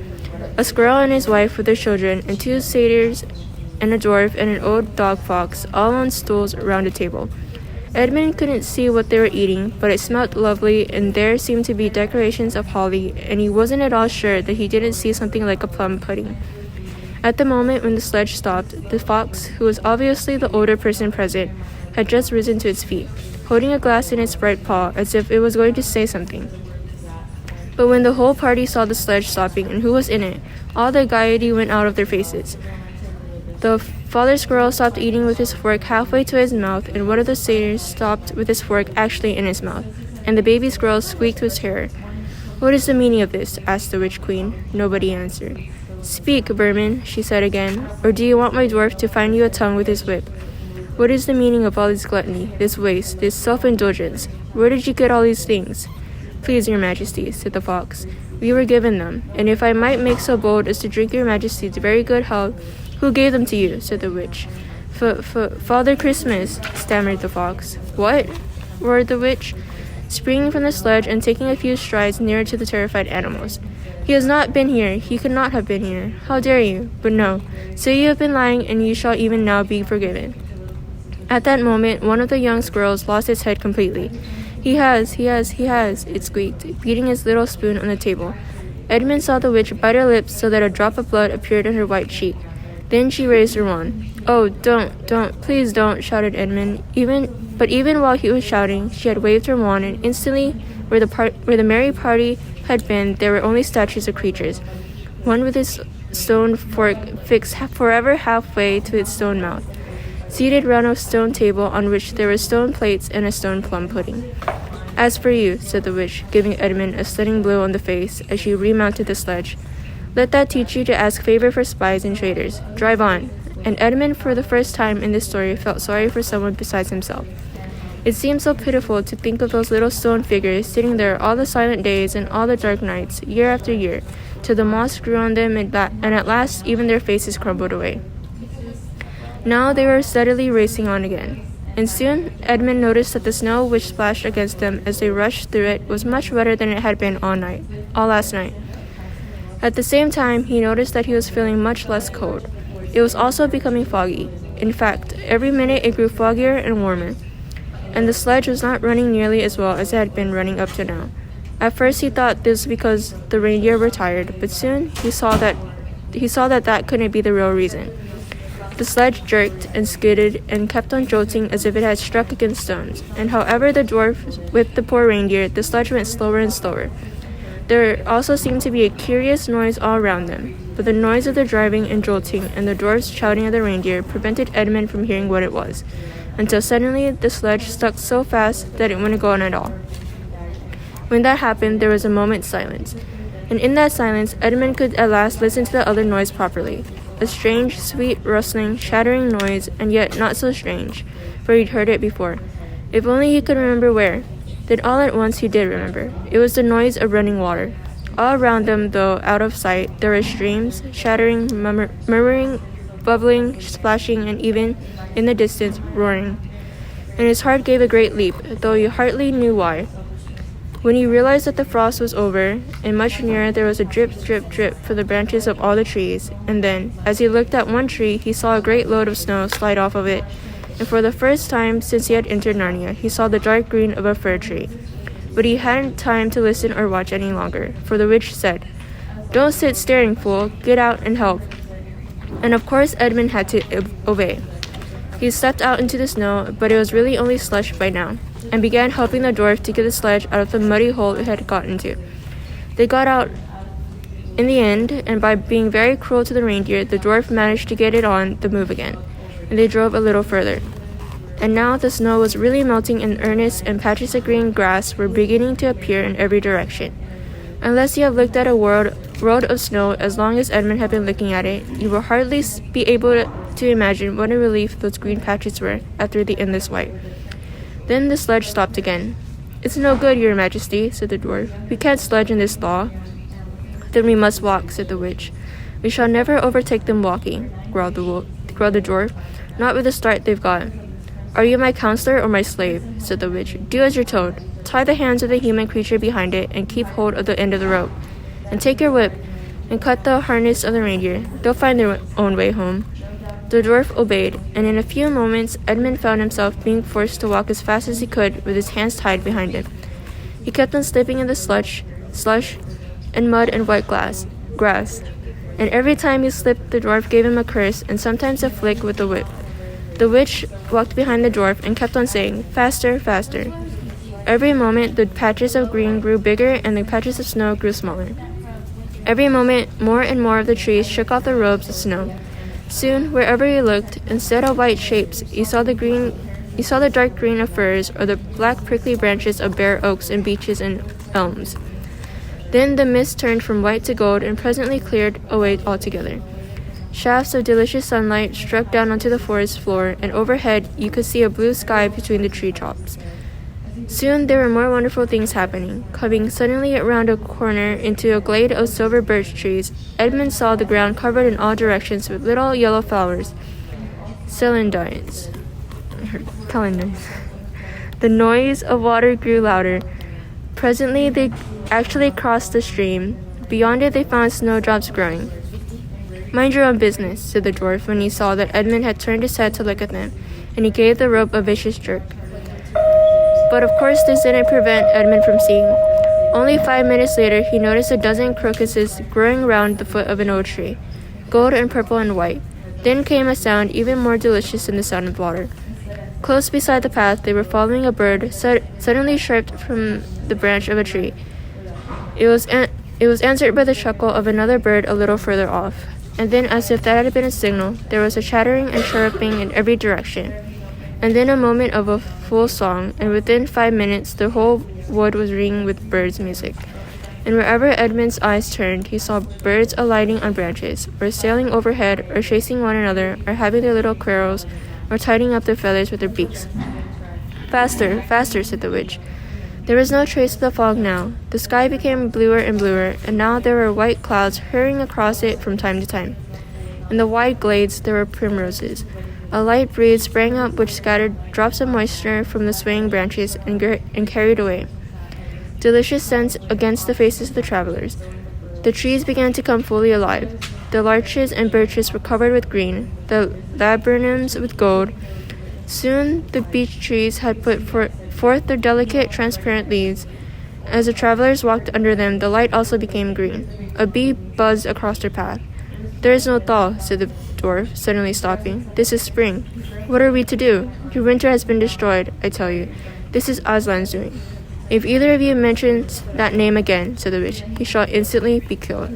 a squirrel and his wife with their children, and 2 satyrs and a dwarf and an old dog fox, all on stools around a table. Edmund couldn't see what they were eating, but it smelled lovely, and there seemed to be decorations of holly, and he wasn't at all sure that he didn't see something like a plum pudding. At the moment when the sledge stopped, the fox, who was obviously the older person present, had just risen to its feet, holding a glass in its right paw as if it was going to say something. But when the whole party saw the sledge stopping and who was in it, all the gaiety went out of their faces. The father squirrel stopped eating with his fork halfway to his mouth, and one of the satyrs stopped with his fork actually in his mouth, and the baby squirrel squeaked with terror. "What is the meaning of this?" asked the witch queen. Nobody answered. "Speak, vermin," she said again, "or do you want my dwarf to find you a tongue with his whip? What is the meaning of all this gluttony, this waste, this self-indulgence? Where did you get all these things?" "Please, your majesty," said the fox, "we were given them, and if I might make so bold as to drink your majesty's very good health—" "Who gave them to you?" said the witch. Father Christmas," stammered the fox. "What?" roared the witch, springing from the sledge and taking a few strides nearer to the terrified animals. "He has not been here. He could not have been here. How dare you? But no. Say you have been lying, and you shall even now be forgiven." At that moment, one of the young squirrels lost its head completely. He has, it squeaked, beating its little spoon on the table. Edmund saw the witch bite her lips so that a drop of blood appeared on her white cheek. Then she raised her wand. "Oh, don't, please don't," shouted Edmund. But even while he was shouting, she had waved her wand, and instantly, where the merry party had been, there were only statues of creatures, one with his stone fork fixed forever halfway to its stone mouth, seated round a stone table on which there were stone plates and a stone plum pudding. "As for you," said the witch, giving Edmund a stunning blow on the face as she remounted the sledge, "let that teach you to ask favor for spies and traitors. Drive on." And Edmund, for the first time in this story, felt sorry for someone besides himself. It seemed so pitiful to think of those little stone figures sitting there all the silent days and all the dark nights, year after year, till the moss grew on them and at last even their faces crumbled away. Now they were steadily racing on again, and soon Edmund noticed that the snow which splashed against them as they rushed through it was much wetter than it had been all last night. At the same time, he noticed that he was feeling much less cold. It was also becoming foggy. In fact, every minute it grew foggier and warmer, and the sledge was not running nearly as well as it had been running up to now. At first he thought this was because the reindeer were tired, but soon he saw that couldn't be the real reason. The sledge jerked and skidded and kept on jolting as if it had struck against stones, and however the dwarf whipped the poor reindeer, the sledge went slower and slower. There also seemed to be a curious noise all around them, but the noise of the driving and jolting and the dwarfs shouting at the reindeer prevented Edmund from hearing what it was, until suddenly the sledge stuck so fast that it wouldn't go on at all. When that happened, there was a moment's silence, and in that silence, Edmund could at last listen to the other noise properly. A strange, sweet, rustling, shattering noise, and yet not so strange, for he'd heard it before. If only he could remember where. Then all at once he did remember. It was the noise of running water. All around them, though out of sight, there were streams, shattering, murmuring, bubbling, splashing, and even, in the distance, roaring. And his heart gave a great leap, though he hardly knew why. When he realized that the frost was over, and much nearer there was a drip, drip, drip from the branches of all the trees, and then, as he looked at one tree, he saw a great load of snow slide off of it, and for the first time since he had entered Narnia, he saw the dark green of a fir tree. But he hadn't time to listen or watch any longer, for the witch said, "Don't sit staring, fool. Get out and help." And of course Edmund had to obey. He stepped out into the snow, but it was really only slush by now, and began helping the dwarf to get the sledge out of the muddy hole it had got into. They got out in the end, and by being very cruel to the reindeer, the dwarf managed to get it on the move again, and they drove a little further. And now the snow was really melting in earnest, and patches of green grass were beginning to appear in every direction. Unless you have looked at a world of snow as long as Edmund had been looking at it, you will hardly be able to imagine what a relief those green patches were after the endless white. Then the sledge stopped again. "It's no good, your majesty," said the dwarf. "We can't sledge in this thaw." "Then we must walk," said the witch. "We shall never overtake them walking," growled the dwarf. "Not with the start they've got." "Are you my counselor or my slave?" said the witch. "Do as you're told. Tie the hands of the human creature behind it and keep hold of the end of the rope. And take your whip. and cut the harness of the reindeer. They'll find their own way home." The dwarf obeyed, and in a few moments Edmund found himself being forced to walk as fast as he could with his hands tied behind him. He kept on slipping in the slush, and mud and wet grass, and every time he slipped the dwarf gave him a curse and sometimes a flick with the whip. The witch walked behind the dwarf and kept on saying, "Faster, faster." Every moment the patches of green grew bigger and the patches of snow grew smaller. Every moment more and more of the trees shook off the robes of snow. Soon, wherever he looked, instead of white shapes, he saw the dark green of firs or the black prickly branches of bare oaks and beeches and elms. Then the mist turned from white to gold and presently cleared away altogether. Shafts of delicious sunlight struck down onto the forest floor, and overhead you could see a blue sky between the tree tops. Soon there were more wonderful things happening. Coming suddenly around a corner into a glade of silver birch trees, Edmund saw the ground covered in all directions with little yellow flowers, celandines. The noise of water grew louder. Presently they actually crossed the stream. Beyond it they found snowdrops growing. "Mind your own business," said the dwarf when he saw that Edmund had turned his head to look at them, and he gave the rope a vicious jerk. But of course this didn't prevent Edmund from seeing. Only 5 minutes later he noticed a dozen crocuses growing round the foot of an old tree, gold and purple and white. Then came a sound even more delicious than the sound of water. Close beside the path they were following a bird suddenly chirped from the branch of a tree. It was answered by the chuckle of another bird a little further off, and then, as if that had been a signal, there was a chattering and chirruping in every direction, and then a moment of a full song, and within 5 minutes the whole wood was ringing with birds' music. And wherever Edmund's eyes turned, he saw birds alighting on branches, or sailing overhead, or chasing one another, or having their little quarrels, or tidying up their feathers with their beaks. "Faster, faster," said the witch. There was no trace of the fog now. The sky became bluer and bluer, and now there were white clouds hurrying across it from time to time. In the wide glades there were primroses. A light breeze sprang up which scattered drops of moisture from the swaying branches and carried away delicious scents against the faces of the travelers. The trees began to come fully alive. The larches and birches were covered with green, the laburnums with gold. Soon the beech trees had put forth their delicate, transparent leaves. As the travelers walked under them, the light also became green. A bee buzzed across their path. "There is no thaw," said the dwarf, suddenly stopping. "This is spring. What are we to do? Your winter has been destroyed, I tell you. This is Aslan's doing. If either of you mentions that name again," said the witch, "he shall instantly be killed."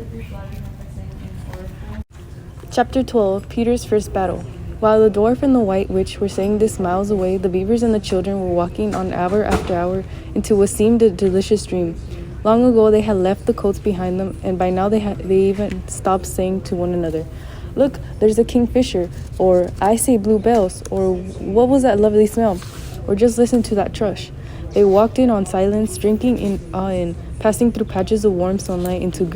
Chapter 12. Peter's First Battle. While the dwarf and the white witch were saying this miles away, the beavers and the children were walking on hour after hour into what seemed a delicious dream. Long ago they had left the coats behind them, and by now they even stopped saying to one another, "Look, there's a kingfisher," or "I say bluebells," or "What was that lovely smell?" or "Just listen to that thrush." They walked in on silence, drinking in awe in, passing through patches of warm sunlight into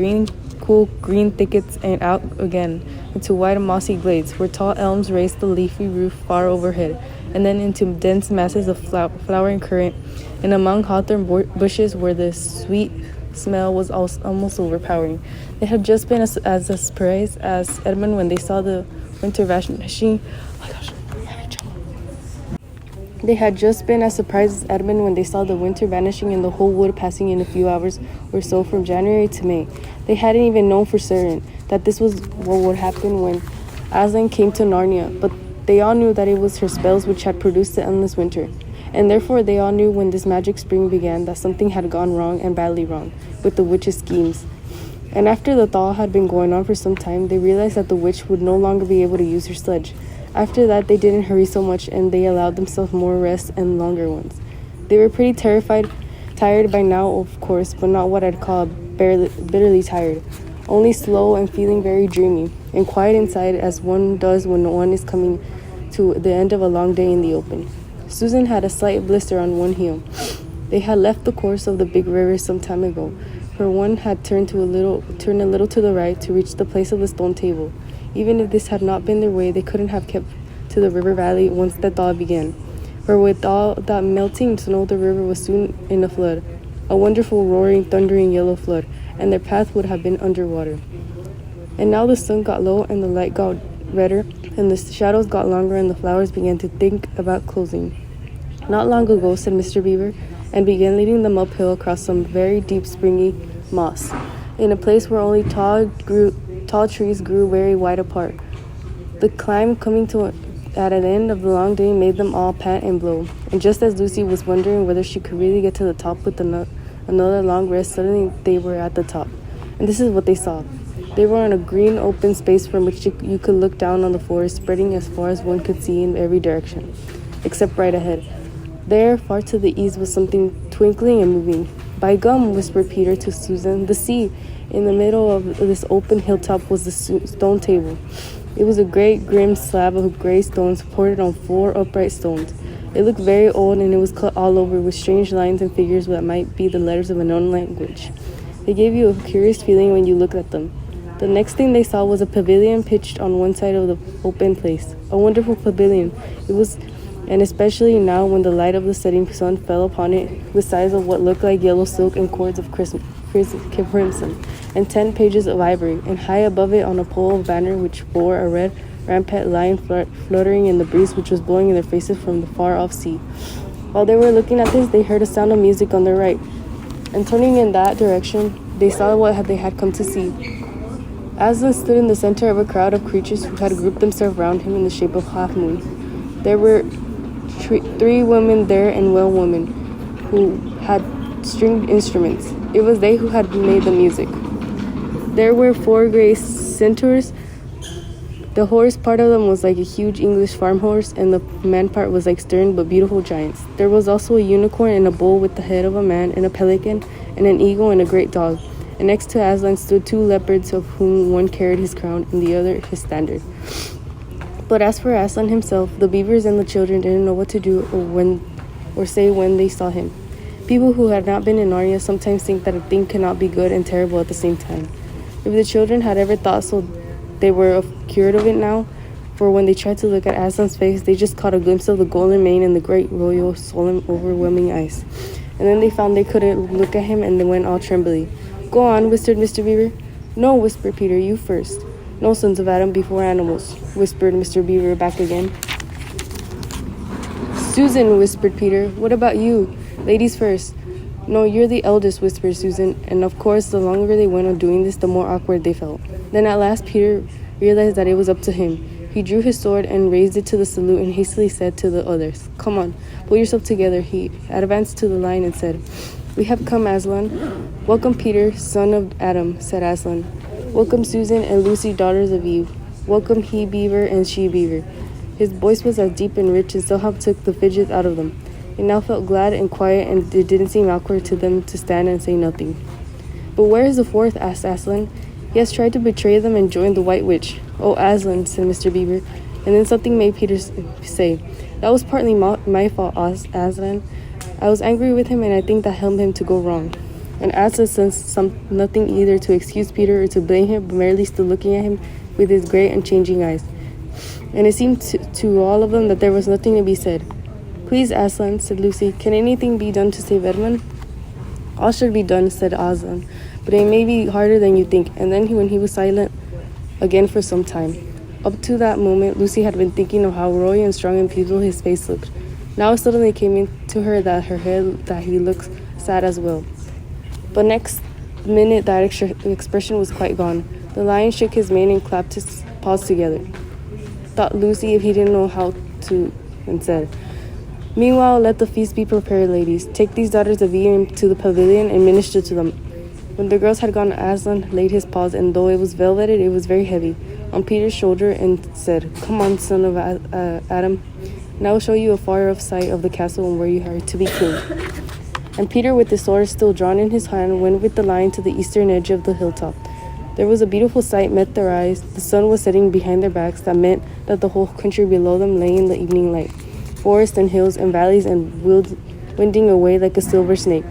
cool green thickets and out again into wide mossy glades where tall elms raised the leafy roof far overhead, and then into dense masses of flowering currant, and among hawthorn bushes where the sweet smell was almost overpowering. They had just been as surprised as Edmund when they saw the winter vanishing. They had just been as surprised as Edmund when they saw the winter vanishing and the whole wood passing in a few hours or so from January to May. They hadn't even known for certain that this was what would happen when Aslan came to Narnia, but they all knew that it was her spells which had produced the endless winter. And therefore they all knew when this magic spring began that something had gone wrong and badly wrong with the witch's schemes. And after the thaw had been going on for some time, they realized that the witch would no longer be able to use her sledge. After that, they didn't hurry so much, and they allowed themselves more rest and longer ones. They were pretty tired by now, of course, but not what I'd call bitterly tired. Only slow and feeling very dreamy, and quiet inside as one does when one is coming to the end of a long day in the open. Susan had a slight blister on one heel. They had left the course of the big river some time ago. Her one had turned a little to the right to reach the place of the stone table. Even if this had not been their way, they couldn't have kept to the river valley once the thaw began. For with all that melting snow, the river was soon in a flood, a wonderful, roaring, thundering yellow flood, and their path would have been under water. And now the sun got low and the light got redder and the shadows got longer and the flowers began to think about closing. Not long ago, said Mr. Beaver, and began leading them uphill across some very deep springy moss, in a place where only tall trees grew very wide apart. The climb coming to at an end of the long day made them all pant and blow, and just as Lucy was wondering whether she could really get to the top with another long rest, suddenly they were at the top. And this is what they saw. They were on a green open space from which you could look down on the forest spreading as far as one could see in every direction, except right ahead. There, far to the east, was something twinkling and moving. By gum, whispered Peter to Susan, the sea. In the middle of this open hilltop was the stone table. It was a great grim slab of gray stone supported on 4 upright stones. It looked very old and it was cut all over with strange lines and figures that might be the letters of an unknown language. They gave you a curious feeling when you looked at them. The next thing they saw was a pavilion pitched on one side of the open place. A wonderful pavilion. It was, and especially now when the light of the setting sun fell upon it, the size of what looked like yellow silk and cords of crimson, and 10 pages of ivory, and high above it on a pole of banner which bore a red rampant lion fluttering in the breeze which was blowing in their faces from the far-off sea. While they were looking at this, they heard a sound of music on their right, and turning in that direction, they saw what they had come to see. Aslan stood in the center of a crowd of creatures who had grouped themselves round him in the shape of half moon. There were 3 women there and well women who had stringed instruments. It was they who had made the music. There were 4 gray centaurs. The horse part of them was like a huge English farm horse, and the man part was like stern but beautiful giants. There was also a unicorn and a bull with the head of a man, and a pelican, and an eagle and a great dog. And next to Aslan stood 2 leopards, of whom one carried his crown and the other his standard. But as for Aslan himself, the beavers and the children didn't know what to do or say when they saw him. People who had not been in Narnia sometimes think that a thing cannot be good and terrible at the same time. If the children had ever thought so, they were cured of it now, for when they tried to look at Aslan's face, they just caught a glimpse of the golden mane and the great royal, solemn, overwhelming eyes. And then they found they couldn't look at him, and they went all trembly. Go on, whispered Mr. Beaver. No, whispered Peter, you first. No, sons of Adam before animals, whispered Mr. Beaver back again. Susan, whispered Peter, what about you? Ladies first. No, you're the eldest, whispered Susan, and of course the longer they went on doing this, the more awkward they felt. Then at last Peter realized that it was up to him. He drew his sword and raised it to the salute and hastily said to the others, come on, pull yourself together. He advanced to the line and said, we have come, Aslan. Welcome, Peter, son of Adam, said Aslan. Welcome, Susan and Lucy, daughters of Eve. Welcome, he beaver and she beaver. His voice was as deep and rich and somehow took the fidget out of them. It now felt glad and quiet, and it didn't seem awkward to them to stand and say nothing. But where is the 4th? Asked Aslan. He has tried to betray them and joined the White Witch. Oh, Aslan, said Mr. Beaver. And then something made Peter say, that was partly my fault, Aslan. I was angry with him, and I think that helped him to go wrong. And Aslan sensed nothing either to excuse Peter or to blame him, but merely stood looking at him with his great unchanging eyes. And it seemed to all of them that there was nothing to be said. Please, Aslan, said Lucy, can anything be done to save Edmund? All should be done, said Aslan, but it may be harder than you think. And then when he was silent again for some time. Up to that moment, Lucy had been thinking of how royal and strong and beautiful his face looked. Now it suddenly came into her that he looked sad as well. But next minute that expression was quite gone. The lion shook his mane and clapped his paws together. Thought Lucy if he didn't know how to, and said, meanwhile, let the feast be prepared, ladies. Take these daughters of Eve to the pavilion and minister to them. When the girls had gone, Aslan laid his paws, and though it was velveted, it was very heavy, on Peter's shoulder, and said, come on, son of Adam, and I will show you a far-off sight of the castle and where you are to be king. And Peter, with his sword still drawn in his hand, went with the lion to the eastern edge of the hilltop. There was a beautiful sight met their eyes. The sun was setting behind their backs. That meant that the whole country below them lay in the evening light. Forests and hills and valleys and winding away like a silver snake.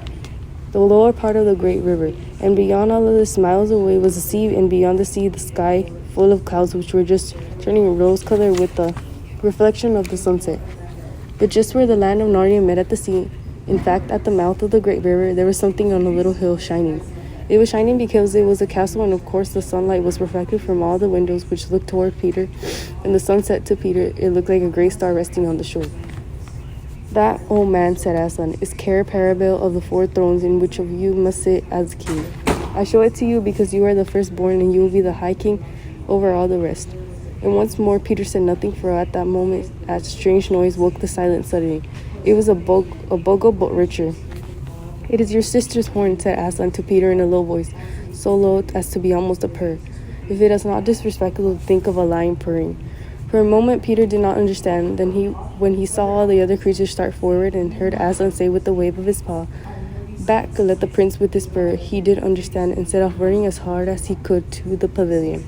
The lower part of the great river. And beyond all of this, miles away, was the sea, and beyond the sea, the sky, full of clouds which were just turning rose-colored with the reflection of the sunset. But just where the land of Narnia met at the sea, in fact, at the mouth of the great river, there was something on a little hill shining. It was shining because it was a castle, and of course the sunlight was reflected from all the windows which looked toward Peter. And the sun set to Peter, it looked like a great star resting on the shore. That, old man, said Aslan, is Cair Paravel of the 4 thrones in which of you must sit as king. I show it to you because you are the firstborn, and you will be the high king over all the rest. And once more Peter said nothing, for at that moment a strange noise woke the silence suddenly. It was a bogle but richer. It is your sister's horn, said Aslan to Peter in a low voice, so low as to be almost a purr. If it is not disrespectful to think of a lion purring. For a moment Peter did not understand. Then when he saw all the other creatures start forward and heard Aslan say with a wave of his paw, "Back, let the prince with his spur," he did understand and set off running as hard as he could to the pavilion.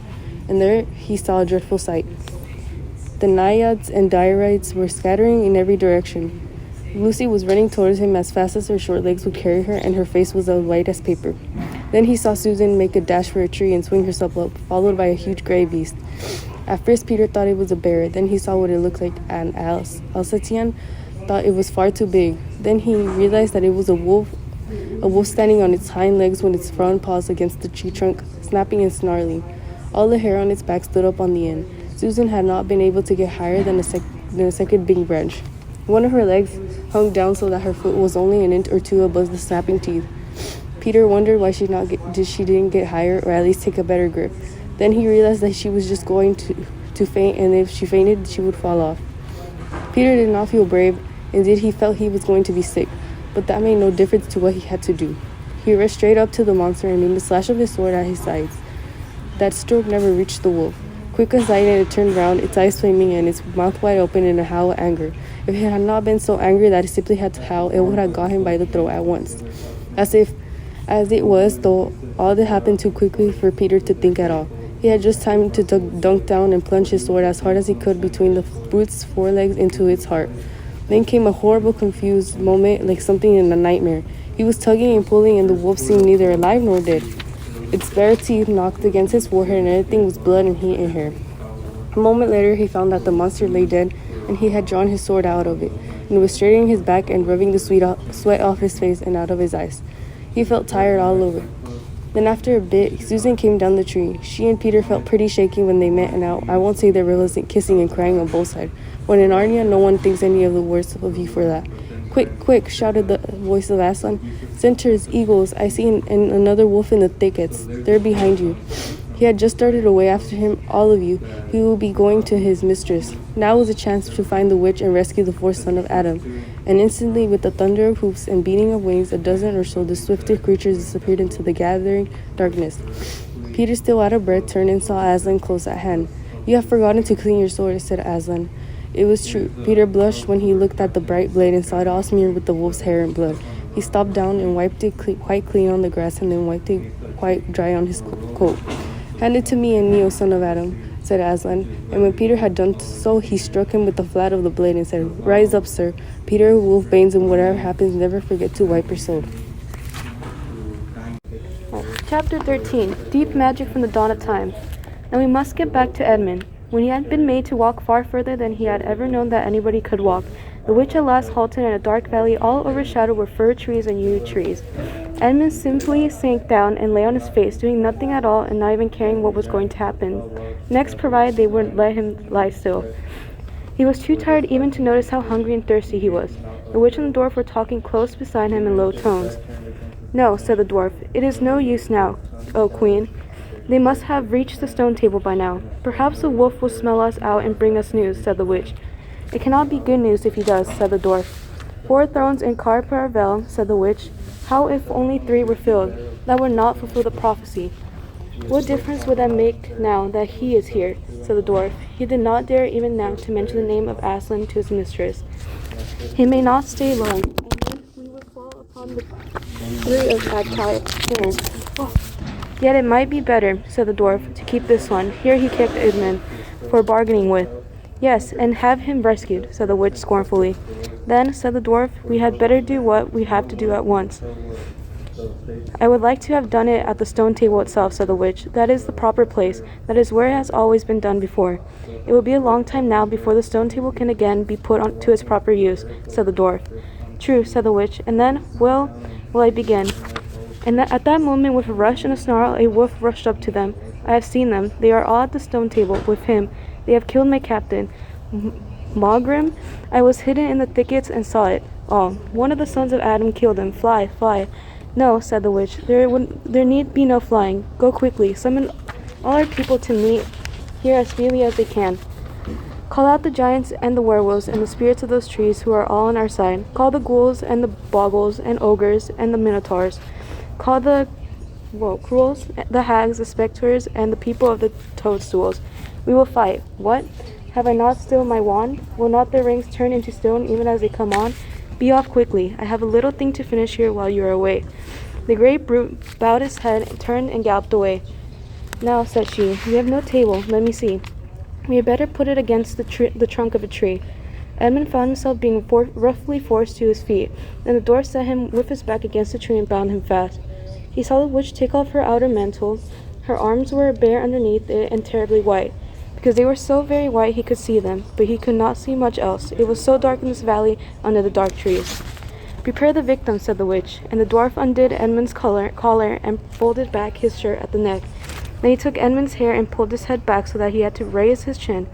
And there he saw a dreadful sight. The naiads and Dryades were scattering in every direction. Lucy was running towards him as fast as her short legs would carry her, and her face was as white as paper. Then he saw Susan make a dash for a tree and swing herself up, followed by a huge gray beast. At first Peter thought it was a bear, then he saw what it looked like, and Alsatian thought it was far too big. Then he realized that it was a wolf standing on its hind legs with its front paws against the tree trunk, snapping and snarling. All the hair on its back stood up on the end. Susan had not been able to get higher than a second big branch. One of her legs hung down so that her foot was only an inch or two above the snapping teeth. Peter wondered why she didn't get higher, or at least take a better grip. Then he realized that she was just going to faint, and if she fainted, she would fall off. Peter did not feel brave. Indeed, he felt he was going to be sick, but that made no difference to what he had to do. He rushed straight up to the monster and aimed a slash of his sword at his sides. That stroke never reached the wolf. Quick as lightning, it turned round, its eyes flaming and its mouth wide open in a howl of anger. If it had not been so angry that it simply had to howl, it would have got him by the throat at once. As it was, though, all that happened too quickly for Peter to think at all. He had just time to dunk down and plunge his sword as hard as he could between the brute's forelegs into its heart. Then came a horrible, confused moment, like something in a nightmare. He was tugging and pulling, and the wolf seemed neither alive nor dead. Its bare teeth knocked against his forehead, and everything was blood and heat and hair. A moment later, he found that the monster lay dead, and he had drawn his sword out of it, and was straightening his back and rubbing the sweat off his face and out of his eyes. He felt tired all over. Then after a bit, Susan came down the tree. She and Peter felt pretty shaky when they met, and I won't say there wasn't kissing and crying on both sides. When in Narnia, no one thinks any of the worse of you for that. "Quick, quick," shouted the voice of Aslan. "Centaurs, eagles, I see another wolf in the thickets. They're behind you." He had just started away after him, all of you. He will be going to his mistress. Now was a chance to find the witch and rescue the 4th son of Adam. And instantly, with the thunder of hoofs and beating of wings, a dozen or so the swiftest creatures disappeared into the gathering darkness. Peter, still out of breath, turned and saw Aslan close at hand. "You have forgotten to clean your sword," said Aslan. It was true. Peter blushed when he looked at the bright blade and saw it all smeared with the wolf's hair and blood. He stopped down and wiped it quite clean on the grass, and then wiped it quite dry on his coat. "Hand it to me and Neo, son of Adam," said Aslan, and when Peter had done so, he struck him with the flat of the blade and said, "Rise up, sir. Peter, Wolfbanes, and whatever happens, never forget to wipe your sword." Chapter 13. Deep Magic from the Dawn of Time. Now we must get back to Edmund. When he had been made to walk far further than he had ever known that anybody could walk, the witch at last halted in a dark valley all overshadowed with fir trees and yew trees. Edmund simply sank down and lay on his face, doing nothing at all and not even caring what was going to happen next, provided they would let him lie still. He was too tired even to notice how hungry and thirsty he was. The witch and the dwarf were talking close beside him in low tones. "No," said the dwarf, "it is no use now, O queen. They must have reached the stone table by now. Perhaps the wolf will smell us out and bring us news," said the witch. "It cannot be good news if he does," said the dwarf. "4 thrones in Cair Paravel," said the witch. "How if only 3 were filled? That would not fulfill the prophecy." "What difference would that make now that he is here?" said the dwarf. He did not dare even now to mention the name of Aslan to his mistress. "He may not stay long, and then we would fall upon the 3 of Cair. Yet it might be better," said the dwarf, "to keep this one." Here he kicked Edmund for bargaining with. "Yes, and have him rescued," said the witch scornfully. "Then," said the dwarf, "we had better do what we have to do at once." "I would like to have done it at the stone table itself," said the witch. "That is the proper place. That is where it has always been done before." "It will be a long time now before the stone table can again be put on to its proper use," said the dwarf. "True," said the witch. "And then, will I begin?" And at that moment, with a rush and a snarl, a wolf rushed up to them. I have seen them. They are all at the stone table with him. They have killed my captain, Mogrim. I was hidden in the thickets and saw it all. One of the sons of Adam killed him. Fly, fly. No, said the witch. There need be no flying. Go quickly. Summon all our people to meet here as speedily as they can. Call out the giants and the werewolves and the spirits of those trees who are all on our side. Call the ghouls and the bogles and ogres and the minotaurs. Call the cruels, the hags, the spectres, and the people of the toadstools. We will fight. What? Have I not still my wand? Will not their ranks turn into stone even as they come on? Be off quickly. I have a little thing to finish here while you are away. The great brute bowed his head, turned, and galloped away. Now, said she, we have no table. Let me see. We had better put it against the trunk of a tree. Edmund found himself being roughly forced to his feet, and the dwarf set him with his back against the tree and bound him fast. He saw the witch take off her outer mantle. Her arms were bare underneath it and terribly white. Because they were so very white he could see them, but he could not see much else. It was so dark in this valley under the dark trees. Prepare the victim, said the witch, and the dwarf undid Edmund's collar and folded back his shirt at the neck. Then he took Edmund's hair and pulled his head back so that he had to raise his chin.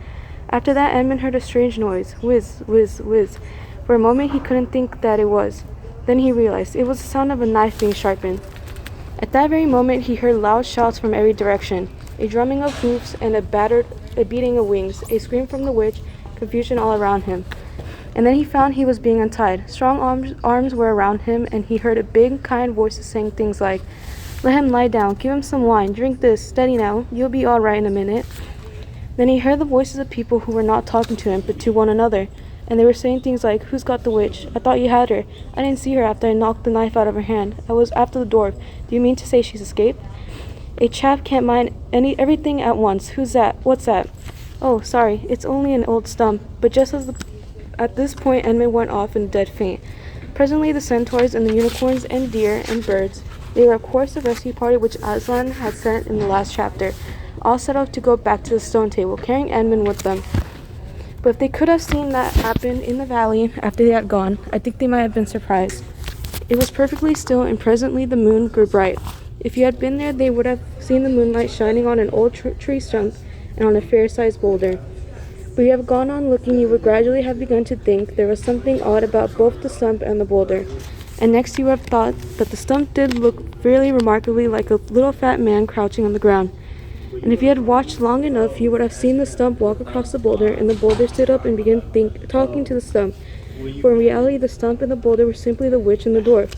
After that, Edmund heard a strange noise, whiz, whiz, whiz. For a moment he couldn't think that it was. Then he realized it was the sound of a knife being sharpened. At that very moment he heard loud shouts from every direction, a drumming of hoofs and a beating of wings, a scream from the witch, confusion all around him. And then he found he was being untied. Strong arms were around him, and he heard a big, kind voices saying things like, let him lie down, give him some wine, drink this, steady now, you'll be all right in a minute. Then he heard the voices of people who were not talking to him, but to one another, and they were saying things like, who's got the witch? I thought you had her. I didn't see her after I knocked the knife out of her hand. I was after the dwarf. Do you mean to say she's escaped? A chap can't mind everything at once. Who's that? What's that? Oh, sorry, it's only an old stump. But just at this point, Edmund went off in a dead faint. Presently, the centaurs and the unicorns and deer and birds, they were of course the rescue party which Aslan had sent in the last chapter, all set off to go back to the stone table, carrying Edmund with them. But if they could have seen that happen in the valley after they had gone, I think they might have been surprised. It was perfectly still, and presently the moon grew bright. If you had been there, they would have seen the moonlight shining on an old tree stump and on a fair-sized boulder. But you have gone on looking, you would gradually have begun to think there was something odd about both the stump and the boulder. And next you would have thought that the stump did look really remarkably like a little fat man crouching on the ground. And if you had watched long enough, you would have seen the stump walk across the boulder, and the boulder stood up and began talking to the stump. For in reality, the stump and the boulder were simply the witch and the dwarf.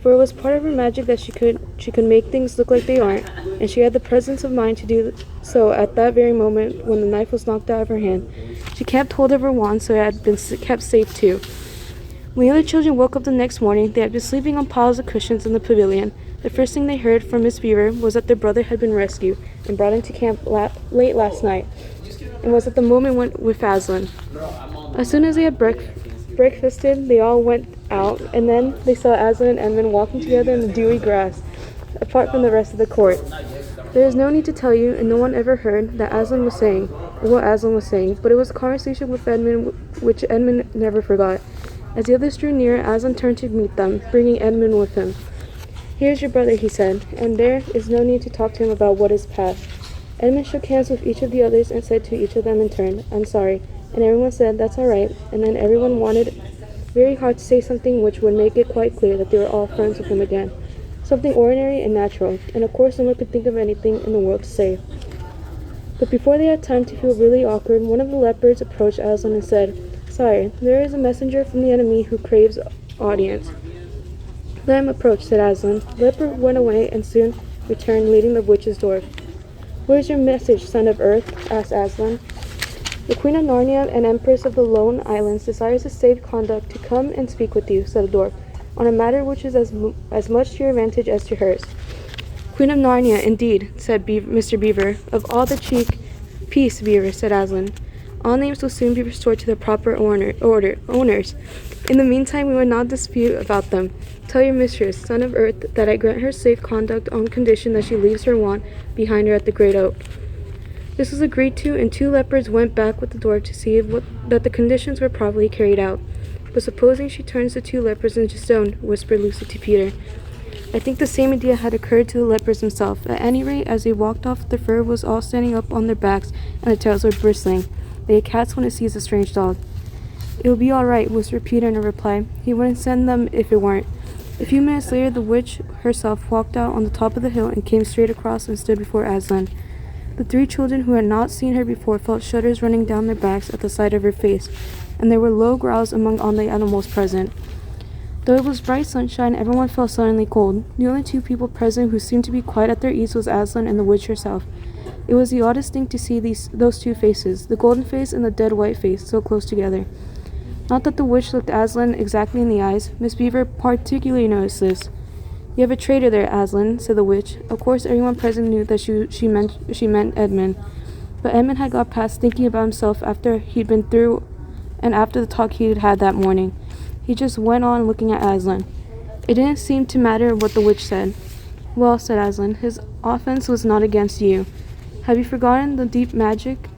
For it was part of her magic that she could make things look like they aren't, and she had the presence of mind to do so at that very moment when the knife was knocked out of her hand. She kept hold of her wand, so it had been kept safe too. When the other children woke up the next morning, they had been sleeping on piles of cushions in the pavilion. The first thing they heard from Miss Beaver was that their brother had been rescued and brought into camp late last night, and was at the moment went with Aslan. As soon as they had breakfasted, they all went out, and then they saw Aslan and Edmund walking together in the dewy grass, apart from the rest of the court. There is no need to tell you, and no one ever heard, what Aslan was saying, but it was a conversation with Edmund which Edmund never forgot. As the others drew near, Aslan turned to meet them, bringing Edmund with him. Here's your brother, he said, and there is no need to talk to him about what is past. Edmund shook hands with each of the others and said to each of them in turn, I'm sorry, and everyone said, that's all right, and then everyone wanted very hard to say something which would make it quite clear that they were all friends with him again. Something ordinary and natural, and of course no one could think of anything in the world to say. But before they had time to feel really awkward, one of the leopards approached Aslan and said, Sire, there is a messenger from the enemy who craves audience. Let him approach, said Aslan. The leopard went away and soon returned, leading the witch's dwarf. What is your message, son of earth? Asked Aslan. The Queen of Narnia and Empress of the Lone Islands desires a safe conduct to come and speak with you, said the dwarf, on a matter which is as much to your advantage as to hers. Queen of Narnia, indeed, said Mr. Beaver. Of all the cheek, peace, Beaver, said Aslan. All names will soon be restored to their proper owners. In the meantime, we will not dispute about them. Tell your mistress, son of earth, that I grant her safe conduct on condition that she leaves her wand behind her at the great oak. This was agreed to, and 2 leopards went back with the dwarf to see that the conditions were properly carried out. But supposing she turns the 2 leopards into stone, whispered Lucy to Peter. I think the same idea had occurred to the lepers himself. At any rate, as they walked off, the fur was all standing up on their backs, and the tails were bristling, like a cat's when it sees a strange dog. "It'll be all right," whispered Peter in a reply. "He wouldn't send them if it weren't." A few minutes later, the witch herself walked out on the top of the hill and came straight across and stood before Aslan. The 3 children who had not seen her before felt shudders running down their backs at the sight of her face, and there were low growls among all the animals present. Though it was bright sunshine, everyone felt suddenly cold. The only 2 people present who seemed to be quite at their ease was Aslan and the witch herself. It was the oddest thing to see those 2 faces, the golden face and the dead white face, so close together. Not that the witch looked Aslan exactly in the eyes. Miss Beaver particularly noticed this. "You have a traitor there, Aslan," said the witch. Of course, everyone present knew that she meant Edmund. But Edmund had got past thinking about himself after he'd been through and after the talk he'd had that morning. He just went on looking at Aslan. It didn't seem to matter what the witch said. "Well," said Aslan, "his offense was not against you." "Have you forgotten the deep magic?"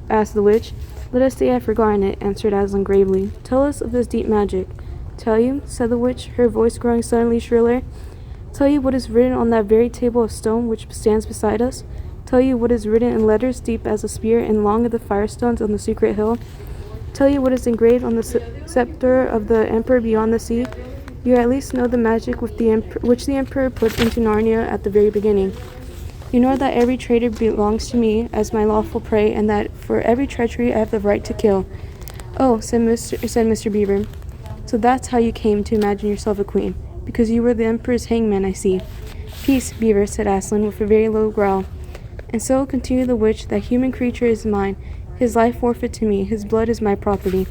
asked the witch. "Let us say I've forgotten it," answered Aslan gravely. "Tell us of this deep magic." "Tell you?" said the witch, her voice growing suddenly shriller. "Tell you what is written on that very table of stone which stands beside us? Tell you what is written in letters deep as a spear and long as the firestones on the secret hill? Tell you what is engraved on the scepter of the emperor beyond the sea? You at least know the magic which the emperor put into Narnia at the very beginning. You know that every traitor belongs to me as my lawful prey, and that for every treachery I have the right to kill." "Oh," said Mr. Beaver, "so that's how you came to imagine yourself a queen, because you were the emperor's hangman, I see." "Peace, Beaver," said Aslan with a very low growl. "And so," continued the witch, "that human creature is mine, his life forfeit to me, his blood is my property."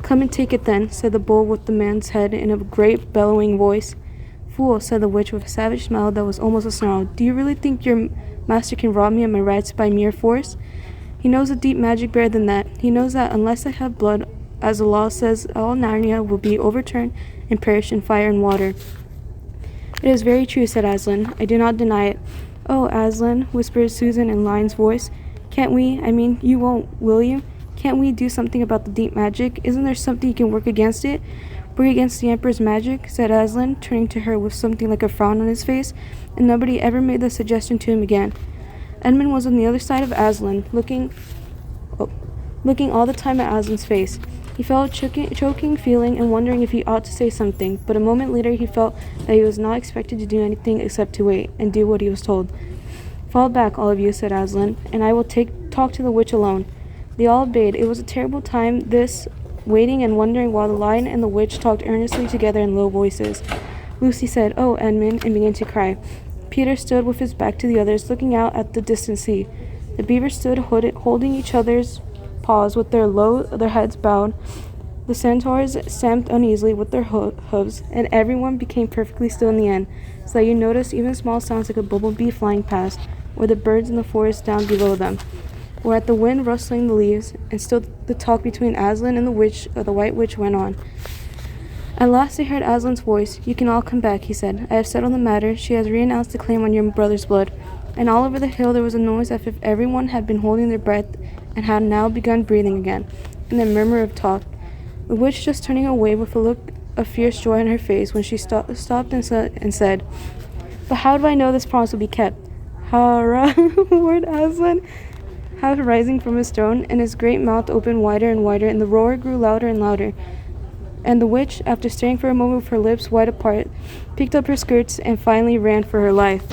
"Come and take it then," said the bull with the man's head in a great bellowing voice. "Fool," said the witch with a savage smile that was almost a snarl, "do you really think your master can rob me of my rights by mere force? He knows the deep magic better than that. He knows that unless I have blood, as the law says, all Narnia will be overturned and perish in fire and water." "It is very true," said Aslan. "I do not deny it." "Oh, Aslan," whispered Susan in Lion's voice, "can't we, you won't, will you? Can't we do something about the deep magic? Isn't there something you can work against it?" "Work against the Emperor's magic?" said Aslan, turning to her with something like a frown on his face, and nobody ever made the suggestion to him again. Edmund was on the other side of Aslan, looking all the time at Aslan's face. He felt a choking feeling and wondering if he ought to say something, but a moment later he felt that he was not expected to do anything except to wait and do what he was told. "Fall back, all of you," said Aslan, "and I will talk to the witch alone." They all obeyed. It was a terrible time, this, waiting and wondering while the lion and the witch talked earnestly together in low voices. Lucy said, "Oh, Edmund," and began to cry. Peter stood with his back to the others, looking out at the distant sea. The beavers stood holding each other's paws with their heads bowed. The centaurs stamped uneasily with their hooves, and everyone became perfectly still in the end, so that you noticed even small sounds like a bumblebee flying past, or the birds in the forest down below them, or at the wind rustling the leaves, and still the talk between Aslan and the White Witch went on. At last they heard Aslan's voice. "You can all come back," he said. "I have settled the matter. She has renounced the claim on your brother's blood." And all over the hill there was a noise as if everyone had been holding their breath and had now begun breathing again, and a murmur of talk. The witch just turning away with a look of fierce joy on her face when she stopped and said, "But how do I know this promise will be kept?" "Hurrah!" roared Aslan, half rising from his throne, and his great mouth opened wider and wider, and the roar grew louder and louder. And the witch, after staring for a moment with her lips wide apart, picked up her skirts and finally ran for her life.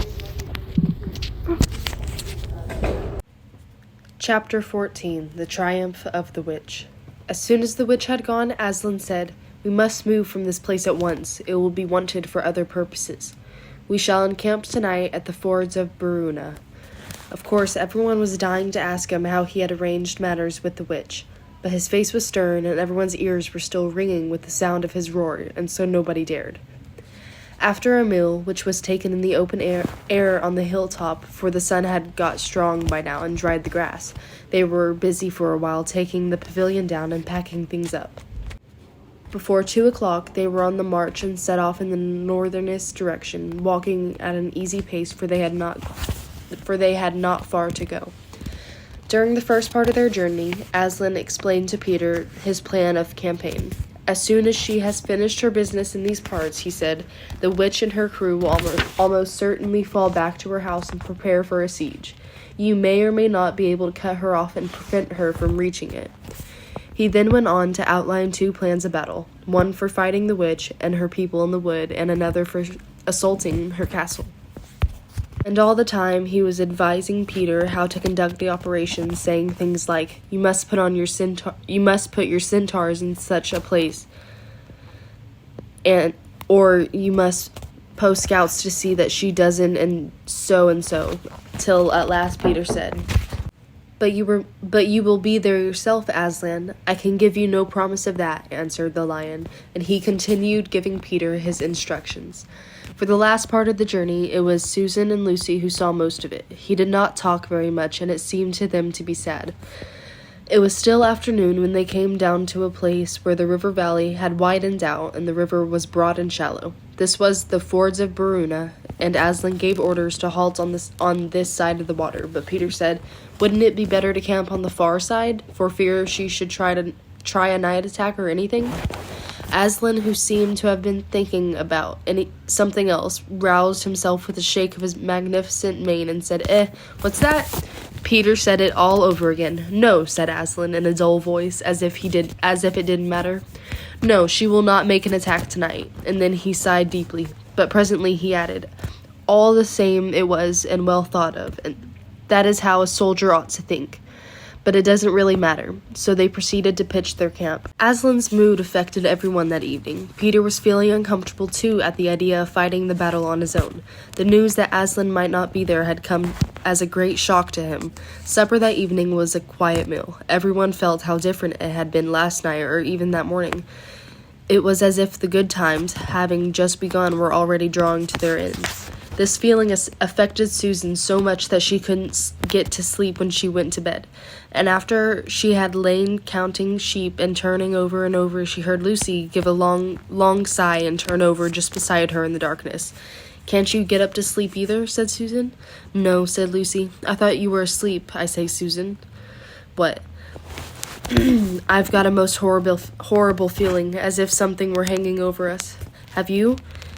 Chapter 14. The Triumph of the Witch. As soon as the witch had gone, Aslan said, "We must move from this place at once. It will be wanted for other purposes. We shall encamp tonight at the fords of Baruna." Of course, everyone was dying to ask him how he had arranged matters with the witch, but his face was stern and everyone's ears were still ringing with the sound of his roar, and so nobody dared. After a meal, which was taken in the open air on the hilltop, for the sun had got strong by now and dried the grass, they were busy for a while taking the pavilion down and packing things up. Before 2 o'clock, they were on the march and set off in the northernest direction, walking at an easy pace, for they had not far to go. During the first part of their journey, Aslan explained to Peter his plan of campaign. As soon as she has finished her business in these parts, he said, the witch and her crew will almost certainly fall back to her house and prepare for a siege. You may or may not be able to cut her off and prevent her from reaching it. He then went on to outline 2 plans of battle, one for fighting the witch and her people in the wood, and another for assaulting her castle. And all the time he was advising Peter how to conduct the operation, saying things like, you must put your centaurs in such a place, or you must post scouts to see that she doesn't, and so, till at last Peter said, But you will be there yourself, Aslan. I can give you no promise of that, answered the lion, and he continued giving Peter his instructions. For the last part of the journey, it was Susan and Lucy who saw most of it. He did not talk very much, and it seemed to them to be sad. It was still afternoon when they came down to a place where the river valley had widened out, and the river was broad and shallow. This was the fords of Baruna, and Aslan gave orders to halt on this side of the water, but Peter said, wouldn't it be better to camp on the far side, for fear she should try a night attack or anything? Aslan, who seemed to have been thinking about something else, roused himself with a shake of his magnificent mane and said, what's that? Peter said it all over again. No, said Aslan in a dull voice, as if it didn't matter. No, she will not make an attack tonight. And then he sighed deeply, but presently he added, all the same it was, and well thought of, and that is how a soldier ought to think. But it doesn't really matter, so they proceeded to pitch their camp. Aslan's mood affected everyone that evening. Peter was feeling uncomfortable too at the idea of fighting the battle on his own. The news that Aslan might not be there had come as a great shock to him. Supper that evening was a quiet meal. Everyone felt how different it had been last night or even that morning. It was as if the good times, having just begun, were already drawing to their end. This feeling affected Susan so much that she couldn't get to sleep when she went to bed. And after she had lain counting sheep and turning over and over, she heard Lucy give a long, long sigh and turn over just beside her in the darkness. Can't you get up to sleep either? Said Susan. No, said Lucy. I thought you were asleep, I say, Susan. What? I've got a most horrible feeling, as if something were hanging over us. Have you?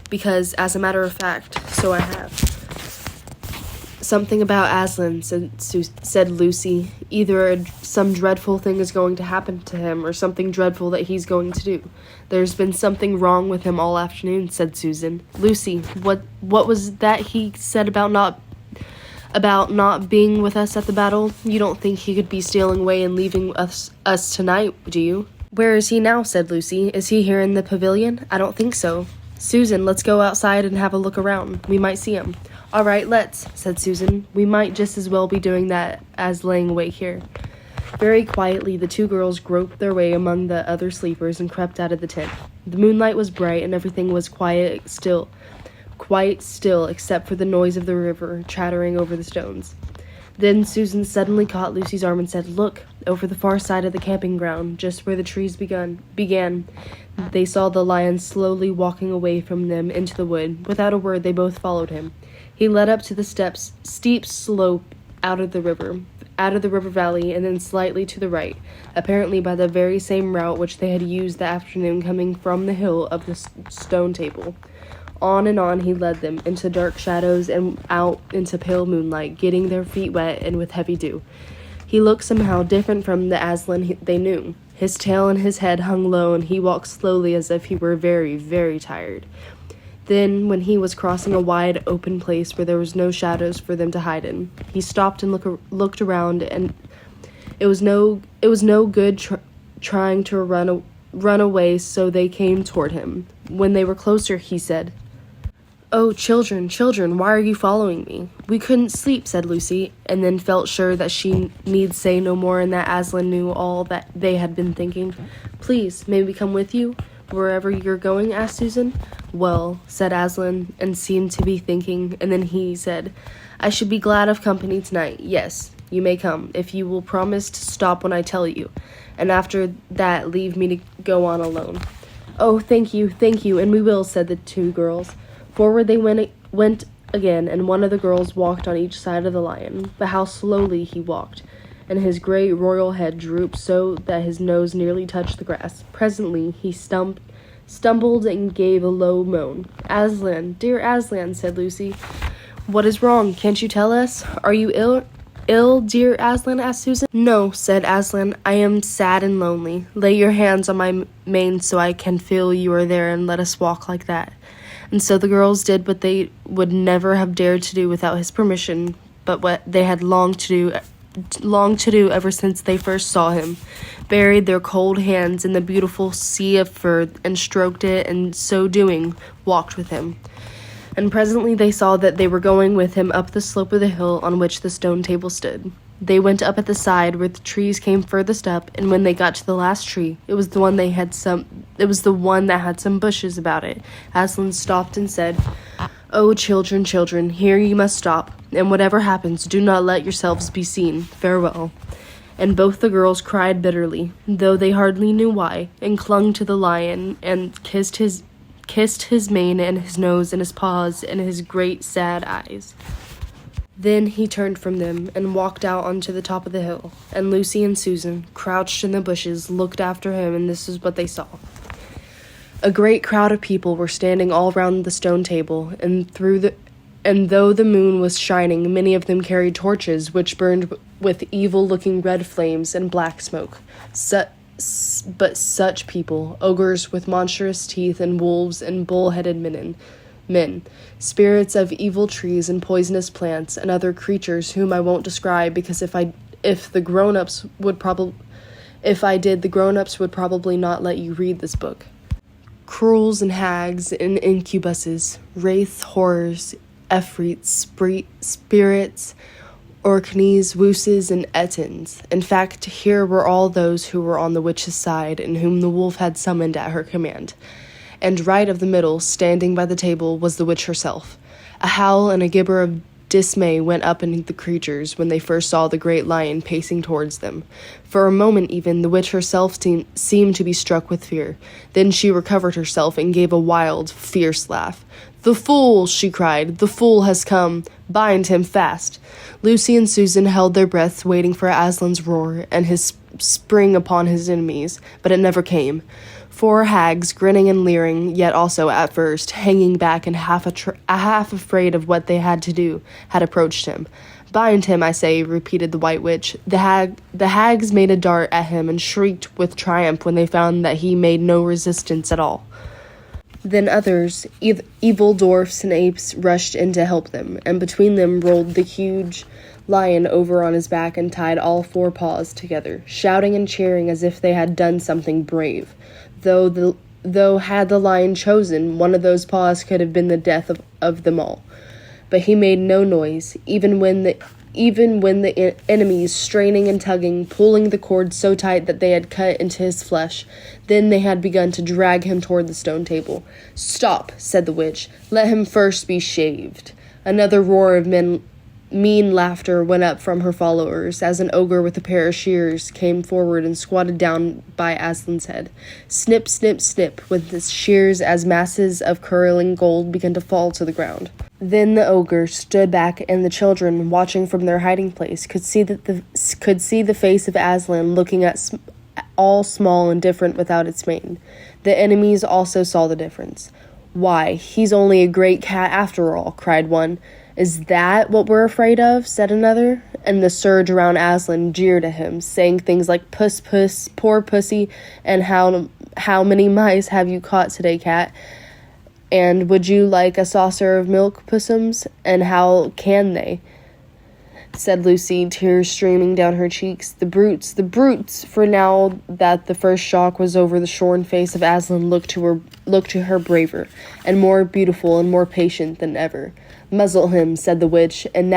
Because, as a matter of fact, so I have. Something about Aslan, said Lucy. Either some dreadful thing is going to happen to him, or something dreadful that he's going to do. There's been something wrong with him all afternoon, said Susan. Lucy, what was that he said about not being with us at the battle? You don't think he could be stealing away and leaving us tonight, do you? Where is he now? Said Lucy. Is he here in the pavilion? I don't think so. Susan, let's go outside and have a look around. We might see him. All right, let's, said Susan. We might just as well be doing that as laying awake here. Very quietly, the 2 girls groped their way among the other sleepers and crept out of the tent. The moonlight was bright and everything was quite still except for the noise of the river chattering over the stones. Then Susan suddenly caught Lucy's arm and said, Look, over the far side of the camping ground, just where the trees began. They saw the lion slowly walking away from them into the wood. Without a word, they both followed him. He led up to the steep slope out of the river valley, and then slightly to the right, apparently by the very same route which they had used that afternoon coming from the hill of the stone table. On and on he led them, into dark shadows and out into pale moonlight, getting their feet wet and with heavy dew. He looked somehow different from the Aslan they knew. His tail and his head hung low, and he walked slowly as if he were very, very tired. Then, when he was crossing a wide, open place where there was no shadows for them to hide in, he stopped and looked around, and it was no good trying to run away, so they came toward him. When they were closer, he said, Oh, children, why are you following me? We couldn't sleep, said Lucy, and then felt sure that she need say no more and that Aslan knew all that they had been thinking. Please, may we come with you? Wherever you're going? Asked Susan. Well, said Aslan, and seemed to be thinking, and then he said, I should be glad of company tonight. Yes, you may come, if you will promise to stop when I tell you, and after that leave me to go on alone. Oh, thank you, and we will, said the 2 girls. Forward they went again, and one of the girls walked on each side of the lion. But how slowly he walked, and his great royal head drooped so that his nose nearly touched the grass. Presently he stumbled and gave a low moan. "Aslan, dear Aslan," said Lucy. "What is wrong? Can't you tell us? Are you ill, dear Aslan?" asked Susan. "No," said Aslan. "I am sad and lonely. Lay your hands on my mane so I can feel you are there, and let us walk like that." And so the girls did what they would never have dared to do without his permission, but what they had longed to do ever since they first saw him, buried their cold hands in the beautiful sea of fur and stroked it, and so doing walked with him. And presently they saw that they were going with him up the slope of the hill on which the stone table stood. They went up at the side where the trees came furthest up, and when they got to the last tree, it was the one that had some bushes about it. Aslan stopped and said, "Oh, children, children, here you must stop, and whatever happens, do not let yourselves be seen. Farewell." And both the girls cried bitterly, though they hardly knew why, and clung to the lion, and kissed his mane and his nose and his paws and his great sad eyes. Then he turned from them and walked out onto the top of the hill, and Lucy and Susan, crouched in the bushes, looked after him, and this is what they saw. A great crowd of people were standing all round the stone table, and though the moon was shining, many of them carried torches which burned with evil-looking red flames and black smoke. But such people, ogres with monstrous teeth and wolves and bull-headed men, spirits of evil trees and poisonous plants and other creatures whom I won't describe, because if I did, the grown-ups would probably not let you read this book. Cruels and hags and incubuses, wraiths, horrors, efreets, spirits, orkneys, wooses, and ettins. In fact, here were all those who were on the witch's side, and whom the wolf had summoned at her command. And right of the middle, standing by the table, was the witch herself. A howl and a gibber of dismay went up in the creatures when they first saw the great lion pacing towards them. For a moment even, the witch herself seemed to be struck with fear. Then she recovered herself and gave a wild, fierce laugh. "The fool!" she cried. "The fool has come. Bind him fast." Lucy and Susan held their breaths, waiting for Aslan's roar and his spring upon his enemies, but it never came. 4 hags, grinning and leering, yet also, at first, hanging back and half afraid of what they had to do, had approached him. "Bind him, I say," repeated the White Witch. The hags made a dart at him and shrieked with triumph when they found that he made no resistance at all. Then others, evil dwarfs and apes, rushed in to help them, and between them rolled the huge lion over on his back and tied all 4 paws together, shouting and cheering as if they had done something brave. Though had the lion chosen, one of those paws could have been the death of them all. But he made no noise, even when the enemies, straining and tugging, pulling the cord so tight that they had cut into his flesh. Then they had begun to drag him toward the stone table. "Stop," said the witch. "Let him first be shaved." Another roar of mean laughter went up from her followers, as an ogre with a pair of shears came forward and squatted down by Aslan's head. Snip, snip, snip, with the shears as masses of curling gold began to fall to the ground. Then the ogre stood back, and the children, watching from their hiding place, could see the face of Aslan looking at all small and different without its mane. The enemies also saw the difference. "Why, he's only a great cat after all," cried one. "Is that what we're afraid of?" said another. And the surge around Aslan jeered at him, saying things like "Puss, puss, poor pussy," and how many mice have you caught today, cat? And "Would you like a saucer of milk, pussums?" And "How can they?" said Lucy, tears streaming down her cheeks. The brutes, the brutes!" For now that the first shock was over, the shorn face of Aslan looked to her braver, and more beautiful and more patient than ever. "Muzzle him," said the witch, and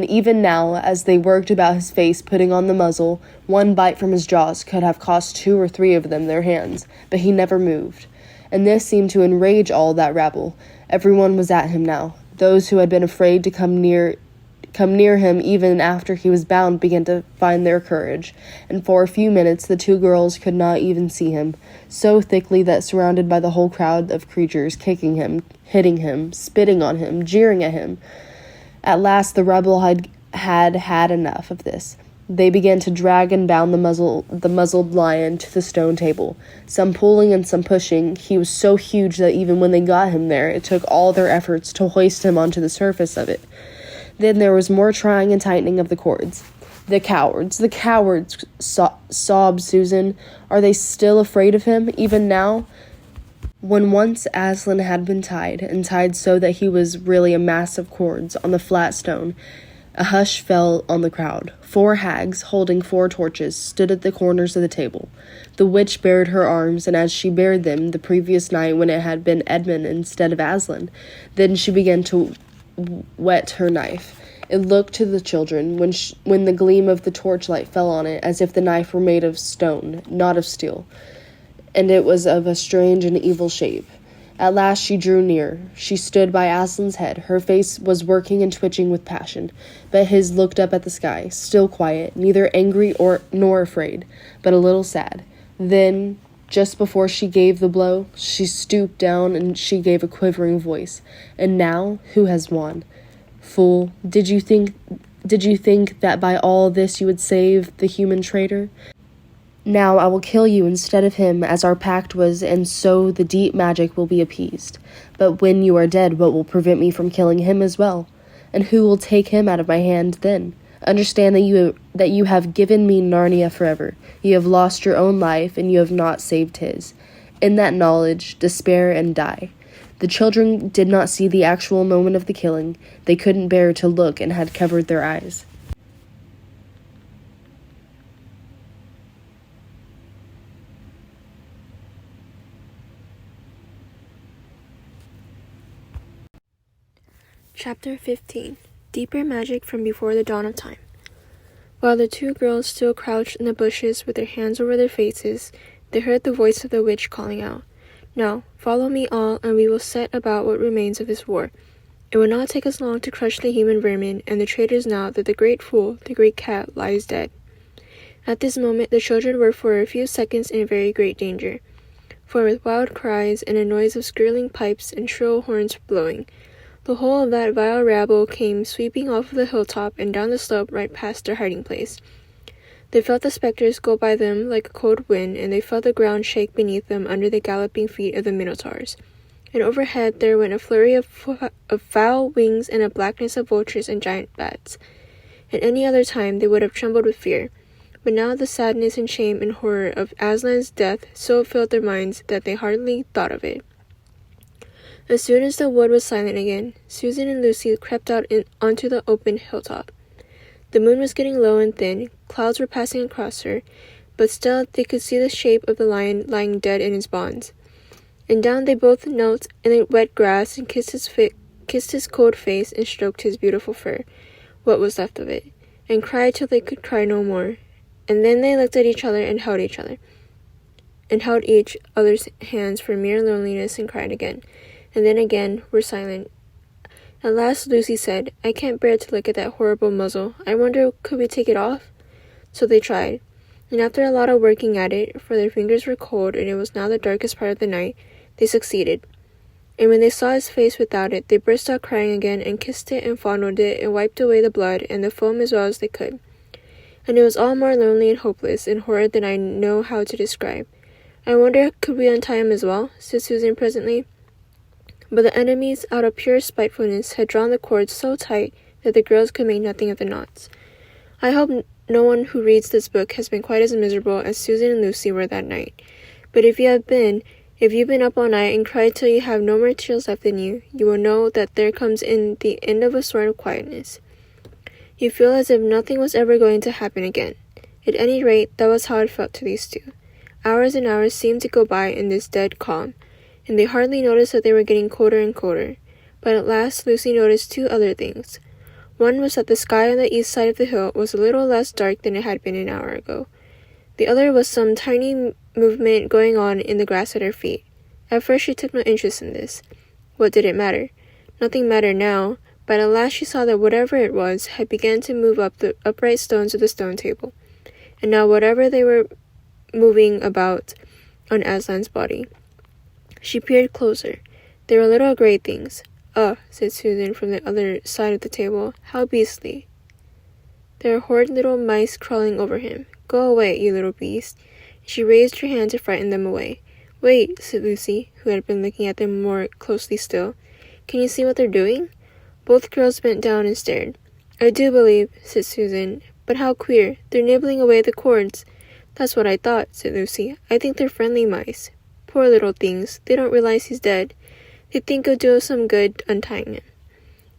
even now, as they worked about his face, putting on the muzzle, one bite from his jaws could have cost 2 or 3 of them their hands, but he never moved. And this seemed to enrage all that rabble. Everyone was at him now. Those who had been afraid to come near him even after he was bound began to find their courage, and for a few minutes the 2 girls could not even see him, so thickly that surrounded by the whole crowd of creatures, kicking him, hitting him, spitting on him, jeering at him. At last the rebel had enough of this. They began to drag and bound the muzzled lion to the stone table, some pulling and some pushing. He was so huge that even when they got him there, it took all their efforts to hoist him onto the surface of it. Then there was more trying and tightening of the cords. The cowards, sobbed Susan. Are they still afraid of him, even now? When once Aslan had been tied, and tied so that he was really a mass of cords on the flat stone, a hush fell on the crowd. 4 hags, holding 4 torches, stood at the corners of the table. The witch bared her arms, and as she bared them the previous night when it had been Edmund instead of Aslan, then she began to whet her knife. It looked to the children, when the gleam of the torchlight fell on it, as if the knife were made of stone, not of steel, and it was of a strange and evil shape. At last she drew near. She stood by Aslan's head. Her face was working and twitching with passion, but his looked up at the sky, still quiet, neither angry nor afraid, but a little sad. Then, just before she gave the blow, she stooped down and she gave a quivering voice. And now, who has won? Fool, did you think that by all this you would save the human traitor? Now I will kill you instead of him, as our pact was, and so the deep magic will be appeased. But when you are dead, what will prevent me from killing him as well? And who will take him out of my hand then? Understand that you have given me Narnia forever. You have lost your own life, and you have not saved his. In that knowledge, despair and die. The children did not see the actual moment of the killing. They couldn't bear to look and had covered their eyes. Chapter 15. Deeper Magic from Before the Dawn of Time. While the 2 girls still crouched in the bushes with their hands over their faces, they heard the voice of the witch calling out, "Now, follow me all, and we will set about what remains of this war. It will not take us long to crush the human vermin and the traitors now that the great fool, the great cat, lies dead." At this moment the children were for a few seconds in very great danger, for with wild cries and a noise of skirling pipes and shrill horns blowing, the whole of that vile rabble came sweeping off of the hilltop and down the slope right past their hiding place. They felt the spectres go by them like a cold wind, and they felt the ground shake beneath them under the galloping feet of the minotaurs. And overhead there went a flurry of foul wings and a blackness of vultures and giant bats. At any other time they would have trembled with fear, but now the sadness and shame and horror of Aslan's death so filled their minds that they hardly thought of it. As soon as the wood was silent again, Susan and Lucy crept out onto the open hilltop. The moon was getting low and thin, clouds were passing across her, but still they could see the shape of the lion lying dead in his bonds. And down they both knelt in the wet grass and kissed his cold face and stroked his beautiful fur, what was left of it, and cried till they could cry no more. And then they looked at each other and held each other's hands for mere loneliness and cried again. And then again were silent. At last Lucy said, "I can't bear to look at that horrible muzzle. I wonder, could we take it off?" So they tried, and after a lot of working at it, for their fingers were cold and it was now the darkest part of the night, they succeeded. And when they saw his face without it, they burst out crying again and kissed it and fondled it and wiped away the blood and the foam as well as they could. And it was all more lonely and hopeless and horrid than I know how to describe. "I wonder, could we untie him as well?" said Susan presently. But the enemies, out of pure spitefulness, had drawn the cords so tight that the girls could make nothing of the knots. I hope no one who reads this book has been quite as miserable as Susan and Lucy were that night. But if you've been up all night and cried till you have no more tears left in you, you will know that there comes in the end of a sort of quietness. You feel as if nothing was ever going to happen again. At any rate, that was how it felt to these 2. Hours and hours seemed to go by in this dead calm, and they hardly noticed that they were getting colder and colder. But at last Lucy noticed 2 other things. One was that the sky on the east side of the hill was a little less dark than it had been an hour ago. The other was some tiny movement going on in the grass at her feet. At first she took no interest in this. What did it matter? Nothing mattered now, but at last she saw that whatever it was had begun to move up the upright stones of the stone table, and now whatever they were moving about on Aslan's body. She peered closer. They were little grey things. "Ugh," said Susan from the other side of the table. "How beastly." There are horrid little mice crawling over him. Go away, you little beast. She raised her hand to frighten them away. Wait, said Lucy, who had been looking at them more closely still. Can you see what they're doing? Both girls bent down and stared. I do believe, said Susan. But how queer. They're nibbling away at the cords. That's what I thought, said Lucy. I think they're friendly mice. Poor little things. They don't realize he's dead. They think it'll do us some good untying him.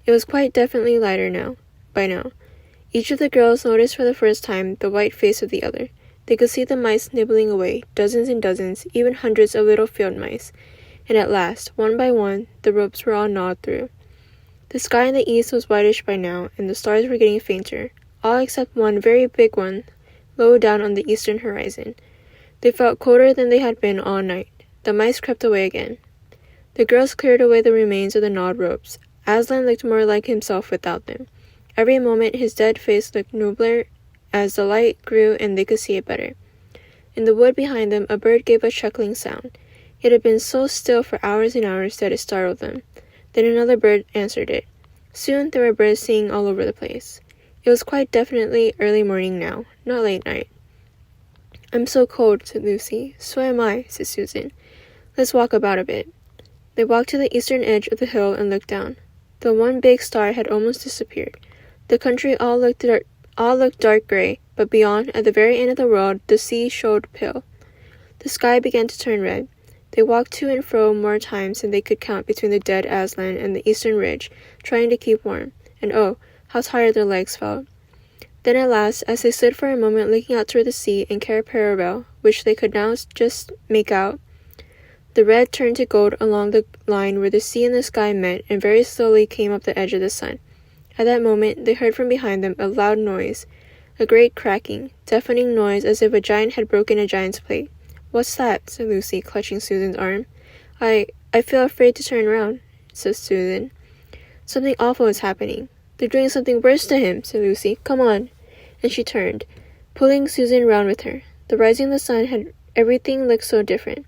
It was quite definitely lighter by now. Each of the girls noticed for the first time the white face of the other. They could see the mice nibbling away, dozens and dozens, even hundreds of little field mice. And at last, one by one, the ropes were all gnawed through. The sky in the east was whitish by now, and the stars were getting fainter, all except one very big one, low down on the eastern horizon. They felt colder than they had been all night. The mice crept away again. The girls cleared away the remains of the gnawed ropes. Aslan looked more like himself without them. Every moment his dead face looked nobler as the light grew and they could see it better. In the wood behind them a bird gave a chuckling sound. It had been so still for hours and hours that it startled them. Then another bird answered it. Soon there were birds singing all over the place. It was quite definitely early morning now, not late night. I'm so cold, said Lucy. So am I, said Susan. Let's walk about a bit. They walked to the eastern edge of the hill and looked down. The one big star had almost disappeared. The country all looked dark gray, but beyond, at the very end of the world, the sea showed pale. The sky began to turn red. They walked to and fro more times than they could count between the dead Aslan and the eastern ridge, trying to keep warm, and oh, how tired their legs felt. Then at last, as they stood for a moment looking out toward the sea and Cair Paravel, which they could now just make out, the red turned to gold along the line where the sea and the sky met and very slowly came up the edge of the sun. At that moment, they heard from behind them a loud noise, a great cracking, deafening noise as if a giant had broken a giant's plate. What's that? Said Lucy, clutching Susan's arm. I feel afraid to turn round, said Susan. Something awful is happening. They're doing something worse to him, said Lucy. Come on. And she turned, pulling Susan round with her. The rising of the sun had everything looked so different.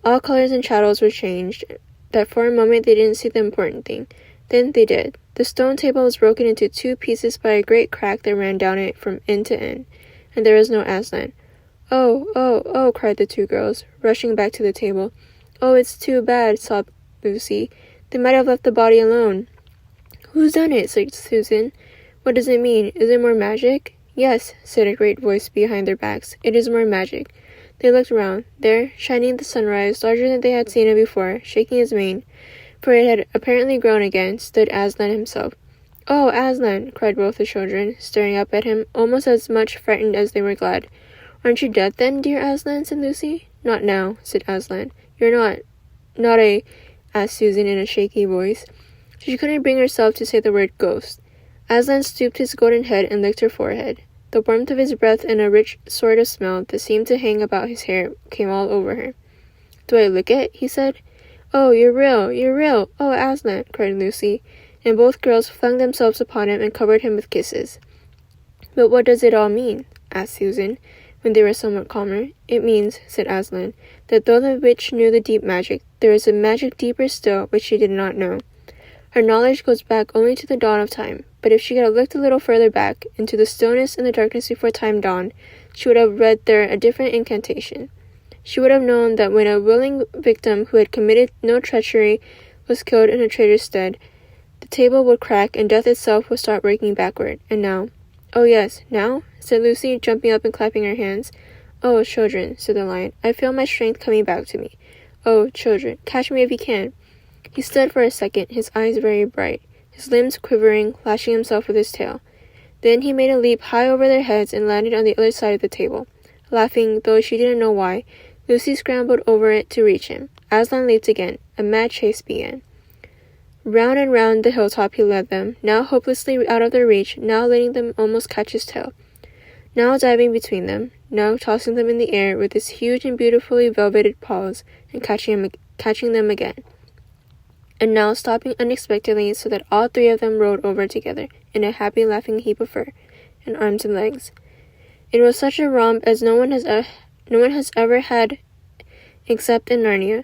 All colors and shadows were changed, that for a moment they didn't see the important thing. Then they did. The stone table was broken into 2 pieces by a great crack that ran down it from end to end, and there was no Aslan. Oh, oh, oh, cried the 2 girls, rushing back to the table. Oh, it's too bad, sobbed Lucy. They might have left the body alone. Who's done it? Said Susan. What does it mean? Is it more magic? Yes, said a great voice behind their backs. It is more magic. They looked round. There, shining in the sunrise, larger than they had seen it before, shaking his mane, for it had apparently grown again, stood Aslan himself. Oh, Aslan, cried both the children, staring up at him, almost as much frightened as they were glad. Aren't you dead then, dear Aslan? Said Lucy. Not now, said Aslan. You're not a... asked Susan in a shaky voice. She couldn't bring herself to say the word ghost. Aslan stooped his golden head and licked her forehead. The warmth of his breath and a rich sort of smell that seemed to hang about his hair came all over her. Do I look it? He said. Oh, you're real, you're real. Oh, Aslan, cried Lucy, and both girls flung themselves upon him and covered him with kisses. But what does it all mean? Asked Susan, when they were somewhat calmer. It means, said Aslan, that though the witch knew the deep magic, there is a magic deeper still which she did not know. Her knowledge goes back only to the dawn of time, but if she could have looked a little further back, into the stillness and the darkness before time dawned, she would have read there a different incantation. She would have known that when a willing victim who had committed no treachery was killed in a traitor's stead, the table would crack and death itself would start working backward. And now... Oh yes, now? Said Lucy, jumping up and clapping her hands. Oh, children, said the lion, I feel my strength coming back to me. Oh, children, catch me if you can. He stood for a second, his eyes very bright, his limbs quivering, lashing himself with his tail. Then he made a leap high over their heads and landed on the other side of the table. Laughing, though she didn't know why, Lucy scrambled over it to reach him. Aslan leaped again. A mad chase began. Round and round the hilltop he led them, now hopelessly out of their reach, now letting them almost catch his tail, now diving between them, now tossing them in the air with his huge and beautifully velveted paws and catching them again, and now stopping unexpectedly so that all 3 of them rolled over together in a happy laughing heap of fur and arms and legs. It was such a romp as no one has ever had except in Narnia,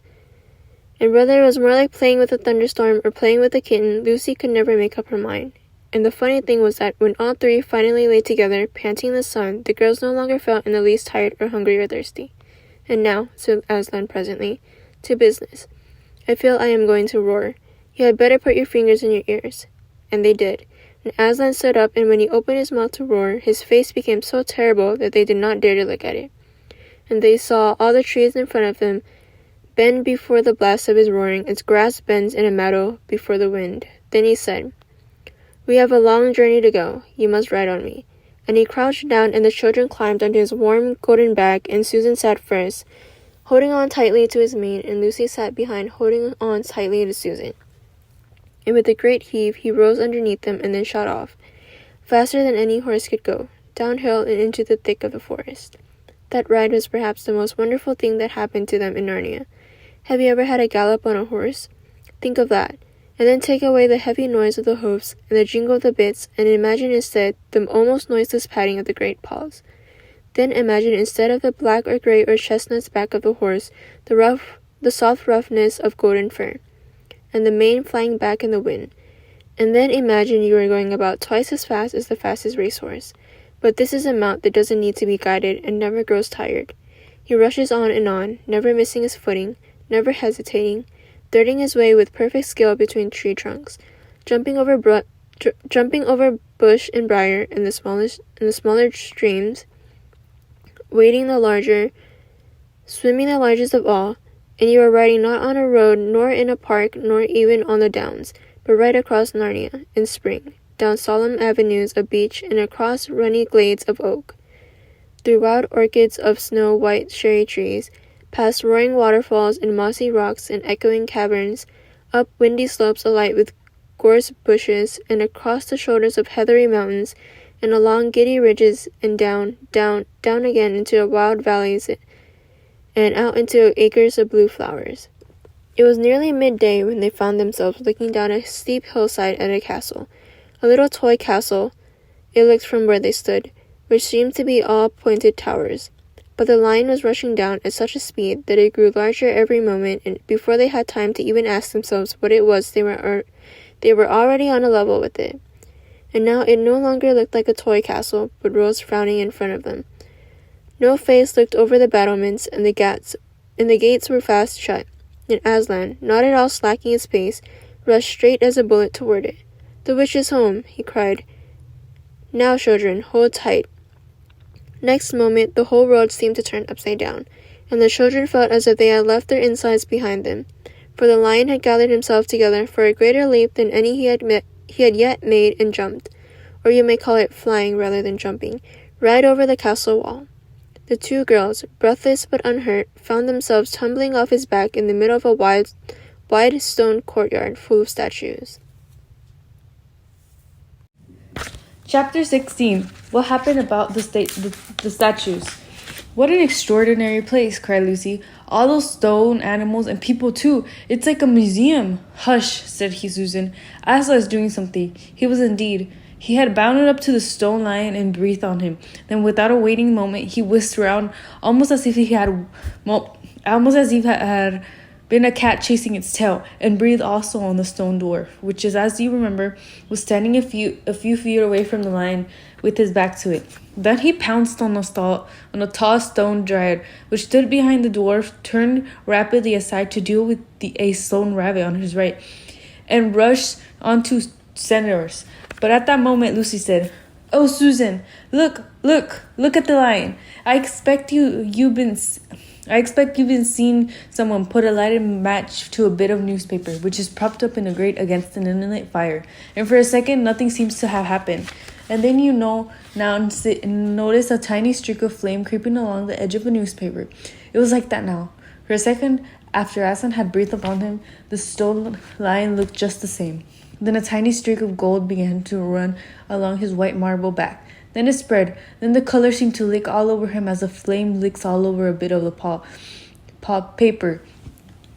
and whether it was more like playing with a thunderstorm or playing with a kitten, Lucy could never make up her mind. And the funny thing was that when all three finally lay together, panting in the sun, the girls no longer felt in the least tired or hungry or thirsty. "And now," said Aslan presently, "to business. I feel I am going to roar. You had better put your fingers in your ears." And they did. And Aslan stood up, and when he opened his mouth to roar, his face became so terrible that they did not dare to look at it. And they saw all the trees in front of them bend before the blast of his roaring, as grass bends in a meadow before the wind. Then he said, "We have a long journey to go. You must ride on me." And he crouched down, and the children climbed onto his warm golden back, and Susan sat first, holding on tightly to his mane, and Lucy sat behind, holding on tightly to Susan. And with a great heave, he rose underneath them and then shot off, faster than any horse could go, downhill and into the thick of the forest. That ride was perhaps the most wonderful thing that happened to them in Narnia. Have you ever had a gallop on a horse? Think of that, and then take away the heavy noise of the hoofs and the jingle of the bits, and imagine instead the almost noiseless padding of the great paws. Then imagine instead of the black or gray or chestnut back of the horse, the soft roughness of golden fur, and the mane flying back in the wind. And then imagine you are going about twice as fast as the fastest racehorse. But this is a mount that doesn't need to be guided and never grows tired. He rushes on, never missing his footing, never hesitating, threading his way with perfect skill between tree trunks, jumping over bush and briar and the smaller streams, wading the larger, swimming the largest of all, and you are riding not on a road, nor in a park, nor even on the downs, but right across Narnia in spring, down solemn avenues of beech and across runny glades of oak, through wild orchids of snow-white cherry trees, past roaring waterfalls and mossy rocks and echoing caverns, up windy slopes alight with gorse bushes, and across the shoulders of heathery mountains, and along giddy ridges, and down again into wild valleys, and out into acres of blue flowers. It was nearly midday when they found themselves looking down a steep hillside at a castle, a little toy castle, it looked from where they stood, which seemed to be all pointed towers. But the lion was rushing down at such a speed that it grew larger every moment, and before they had time to even ask themselves what it was, they were already on a level with it. And now it no longer looked like a toy castle, but rose frowning in front of them. No face looked over the battlements, and the gates were fast shut, and Aslan, not at all slacking his pace, rushed straight as a bullet toward it. "The witch is home," he cried. "Now, children, hold tight." Next moment, the whole world seemed to turn upside down, and the children felt as if they had left their insides behind them, for the lion had gathered himself together for a greater leap than any he had yet made, and jumped, or you may call it flying rather than jumping, right over the castle wall. The two girls, breathless but unhurt, found themselves tumbling off his back in the middle of a wide stone courtyard full of statues. Chapter 16. What happened about the statues? "What an extraordinary place," cried Lucy. "All those stone animals and people too. It's like a museum." "Hush," said Susan. "Asla is doing something." He was indeed. He had bounded up to the stone lion and breathed on him. Then without a waiting moment, he whisked around almost as if he had been a cat chasing its tail, and breathed also on the stone door, which is, as you remember, was standing a few feet away from the lion with his back to it. Then he pounced on a tall stone dryad, which stood behind the dwarf, turned rapidly aside to deal with a stone rabbit on his right, and rushed on two senators. But at that moment, Lucy said, "Oh, Susan, look at the lion. I expect you've been seeing someone put a lighted match to a bit of newspaper, which is propped up in a grate against an inlet fire, and for a second nothing seems to have happened. And then notice a tiny streak of flame creeping along the edge of a newspaper. It was like that now. For a second, after Aslan had breathed upon him, the stone lion looked just the same. Then a tiny streak of gold began to run along his white marble back. Then it spread. Then the color seemed to lick all over him as a flame licks all over a bit of the paper.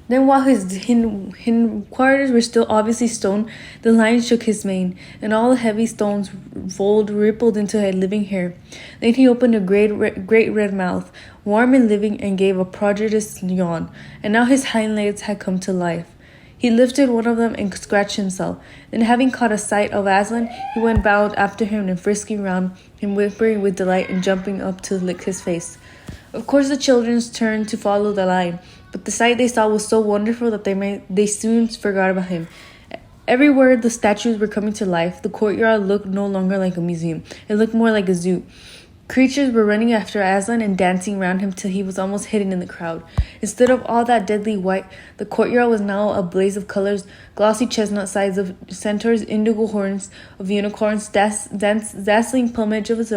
Then while his hindquarters were still obviously stone, the lion shook his mane, and all the heavy stones rippled into a living hair. Then he opened a great red mouth, warm and living, and gave a prodigious yawn, and now his hind legs had come to life. He lifted one of them and scratched himself. Then, having caught a sight of Aslan, he went bowed after him and frisking round him, whimpering with delight and jumping up to lick his face. Of course, the children turned to follow the lion, but the sight they saw was so wonderful that they soon forgot about him. Everywhere the statues were coming to life, the courtyard looked no longer like a museum. It looked more like a zoo. Creatures were running after Aslan and dancing around him till he was almost hidden in the crowd. Instead of all that deadly white, the courtyard was now a blaze of colors, glossy chestnut sides of centaurs, indigo horns of unicorns, dazzling plumage of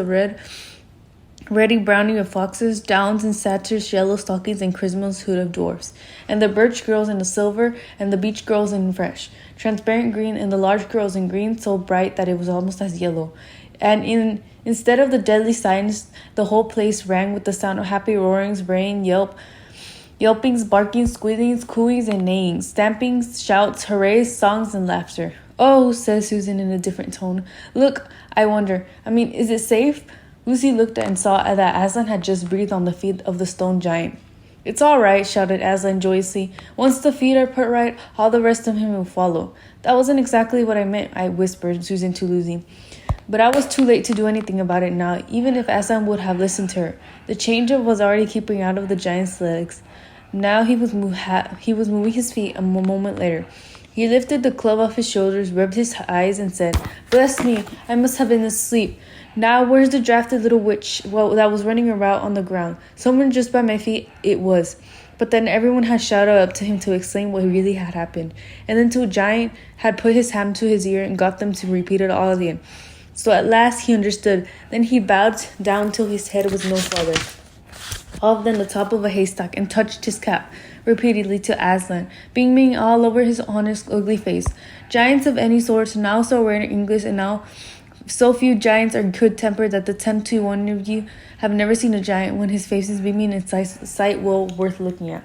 reddy browning of foxes, downs and satyrs, yellow stockings, and Christmas hood of dwarfs, and the birch girls in the silver, and the beech girls in fresh, transparent green, and the large girls in green so bright that it was almost as yellow. And instead of the deadly silence, the whole place rang with the sound of happy roarings, braying, yelpings, barking, squealings, cooings, and neighings, stampings, shouts, hoorays, songs, and laughter. "Oh," said Susan in a different tone. "Look, is it safe?" Lucy looked and saw that Aslan had just breathed on the feet of the stone giant. "It's all right," shouted Aslan joyously. "Once the feet are put right, all the rest of him will follow." "That wasn't exactly what I meant," whispered Susan to Lucy. But I was too late to do anything about it now, even if Aslan would have listened to her. The change was already keeping out of the giant's legs. Now he was moving his feet a moment later. He lifted the club off his shoulders, rubbed his eyes, and said, "Bless me, I must have been asleep. Now where's the drafted little witch that was running around on the ground? Somewhere just by my feet it was." But then everyone had shouted up to him to explain what really had happened. And then the giant had put his hand to his ear and got them to repeat it all again. So at last he understood. Then he bowed down till his head was no farther off than the top of a haystack, and touched his cap repeatedly to Aslan, beaming all over his honest, ugly face. Giants of any sort, now so rare in English, and now so few giants are good-tempered that the 10 to 1 of you have never seen a giant when his face is beaming in sight well worth looking at.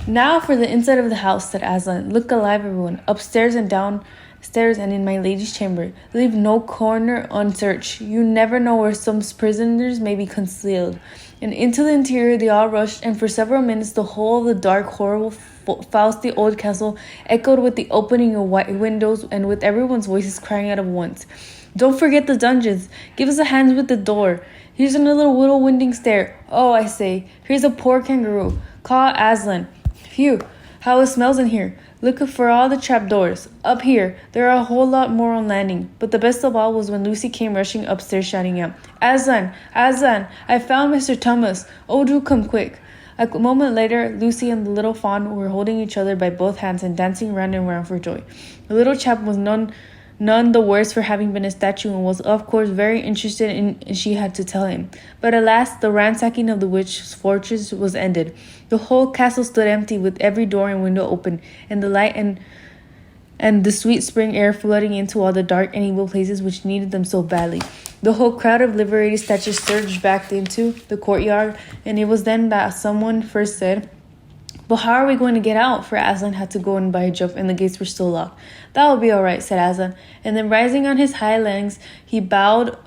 "Now for the inside of the house," said Aslan. "Look alive, everyone, upstairs and downstairs and in my lady's chamber. Leave no corner unsearched. You never know where some prisoners may be concealed." And into the interior they all rushed, and for several minutes the whole of the dark, horrible, frosty old castle echoed with the opening of white windows and with everyone's voices crying out at once. "Don't forget the dungeons. Give us a hand with the door. Here's another little winding stair. Oh, I say, here's a poor kangaroo. Call Aslan. Phew, how it smells in here. Look for all the trapdoors. Up here, there are a whole lot more on landing." But the best of all was when Lucy came rushing upstairs shouting out, "Aslan! Aslan! I found Mr. Thomas. Oh, do come quick." A moment later, Lucy and the little fawn were holding each other by both hands and dancing round and round for joy. The little chap was none the worse for having been a statue, and was of course very interested in she had to tell him. But alas, the ransacking of the witch's fortress was ended. The whole castle stood empty, with every door and window open, and the light and the sweet spring air flooding into all the dark and evil places which needed them so badly. The whole crowd of liberated statues surged back into the courtyard, and it was then that someone first said, "But how are we going to get out?" For Aslan had to go in by a jump, and the gates were still locked. "That will be all right," said Aslan, and then rising on his high legs, he bowed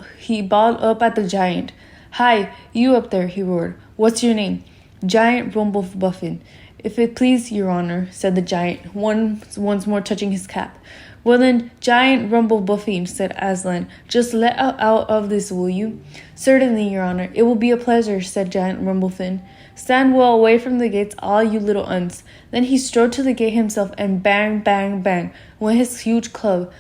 up at the giant. "Hi, you up there," he roared. "What's your name?" "Giant Rumblebuffin, if it please your honor," said the giant, once more touching his cap. "Well then, Giant Rumblebuffin," said Aslan, "just let out of this, will you?" "Certainly, your honor. It will be a pleasure," said Giant Rumblebuffin. "Stand well away from the gates, all you little uns." Then he strode to the gate himself, and bang, bang, bang went his huge club.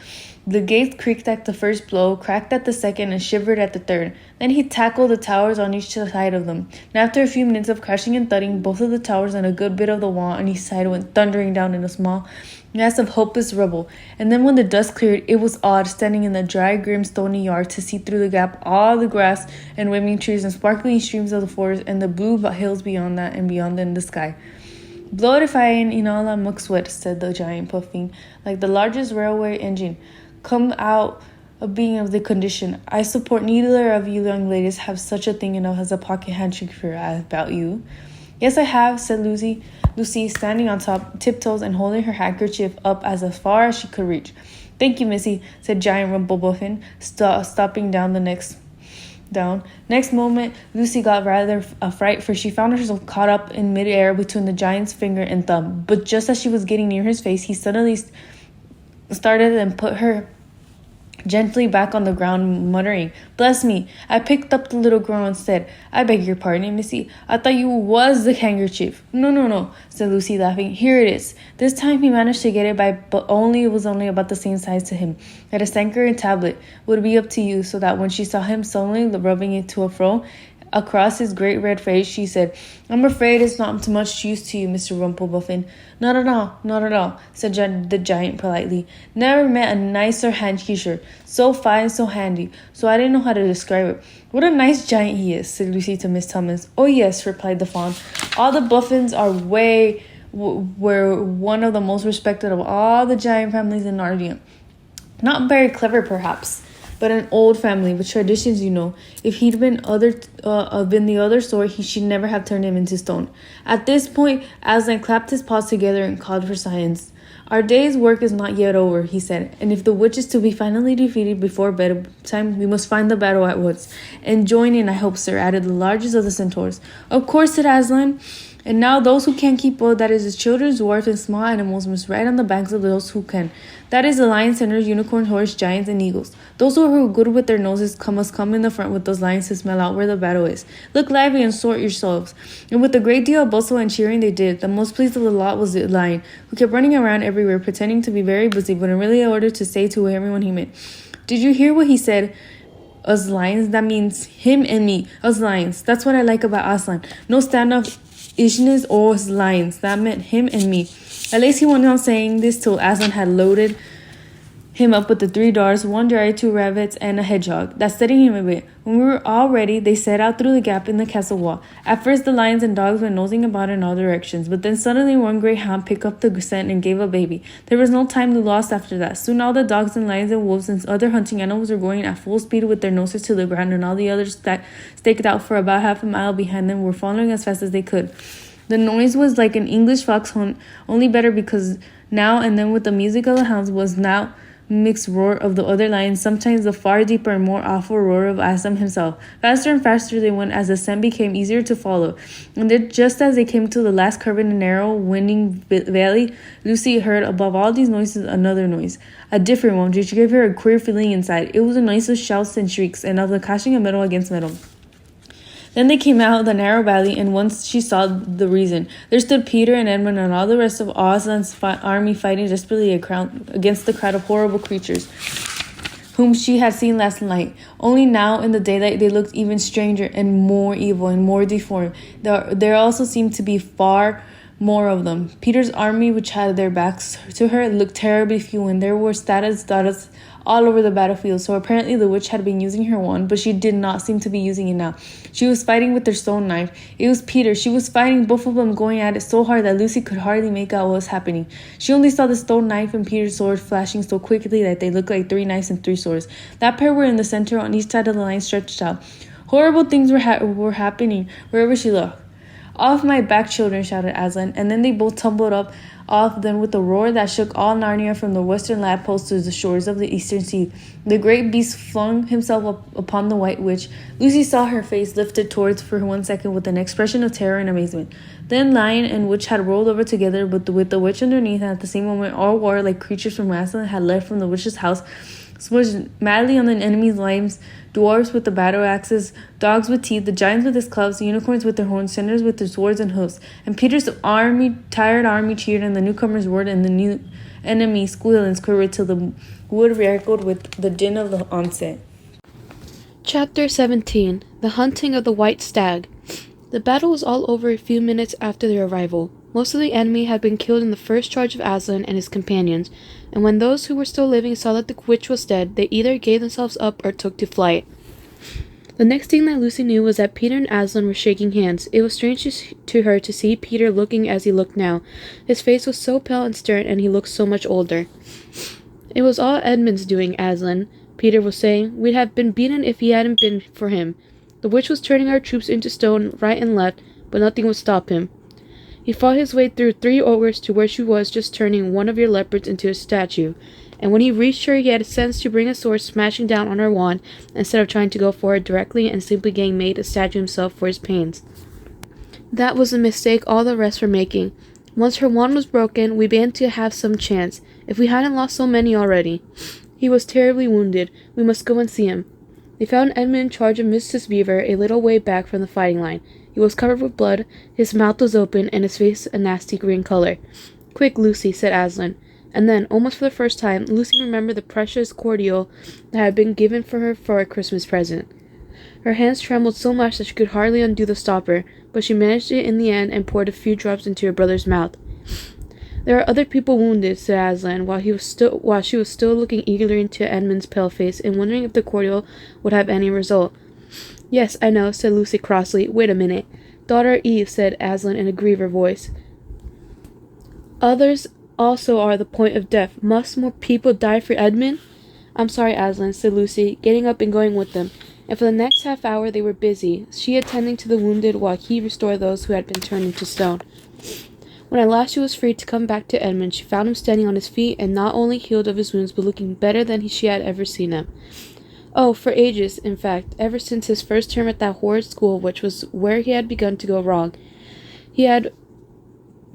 The gate creaked at the first blow, cracked at the second, and shivered at the third. Then he tackled the towers on each side of them. And after a few minutes of crashing and thudding, both of the towers and a good bit of the wall on each side went thundering down in a small mass of hopeless rubble. And then when the dust cleared, it was odd, standing in the dry, grim, stony yard, to see through the gap all the grass and waving trees and sparkling streams of the forest, and the blue hills beyond that, and beyond in the sky. "Blowed if I ain't in all a muck sweat," said the giant, puffing like the largest railway engine. "Come out of being of the condition. I support neither of you young ladies have such a thing enough as a pocket handshake for about you." "Yes, I have," said Lucy, standing on tiptoes and holding her handkerchief up as far as she could reach. "Thank you, missy," said Giant Rumblebuffin, stopping down the next down. Next moment, Lucy got rather a fright, for she found herself caught up in midair between the giant's finger and thumb. But just as she was getting near his face, he suddenly started and put her gently back on the ground, muttering, "Bless me, I picked up the little girl instead. I beg your pardon, missy. I thought you was the handkerchief." No, said Lucy, laughing. "Here it is." This time he managed to get it by, but it was only about the same size to him. That a Sanker and tablet would be up to you, so that when she saw him suddenly rubbing it to and fro across his great red face, she said, "I'm afraid it's not too much use to you, Mr. Rumplebuffin." Not at all, said the giant politely. "Never met a nicer handkerchief. So fine, so handy. So I didn't know how to describe it." "What a nice giant he is," said Lucy to Miss Tummins. "Oh yes," replied the fawn. "All the Buffins are were one of the most respected of all the giant families in Narnia. Not very clever, perhaps, but an old family with traditions, you know. If he'd been the other sort, she'd never have turned him into stone." At this point, Aslan clapped his paws together and called for silence. "Our day's work is not yet over," he said, "and if the witch is to be finally defeated before bedtime, we must find the battle at once. And join in, I hope, sir," added the largest of the centaurs. "Of course," said Aslan. "And now those who can't keep wood, that is, the children, dwarfs, and small animals, must ride on the backs of those who can. That is, the lions, centaurs, unicorns, horse, giants, and eagles. Those who are good with their noses must come in the front with those lions to smell out where the battle is. Look lively and sort yourselves." And with a great deal of bustle and cheering they did. The most pleased of the lot was the lion, who kept running around everywhere, pretending to be very busy, but in really order to say to everyone he met, "Did you hear what he said? Us lions? That means him and me. Us lions. That's what I like about Aslan. No stand-up ishness or us lions. That meant him and me." At least he went on saying this till Aslan had loaded him up with the 3 dogs, 1 gyre, 2 rabbits, and a hedgehog. That steadied him a bit. When we were all ready, they set out through the gap in the castle wall. At first, the lions and dogs went nosing about in all directions, but then suddenly one great hound picked up the scent and gave a baby. There was no time to lost after that. Soon all the dogs and lions and wolves and other hunting animals were going at full speed with their noses to the ground, and all the others that staked out for about half a mile behind them were following as fast as they could. The noise was like an English fox hunt, only better, because now and then with the music of the hounds was now mixed roar of the other lions, sometimes the far deeper and more awful roar of Aslan himself. Faster and faster they went as the scent became easier to follow. And then, just as they came to the last curve in a narrow, winding valley, Lucy heard above all these noises another noise, a different one, which gave her a queer feeling inside. It was a noise of shouts and shrieks, and of the clashing of metal against metal. Then they came out of the narrow valley, and once she saw the reason, there stood Peter and Edmund and all the rest of Aslan's army fighting desperately against the crowd of horrible creatures whom she had seen last night. Only now in the daylight they looked even stranger and more evil and more deformed. There also seemed to be far more of them. Peter's army, which had their backs to her, looked terribly few, and there were status all over the battlefield. So apparently the witch had been using her wand, but she did not seem to be using it now. She was fighting with her stone knife. It was Peter. She was fighting, both of them going at it so hard that Lucy could hardly make out what was happening. She only saw the stone knife and Peter's sword flashing so quickly that they looked like 3 knives and 3 swords. That pair were in the center on each side of the line stretched out. Horrible things were happening wherever she looked. "Off my back, children," shouted Aslan, and then they both tumbled up off them with a roar that shook all Narnia from the western lamppost to the shores of the eastern sea. The great beast flung himself up upon the white witch. Lucy saw her face lifted towards for 1 second with an expression of terror and amazement. Then lion and witch had rolled over together, but with the witch underneath, and at the same moment all warlike creatures from Aslan had left from the witch's house, switched madly on the enemy's limbs, dwarfs with the battle axes, dogs with teeth, the giants with his clubs, the unicorns with their horns, centaurs with their swords and hoofs. And Peter's tired army cheered, and the newcomers roared, and the new enemy squealed and quivered till the wood re-echoed with the din of the onset. Chapter 17. The Hunting of the White Stag. The battle was all over a few minutes after their arrival. Most of the enemy had been killed in the first charge of Aslan and his companions, and when those who were still living saw that the witch was dead, they either gave themselves up or took to flight. The next thing that Lucy knew was that Peter and Aslan were shaking hands. It was strange to her to see Peter looking as he looked now. His face was so pale and stern, and he looked so much older. "It was all Edmund's doing, Aslan," Peter was saying. "We'd have been beaten if he hadn't been for him. The witch was turning our troops into stone right and left, but nothing would stop him. He fought his way through 3 ogres to where she was just turning one of your leopards into a statue. and when he reached her, he had a sense to bring a sword smashing down on her wand instead of trying to go for it directly and simply getting made a statue himself for his pains. That was the mistake all the rest were making. Once her wand was broken, we began to have some chance, if we hadn't lost so many already. He was terribly wounded. We must go and see him. They found Edmund in charge of Mrs. Beaver a little way back from the fighting line. He was covered with blood, his mouth was open, and his face a nasty green color. "Quick, Lucy," said Aslan. And then, almost for the first time, Lucy remembered the precious cordial that had been given for her for a Christmas present. Her hands trembled so much that she could hardly undo the stopper, but she managed it in the end and poured a few drops into her brother's mouth. "There are other people wounded," said Aslan, while she was still looking eagerly into Edmund's pale face and wondering if the cordial would have any result. "Yes, I know," said Lucy crossly. "Wait a minute." "Daughter Eve," said Aslan in a griever voice. "Others also are the point of death. Must more people die for Edmund?" "I'm sorry, Aslan," said Lucy, getting up and going with them, and for the next half hour they were busy, she attending to the wounded while he restored those who had been turned into stone. When at last she was free to come back to Edmund, she found him standing on his feet and not only healed of his wounds but looking better than she had ever seen him. Oh, for ages, in fact, ever since his first term at that horrid school, which was where he had begun to go wrong, he had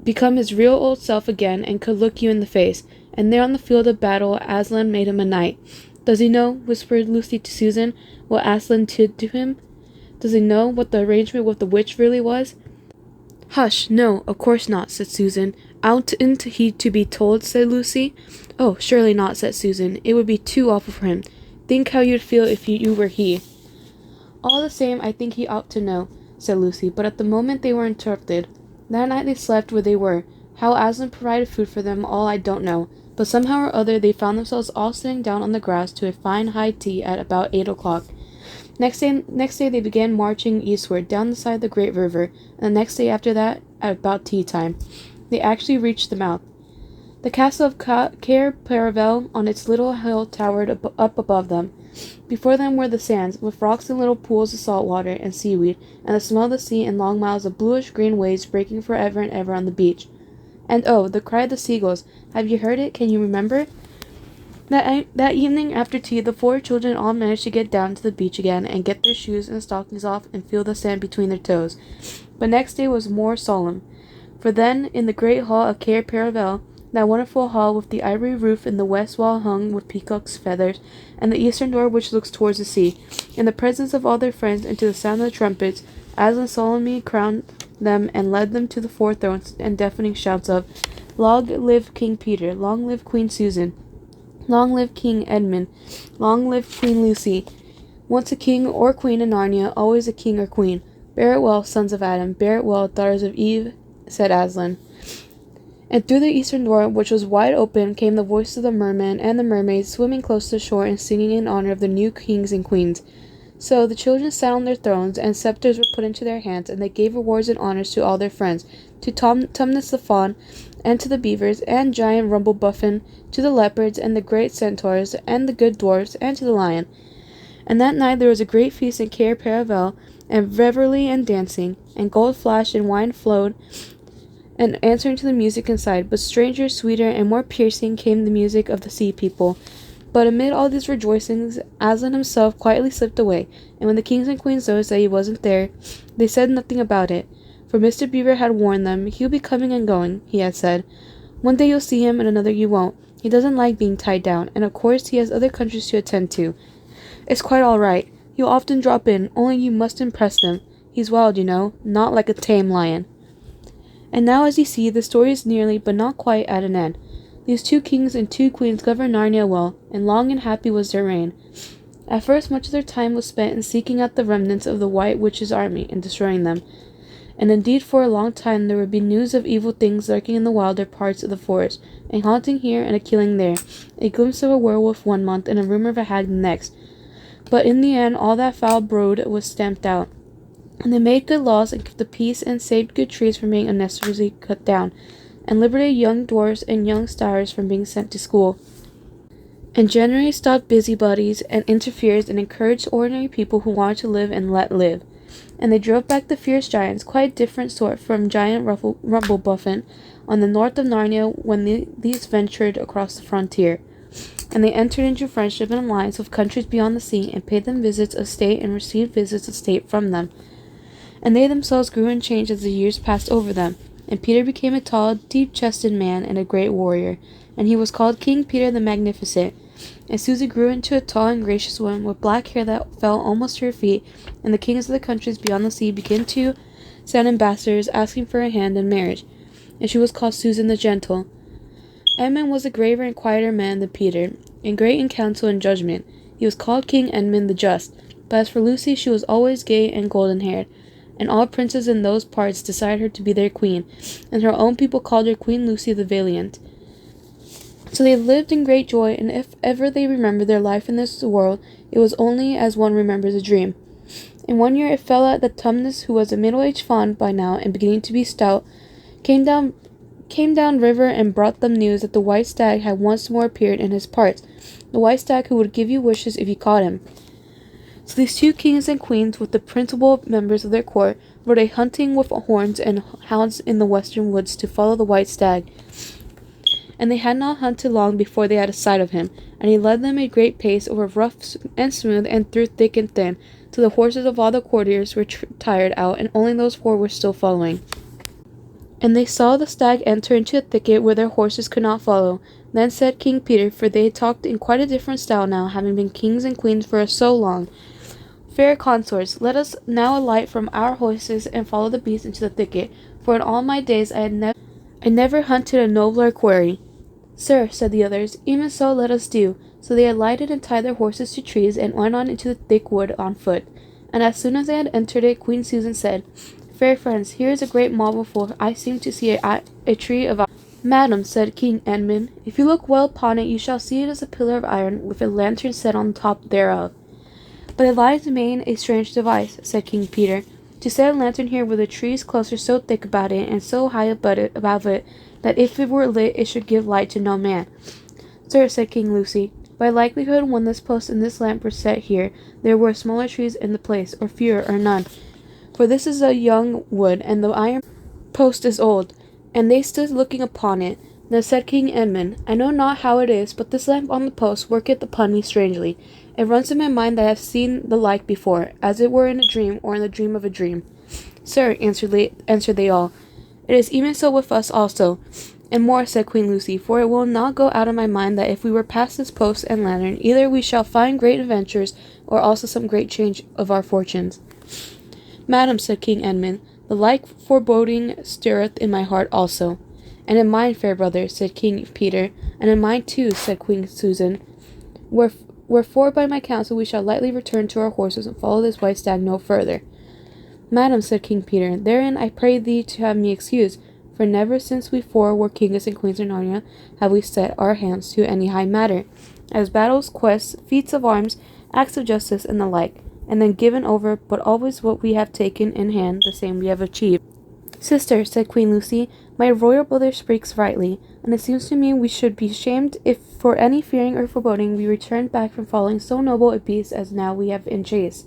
become his real old self again and could look you in the face. And there on the field of battle, Aslan made him a knight. "Does he know," whispered Lucy to Susan, "what Aslan did to him? Does he know what the arrangement with the witch really was?" "Hush, no, of course not," said Susan. "Oughtn't he to be told?" said Lucy. "Oh, surely not," said Susan. "It would be too awful for him. Think how you'd feel if you were he." "All the same, I think he ought to know," said Lucy, but at the moment they were interrupted. That night they slept where they were. How Aslan provided food for them all I don't know, but somehow or other they found themselves all sitting down on the grass to a fine high tea at about 8 o'clock. Next day they began marching eastward down the side of the great river, and the next day after that, at about tea time, they actually reached the mouth. The castle of Cair Paravel on its little hill towered up above them. Before them were the sands, with rocks and little pools of salt water and seaweed, and the smell of the sea and long miles of bluish-green waves breaking forever and ever on the beach. And oh, the cry of the seagulls! Have you heard it? Can you remember? That evening after tea, the 4 children all managed to get down to the beach again and get their shoes and stockings off and feel the sand between their toes. But next day was more solemn, for then, in the great hall of Cair Paravel, that wonderful hall with the ivory roof and the west wall hung with peacock's feathers, and the eastern door which looks towards the sea, in the presence of all their friends and to the sound of the trumpets, Aslan solemnly crowned them and led them to the 4 thrones and deafening shouts of, "Long live King Peter! Long live Queen Susan! Long live King Edmund! Long live Queen Lucy! Once a king or queen in Narnia, always a king or queen. Bear it well, sons of Adam, bear it well, daughters of Eve," said Aslan. And through the eastern door, which was wide open, came the voice of the merman and the mermaids swimming close to the shore and singing in honor of the new kings and queens. So the children sat on their thrones, and scepters were put into their hands, and they gave rewards and honors to all their friends, to Tumnus the fawn, and to the beavers, and giant Rumblebuffin, to the leopards, and the great centaurs, and the good dwarfs, and to the lion. And that night there was a great feast in Cair Paravel, and revelry and dancing, and gold flashed and wine flowed, and answering to the music inside, but stranger, sweeter, and more piercing came the music of the sea people. But amid all these rejoicings, Aslan himself quietly slipped away, and when the kings and queens noticed that he wasn't there, they said nothing about it, for Mr. Beaver had warned them. "He'll be coming and going," he had said. "One day you'll see him, and another you won't. He doesn't like being tied down, and of course he has other countries to attend to. It's quite all right. He'll often drop in, only you must impress him. He's wild, you know, not like a tame lion." And now, as you see, the story is nearly, but not quite, at an end. These 2 kings and 2 queens governed Narnia well, and long and happy was their reign. At first much of their time was spent in seeking out the remnants of the White Witch's army and destroying them. And indeed for a long time there would be news of evil things lurking in the wilder parts of the forest, a haunting here and a killing there, a glimpse of a werewolf one month and a rumor of a hag the next. But in the end all that foul brood was stamped out. And they made good laws and kept the peace and saved good trees from being unnecessarily cut down, and liberated young dwarfs and young stars from being sent to school, and generally stopped busybodies and interferes and encouraged ordinary people who wanted to live and let live. And they drove back the fierce giants, quite a different sort from giant Rumblebuffin, on the north of Narnia when these ventured across the frontier. and they entered into friendship and alliance with countries beyond the sea, and paid them visits of state and received visits of state from them. And they themselves grew and changed as the years passed over them. And Peter became a tall, deep-chested man and a great warrior, and he was called King Peter the Magnificent. And Susie grew into a tall and gracious woman with black hair that fell almost to her feet, and the kings of the countries beyond the sea began to send ambassadors asking for her hand in marriage, and she was called Susan the Gentle. Edmund was a graver and quieter man than Peter, and great in counsel and judgment. He was called King Edmund the Just. But as for Lucy, she was always gay and golden-haired, and all princes in those parts desired her to be their queen, and her own people called her Queen Lucy the Valiant. So they lived in great joy, and if ever they remembered their life in this world, it was only as one remembers a dream. And one year it fell out that Tumnus, who was a middle-aged fawn by now and beginning to be stout, came down river and brought them news that the white stag had once more appeared in his parts, the white stag who would give you wishes if you caught him. So these two kings and queens, with the principal members of their court, rode a hunting with horns and hounds in the western woods to follow the white stag. And they had not hunted long before they had a sight of him, and he led them at great pace over rough and smooth and through thick and thin, till the horses of all the courtiers were tired out, and only those four were still following. And they saw the stag enter into a thicket where their horses could not follow. Then said King Peter, for they talked in quite a different style now, having been kings and queens for so long, "Fair consorts, let us now alight from our horses and follow the beast into the thicket, for in all my days I never hunted a nobler quarry." "Sir," said the others, "even so let us do." So they alighted and tied their horses to trees, and went on into the thick wood on foot. And as soon as they had entered it, Queen Susan said, "Fair friends, here is a great marvel, for I seem to see a tree of iron." "Madam," said King Edmund, "if you look well upon it, you shall see it is a pillar of iron, with a lantern set on the top thereof." "But it lies main a strange device," said King Peter, "to set a lantern here where the trees close are so thick about it, and so high above it, that if it were lit it should give light to no man." "Sir," said King Lucy, "by likelihood when this post and this lamp were set here, there were smaller trees in the place, or fewer, or none. For this is a young wood, and the iron post is old." And they stood looking upon it. Then said King Edmund, "I know not how it is, but this lamp on the post worketh upon me strangely. It runs in my mind that I have seen the like before, as it were in a dream, or in the dream of a dream." "Sir," answered they all, "it is even so with us also. And more," said Queen Lucy, "for it will not go out of my mind that if we were past this post and lantern, either we shall find great adventures, or also some great change of our fortunes." "Madam," said King Edmund, "the like foreboding stirreth in my heart also." "And in mine, fair brother," said King Peter. "And in mine too," said Queen Susan. Wherefore by my counsel we shall lightly return to our horses, and follow this white stag no further." "Madam," said King Peter, "therein I pray thee to have me excused, for never since we four were kings and queens in Narnia have we set our hands to any high matter, as battles, quests, feats of arms, acts of justice, and the like, and then given over, but always what we have taken in hand, the same we have achieved." "Sister," said Queen Lucy, "my royal brother speaks rightly, and it seems to me we should be shamed if for any fearing or foreboding we returned back from following so noble a beast as now we have in chase."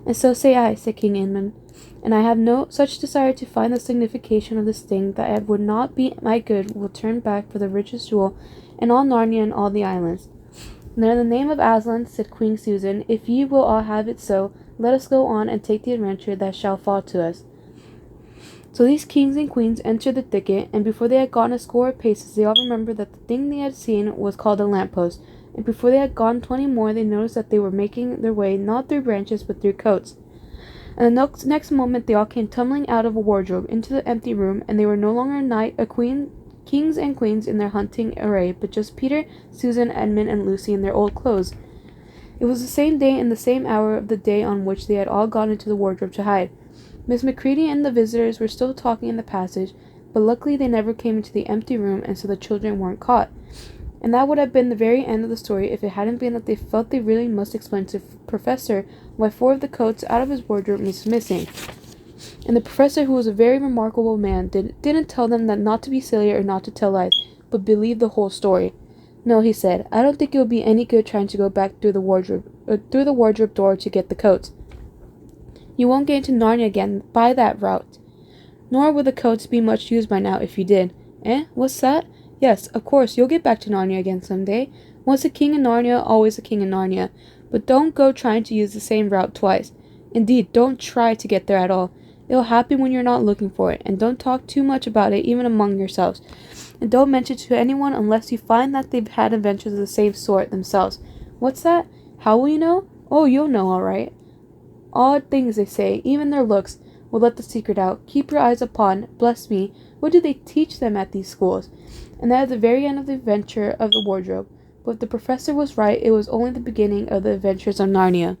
"And so say I," said King Edmund, "and I have no such desire to find the signification of this thing that it would not be my good will turn back for the richest jewel in all Narnia and all the islands." "Then in the name of Aslan," said Queen Susan, "if ye will all have it so, let us go on and take the adventure that shall fall to us." So these kings and queens entered the thicket, and before they had gone a score of paces they all remembered that the thing they had seen was called a lamp-post, and before they had gone 20 more they noticed that they were making their way not through branches but through coats. And the next moment they all came tumbling out of a wardrobe into the empty room, and they were no longer kings and queens in their hunting array, but just Peter, Susan, Edmund, and Lucy in their old clothes. It was the same day and the same hour of the day on which they had all gone into the wardrobe to hide. Miss Macready and the visitors were still talking in the passage, but luckily they never came into the empty room, and so the children weren't caught. And that would have been the very end of the story if it hadn't been that they felt they really must explain to the professor why 4 of the coats out of his wardrobe was missing. And the professor, who was a very remarkable man, didn't tell them that not to be silly or not to tell lies, but believe the whole story. "No," he said, "I don't think it would be any good trying to go back through the wardrobe door to get the coats. You won't get into Narnia again by that route. Nor would the coats be much use by now if you did." "Eh? What's that?" "Yes, of course, you'll get back to Narnia again some day. Once a king in Narnia, always a king in Narnia. But don't go trying to use the same route twice. Indeed, don't try to get there at all. It'll happen when you're not looking for it, and don't talk too much about it even among yourselves. And don't mention it to anyone unless you find that they've had adventures of the same sort themselves. What's that? How will you know? Oh, you'll know, all right. Odd things they say, even their looks will let the secret out. Keep your eyes upon, bless me, what do they teach them at these schools? And that is the very end of the adventure of the wardrobe. But if the professor was right, it was only the beginning of the adventures of Narnia.